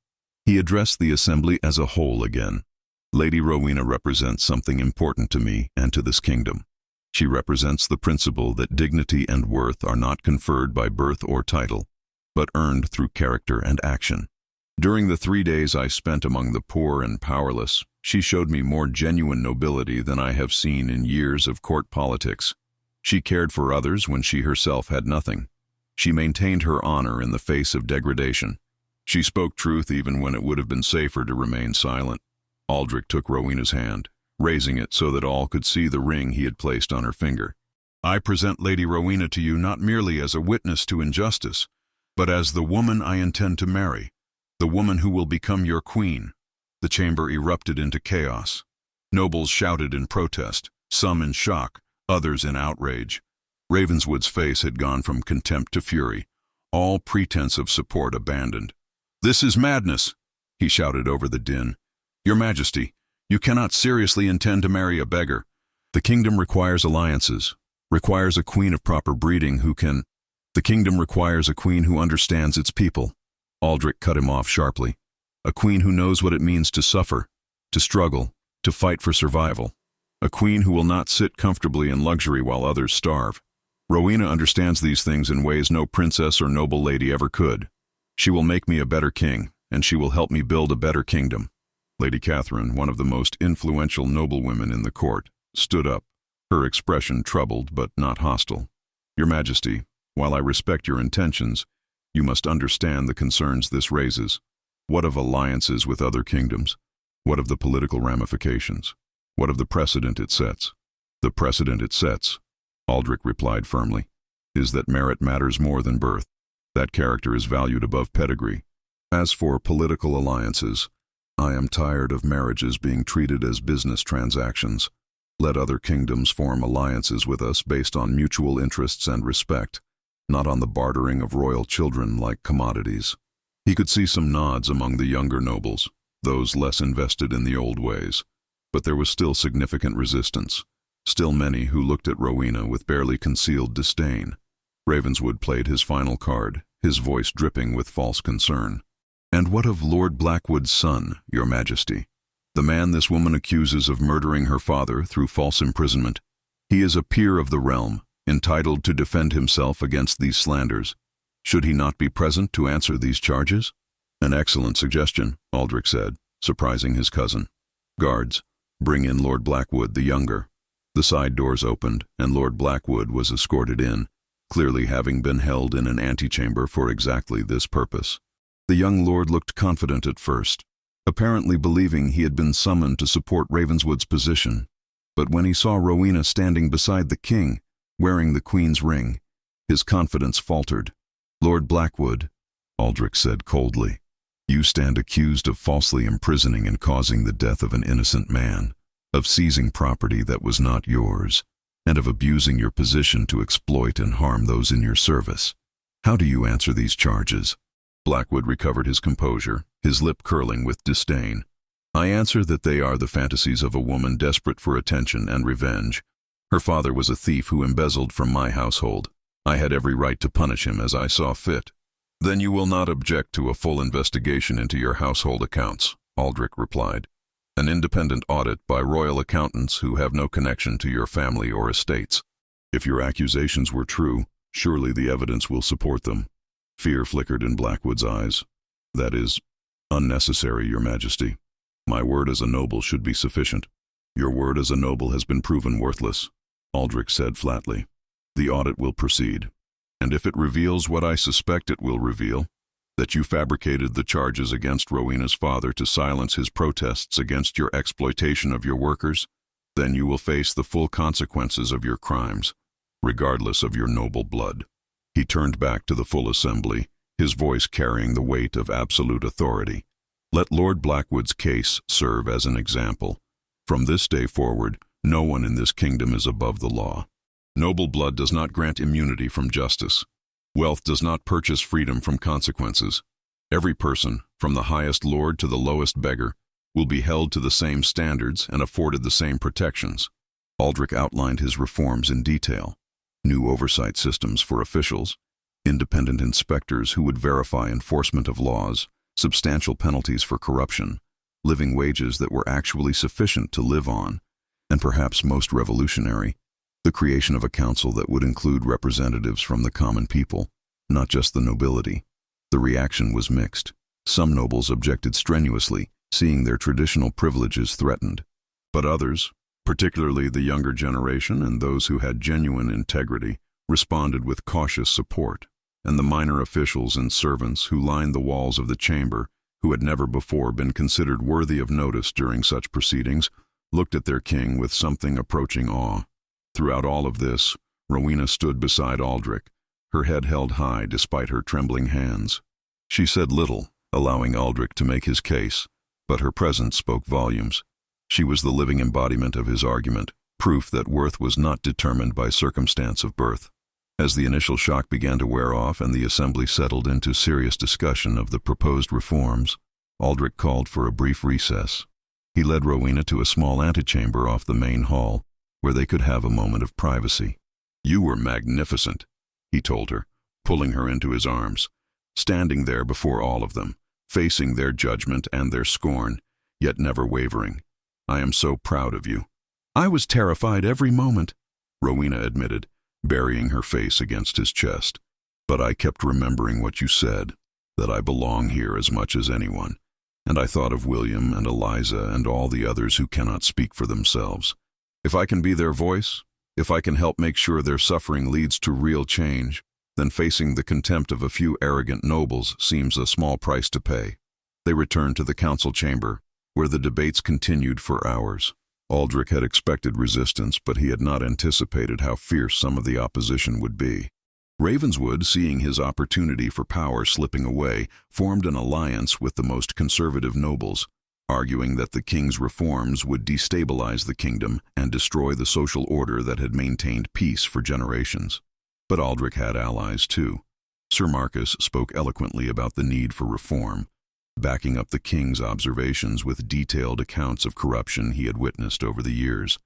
He addressed the assembly as a whole again. "Lady Rowena represents something important to me and to this kingdom. She represents the principle that dignity and worth are not conferred by birth or title, but earned through character and action. During the 3 days I spent among the poor and powerless, she showed me more genuine nobility than I have seen in years of court politics. She cared for others when she herself had nothing. She maintained her honor in the face of degradation. She spoke truth even when it would have been safer to remain silent." Aldrich took Rowena's hand, raising it so that all could see the ring he had placed on her finger. "I present Lady Rowena to you not merely as a witness to injustice, but as the woman I intend to marry, the woman who will become your queen." The chamber erupted into chaos. Nobles shouted in protest, some in shock, others in outrage. Ravenswood's face had gone from contempt to fury, all pretense of support abandoned. "This is madness," he shouted over the din. "Your Majesty, you cannot seriously intend to marry a beggar. The kingdom requires alliances, requires a queen of proper breeding who can— The kingdom requires a queen who understands its people." Aldrich cut him off sharply. "A queen who knows what it means to suffer, to struggle, to fight for survival. A queen who will not sit comfortably in luxury while others starve. Rowena understands these things in ways no princess or noble lady ever could. She will make me a better king, and she will help me build a better kingdom." Lady Catherine, one of the most influential noblewomen in the court, stood up, her expression troubled but not hostile. "Your Majesty, while I respect your intentions, you must understand the concerns this raises. What of alliances with other kingdoms? What of the political ramifications? What of the precedent it sets?" "The precedent it sets," Aldrich replied firmly, "is that merit matters more than birth. That character is valued above pedigree. As for political alliances, I am tired of marriages being treated as business transactions. Let other kingdoms form alliances with us based on mutual interests and respect, not on the bartering of royal children like commodities." He could see some nods among the younger nobles, those less invested in the old ways, but there was still significant resistance, still many who looked at Rowena with barely concealed disdain. Ravenswood played his final card, his voice dripping with false concern. "And what of Lord Blackwood's son, Your Majesty? The man this woman accuses of murdering her father through false imprisonment. He is a peer of the realm, entitled to defend himself against these slanders. Should he not be present to answer these charges?" "An excellent suggestion," Aldrich said, surprising his cousin. "Guards, bring in Lord Blackwood the younger." The side doors opened, and Lord Blackwood was escorted in, clearly having been held in an antechamber for exactly this purpose. The young lord looked confident at first, apparently believing he had been summoned to support Ravenswood's position. But when he saw Rowena standing beside the king, wearing the queen's ring, his confidence faltered. "Lord Blackwood," Aldrich said coldly, "you stand accused of falsely imprisoning and causing the death of an innocent man, of seizing property that was not yours, and of abusing your position to exploit and harm those in your service. How do you answer these charges?" Blackwood recovered his composure, his lip curling with disdain. "I answer that they are the fantasies of a woman desperate for attention and revenge. Her father was a thief who embezzled from my household. I had every right to punish him as I saw fit." "Then you will not object to a full investigation into your household accounts," Aldrich replied. "An independent audit by royal accountants who have no connection to your family or estates. If your accusations were true, surely the evidence will support them." Fear flickered in Blackwood's eyes. "That is unnecessary, Your Majesty. My word as a noble should be sufficient." "Your word as a noble has been proven worthless," Aldrich said flatly. "The audit will proceed, and if it reveals what I suspect it will reveal, that you fabricated the charges against Rowena's father to silence his protests against your exploitation of your workers, then you will face the full consequences of your crimes, regardless of your noble blood." He turned back to the full assembly, his voice carrying the weight of absolute authority. "Let Lord Blackwood's case serve as an example. From this day forward, no one in this kingdom is above the law. Noble blood does not grant immunity from justice. Wealth does not purchase freedom from consequences. Every person, from the highest lord to the lowest beggar, will be held to the same standards and afforded the same protections." Aldrich outlined his reforms in detail. New oversight systems for officials, independent inspectors who would verify enforcement of laws, substantial penalties for corruption, living wages that were actually sufficient to live on, and perhaps most revolutionary, the creation of a council that would include representatives from the common people, not just the nobility. The reaction was mixed. Some nobles objected strenuously, seeing their traditional privileges threatened. But others, particularly the younger generation and those who had genuine integrity, responded with cautious support, and the minor officials and servants who lined the walls of the chamber, who had never before been considered worthy of notice during such proceedings, looked at their king with something approaching awe. Throughout all of this, Rowena stood beside Aldrich, her head held high despite her trembling hands. She said little, allowing Aldrich to make his case, but her presence spoke volumes. She was the living embodiment of his argument, proof that worth was not determined by circumstance of birth. As the initial shock began to wear off and the assembly settled into serious discussion of the proposed reforms, Aldrich called for a brief recess. He led Rowena to a small antechamber off the main hall, where they could have a moment of privacy. "You were magnificent," he told her, pulling her into his arms, standing there before all of them, facing their judgment and their scorn, yet never wavering. "I am so proud of you." "I was terrified every moment," Rowena admitted, burying her face against his chest. "But I kept remembering what you said, that I belong here as much as anyone. And I thought of William and Eliza and all the others who cannot speak for themselves. If I can be their voice, If I can help make sure their suffering leads to real change, then facing the contempt of a few arrogant nobles seems a small price to pay. They returned to the council chamber, where the debates continued for hours. Aldrich had expected resistance, but he had not anticipated how fierce some of the opposition would be. Ravenswood, seeing his opportunity for power slipping away, formed an alliance with the most conservative nobles, arguing that the king's reforms would destabilize the kingdom and destroy the social order that had maintained peace for generations. But Aldrich had allies too. Sir Marcus spoke eloquently about the need for reform, backing up the king's observations with detailed accounts of corruption he had witnessed over the years.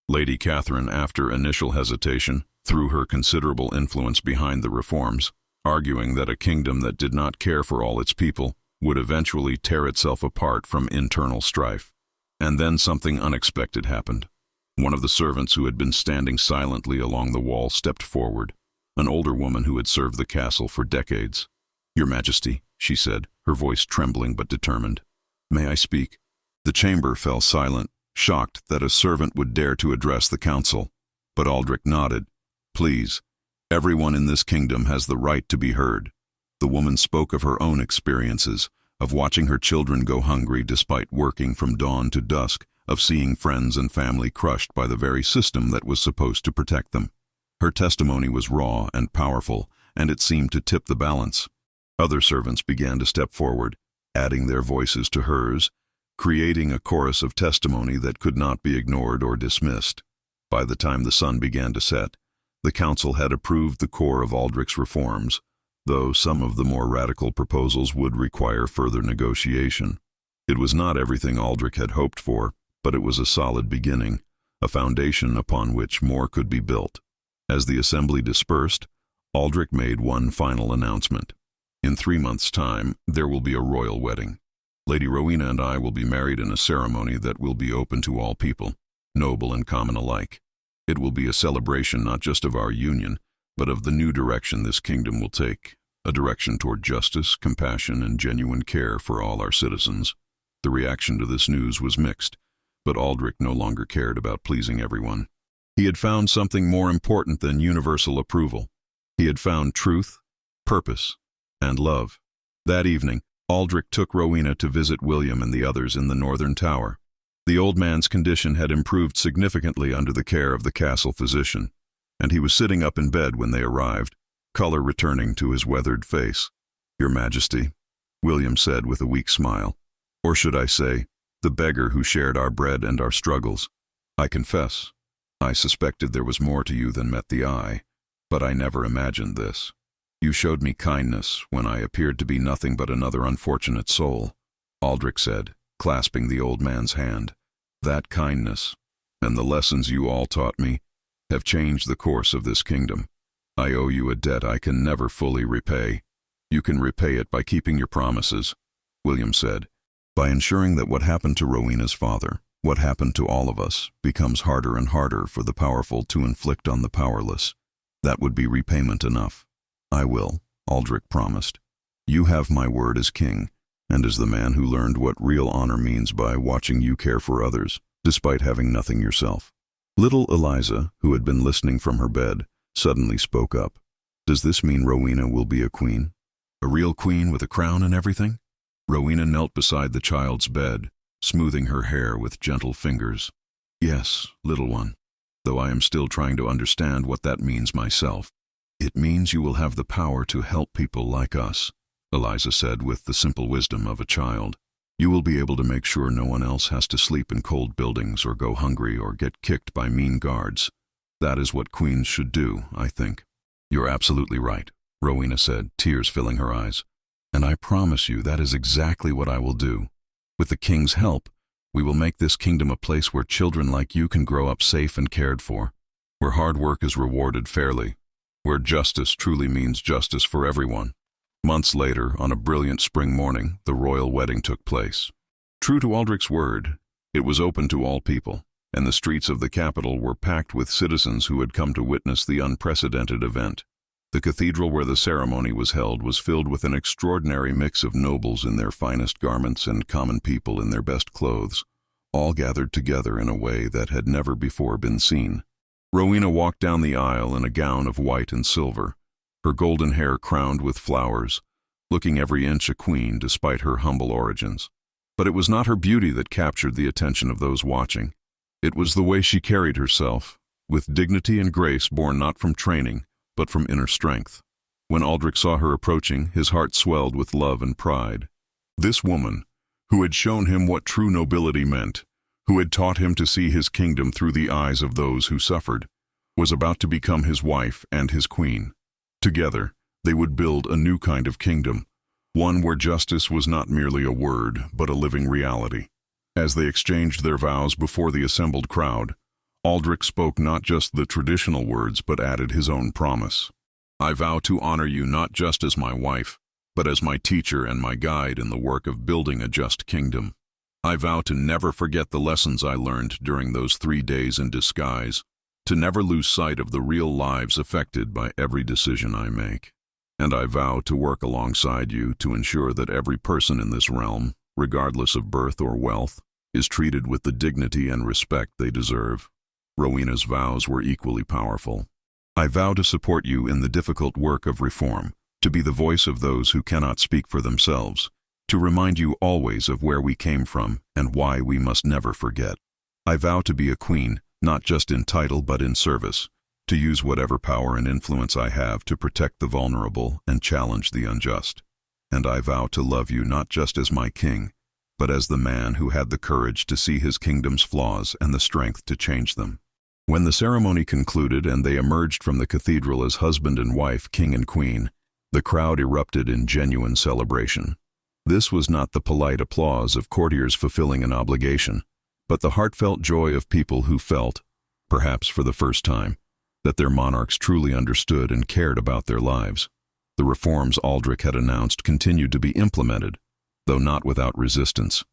Lady Catherine, after initial hesitation, threw her considerable influence behind the reforms, arguing that a kingdom that did not care for all its people would eventually tear itself apart from internal strife. And then something unexpected happened. One of the servants who had been standing silently along the wall stepped forward, an older woman who had served the castle for decades. "Your Majesty," she said, her voice trembling but determined. "May I speak?" The chamber fell silent, shocked that a servant would dare to address the council. But Aldrich nodded. "Please, everyone in this kingdom has the right to be heard." The woman spoke of her own experiences, of watching her children go hungry despite working from dawn to dusk, of seeing friends and family crushed by the very system that was supposed to protect them. Her testimony was raw and powerful, and it seemed to tip the balance. Other servants began to step forward, adding their voices to hers, creating a chorus of testimony that could not be ignored or dismissed. By the time the sun began to set, the council had approved the core of Aldrich's reforms, though some of the more radical proposals would require further negotiation. It was not everything Aldrich had hoped for, but it was a solid beginning, a foundation upon which more could be built. As the assembly dispersed, Aldrich made one final announcement. "In 3 months' time, there will be a royal wedding. Lady Rowena and I will be married in a ceremony that will be open to all people, noble and common alike. It will be a celebration not just of our union, but of the new direction this kingdom will take, a direction toward justice, compassion, and genuine care for all our citizens." The reaction to this news was mixed, but Aldrich no longer cared about pleasing everyone. He had found something more important than universal approval. He had found truth, purpose, and love. That evening, Aldrich took Rowena to visit William and the others in the northern tower. The old man's condition had improved significantly under the care of the castle physician, and he was sitting up in bed when they arrived, color returning to his weathered face. "Your Majesty," William said with a weak smile, "or should I say, the beggar who shared our bread and our struggles. I confess, I suspected there was more to you than met the eye, but I never imagined this. You showed me kindness when I appeared to be nothing but another unfortunate soul," Aldrich said, clasping the old man's hand. "That kindness, and the lessons you all taught me, have changed the course of this kingdom. I owe you a debt I can never fully repay. You can repay it by keeping your promises," William said. "By ensuring that what happened to Rowena's father, what happened to all of us, becomes harder and harder for the powerful to inflict on the powerless. That would be repayment enough." "I will," Aldrich promised. "You have my word as king, and as the man who learned what real honor means by watching you care for others, despite having nothing yourself." Little Eliza, who had been listening from her bed, suddenly spoke up. "Does this mean Rowena will be a queen? A real queen with a crown and everything?" Rowena knelt beside the child's bed, smoothing her hair with gentle fingers. "Yes, little one, though I am still trying to understand what that means myself. It means you will have the power to help people like us," Eliza said with the simple wisdom of a child. "You will be able to make sure no one else has to sleep in cold buildings or go hungry or get kicked by mean guards. That is what queens should do, I think." "You're absolutely right," Rowena said, tears filling her eyes. "And I promise you that is exactly what I will do. With the king's help, we will make this kingdom a place where children like you can grow up safe and cared for, where hard work is rewarded fairly, where justice truly means justice for everyone." Months later, on a brilliant spring morning, the royal wedding took place. True to Aldrich's word, it was open to all people, and the streets of the capital were packed with citizens who had come to witness the unprecedented event. The cathedral where the ceremony was held was filled with an extraordinary mix of nobles in their finest garments and common people in their best clothes, all gathered together in a way that had never before been seen. Rowena walked down the aisle in a gown of white and silver, her golden hair crowned with flowers, looking every inch a queen despite her humble origins. But it was not her beauty that captured the attention of those watching. It was the way she carried herself, with dignity and grace born not from training, but from inner strength. When Aldrich saw her approaching, his heart swelled with love and pride. This woman, who had shown him what true nobility meant, who had taught him to see his kingdom through the eyes of those who suffered, was about to become his wife and his queen. Together, they would build a new kind of kingdom, one where justice was not merely a word, but a living reality. As they exchanged their vows before the assembled crowd, Aldrich spoke not just the traditional words, but added his own promise. "I vow to honor you not just as my wife, but as my teacher and my guide in the work of building a just kingdom. I vow to never forget the lessons I learned during those 3 days in disguise, to never lose sight of the real lives affected by every decision I make. And I vow to work alongside you to ensure that every person in this realm, regardless of birth or wealth, is treated with the dignity and respect they deserve." Rowena's vows were equally powerful. "I vow to support you in the difficult work of reform, to be the voice of those who cannot speak for themselves, to remind you always of where we came from and why we must never forget. I vow to be a queen, not just in title but in service, to use whatever power and influence I have to protect the vulnerable and challenge the unjust. And I vow to love you not just as my king, but as the man who had the courage to see his kingdom's flaws and the strength to change them." When the ceremony concluded and they emerged from the cathedral as husband and wife, king and queen, the crowd erupted in genuine celebration. This was not the polite applause of courtiers fulfilling an obligation, but the heartfelt joy of people who felt, perhaps for the first time, that their monarchs truly understood and cared about their lives. The reforms Aldrich had announced continued to be implemented, though not without resistance.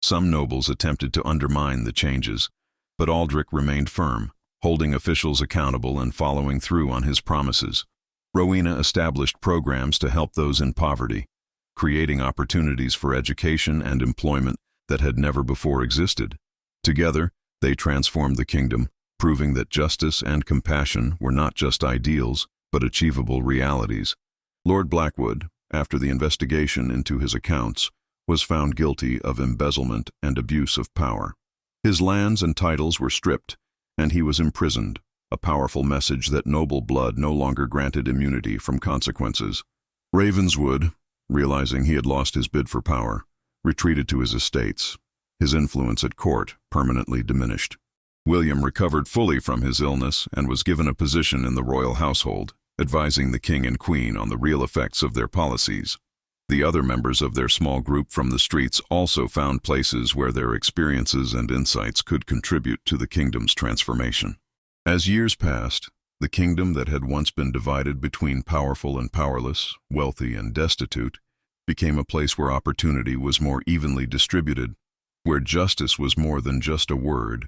Some nobles attempted to undermine the changes, but Aldrich remained firm, holding officials accountable and following through on his promises. Rowena established programs to help those in poverty, creating opportunities for education and employment that had never before existed. Together, they transformed the kingdom, proving that justice and compassion were not just ideals, but achievable realities. Lord Blackwood, after the investigation into his accounts, was found guilty of embezzlement and abuse of power. His lands and titles were stripped, and he was imprisoned, a powerful message that noble blood no longer granted immunity from consequences. Ravenswood, realizing he had lost his bid for power, retreated to his estates, his influence at court permanently diminished. William recovered fully from his illness and was given a position in the royal household, advising the king and queen on the real effects of their policies. The other members of their small group from the streets also found places where their experiences and insights could contribute to the kingdom's transformation. As years passed, the kingdom that had once been divided between powerful and powerless, wealthy and destitute, became a place where opportunity was more evenly distributed, where justice was more than just a word,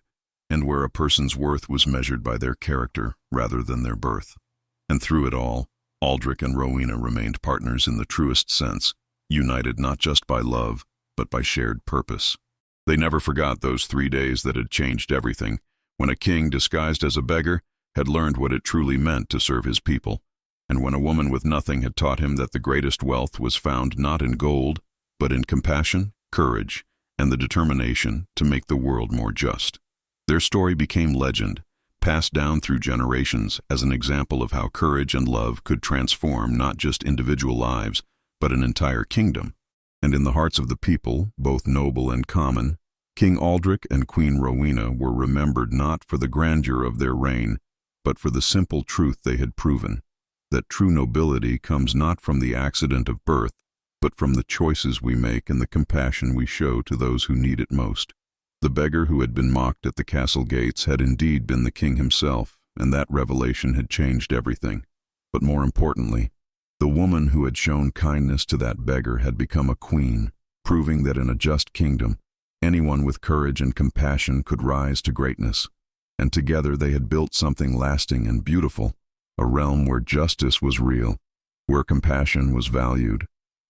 and where a person's worth was measured by their character rather than their birth. And through it all, Aldrich and Rowena remained partners in the truest sense, united not just by love, but by shared purpose. They never forgot those 3 days that had changed everything, when a king disguised as a beggar had learned what it truly meant to serve his people, and when a woman with nothing had taught him that the greatest wealth was found not in gold, but in compassion, courage, and the determination to make the world more just. Their story became legend, passed down through generations as an example of how courage and love could transform not just individual lives, but an entire kingdom. And in the hearts of the people, both noble and common, King Aldrich and Queen Rowena were remembered not for the grandeur of their reign, but for the simple truth they had proven, that true nobility comes not from the accident of birth, but from the choices we make and the compassion we show to those who need it most. The beggar who had been mocked at the castle gates had indeed been the king himself, and that revelation had changed everything. But more importantly, the woman who had shown kindness to that beggar had become a queen, proving that in a just kingdom, anyone with courage and compassion could rise to greatness. And together they had built something lasting and beautiful, a realm where justice was real, where compassion was valued,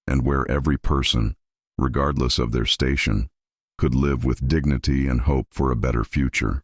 and where every person, regardless of their station, could live with dignity and hope for a better future.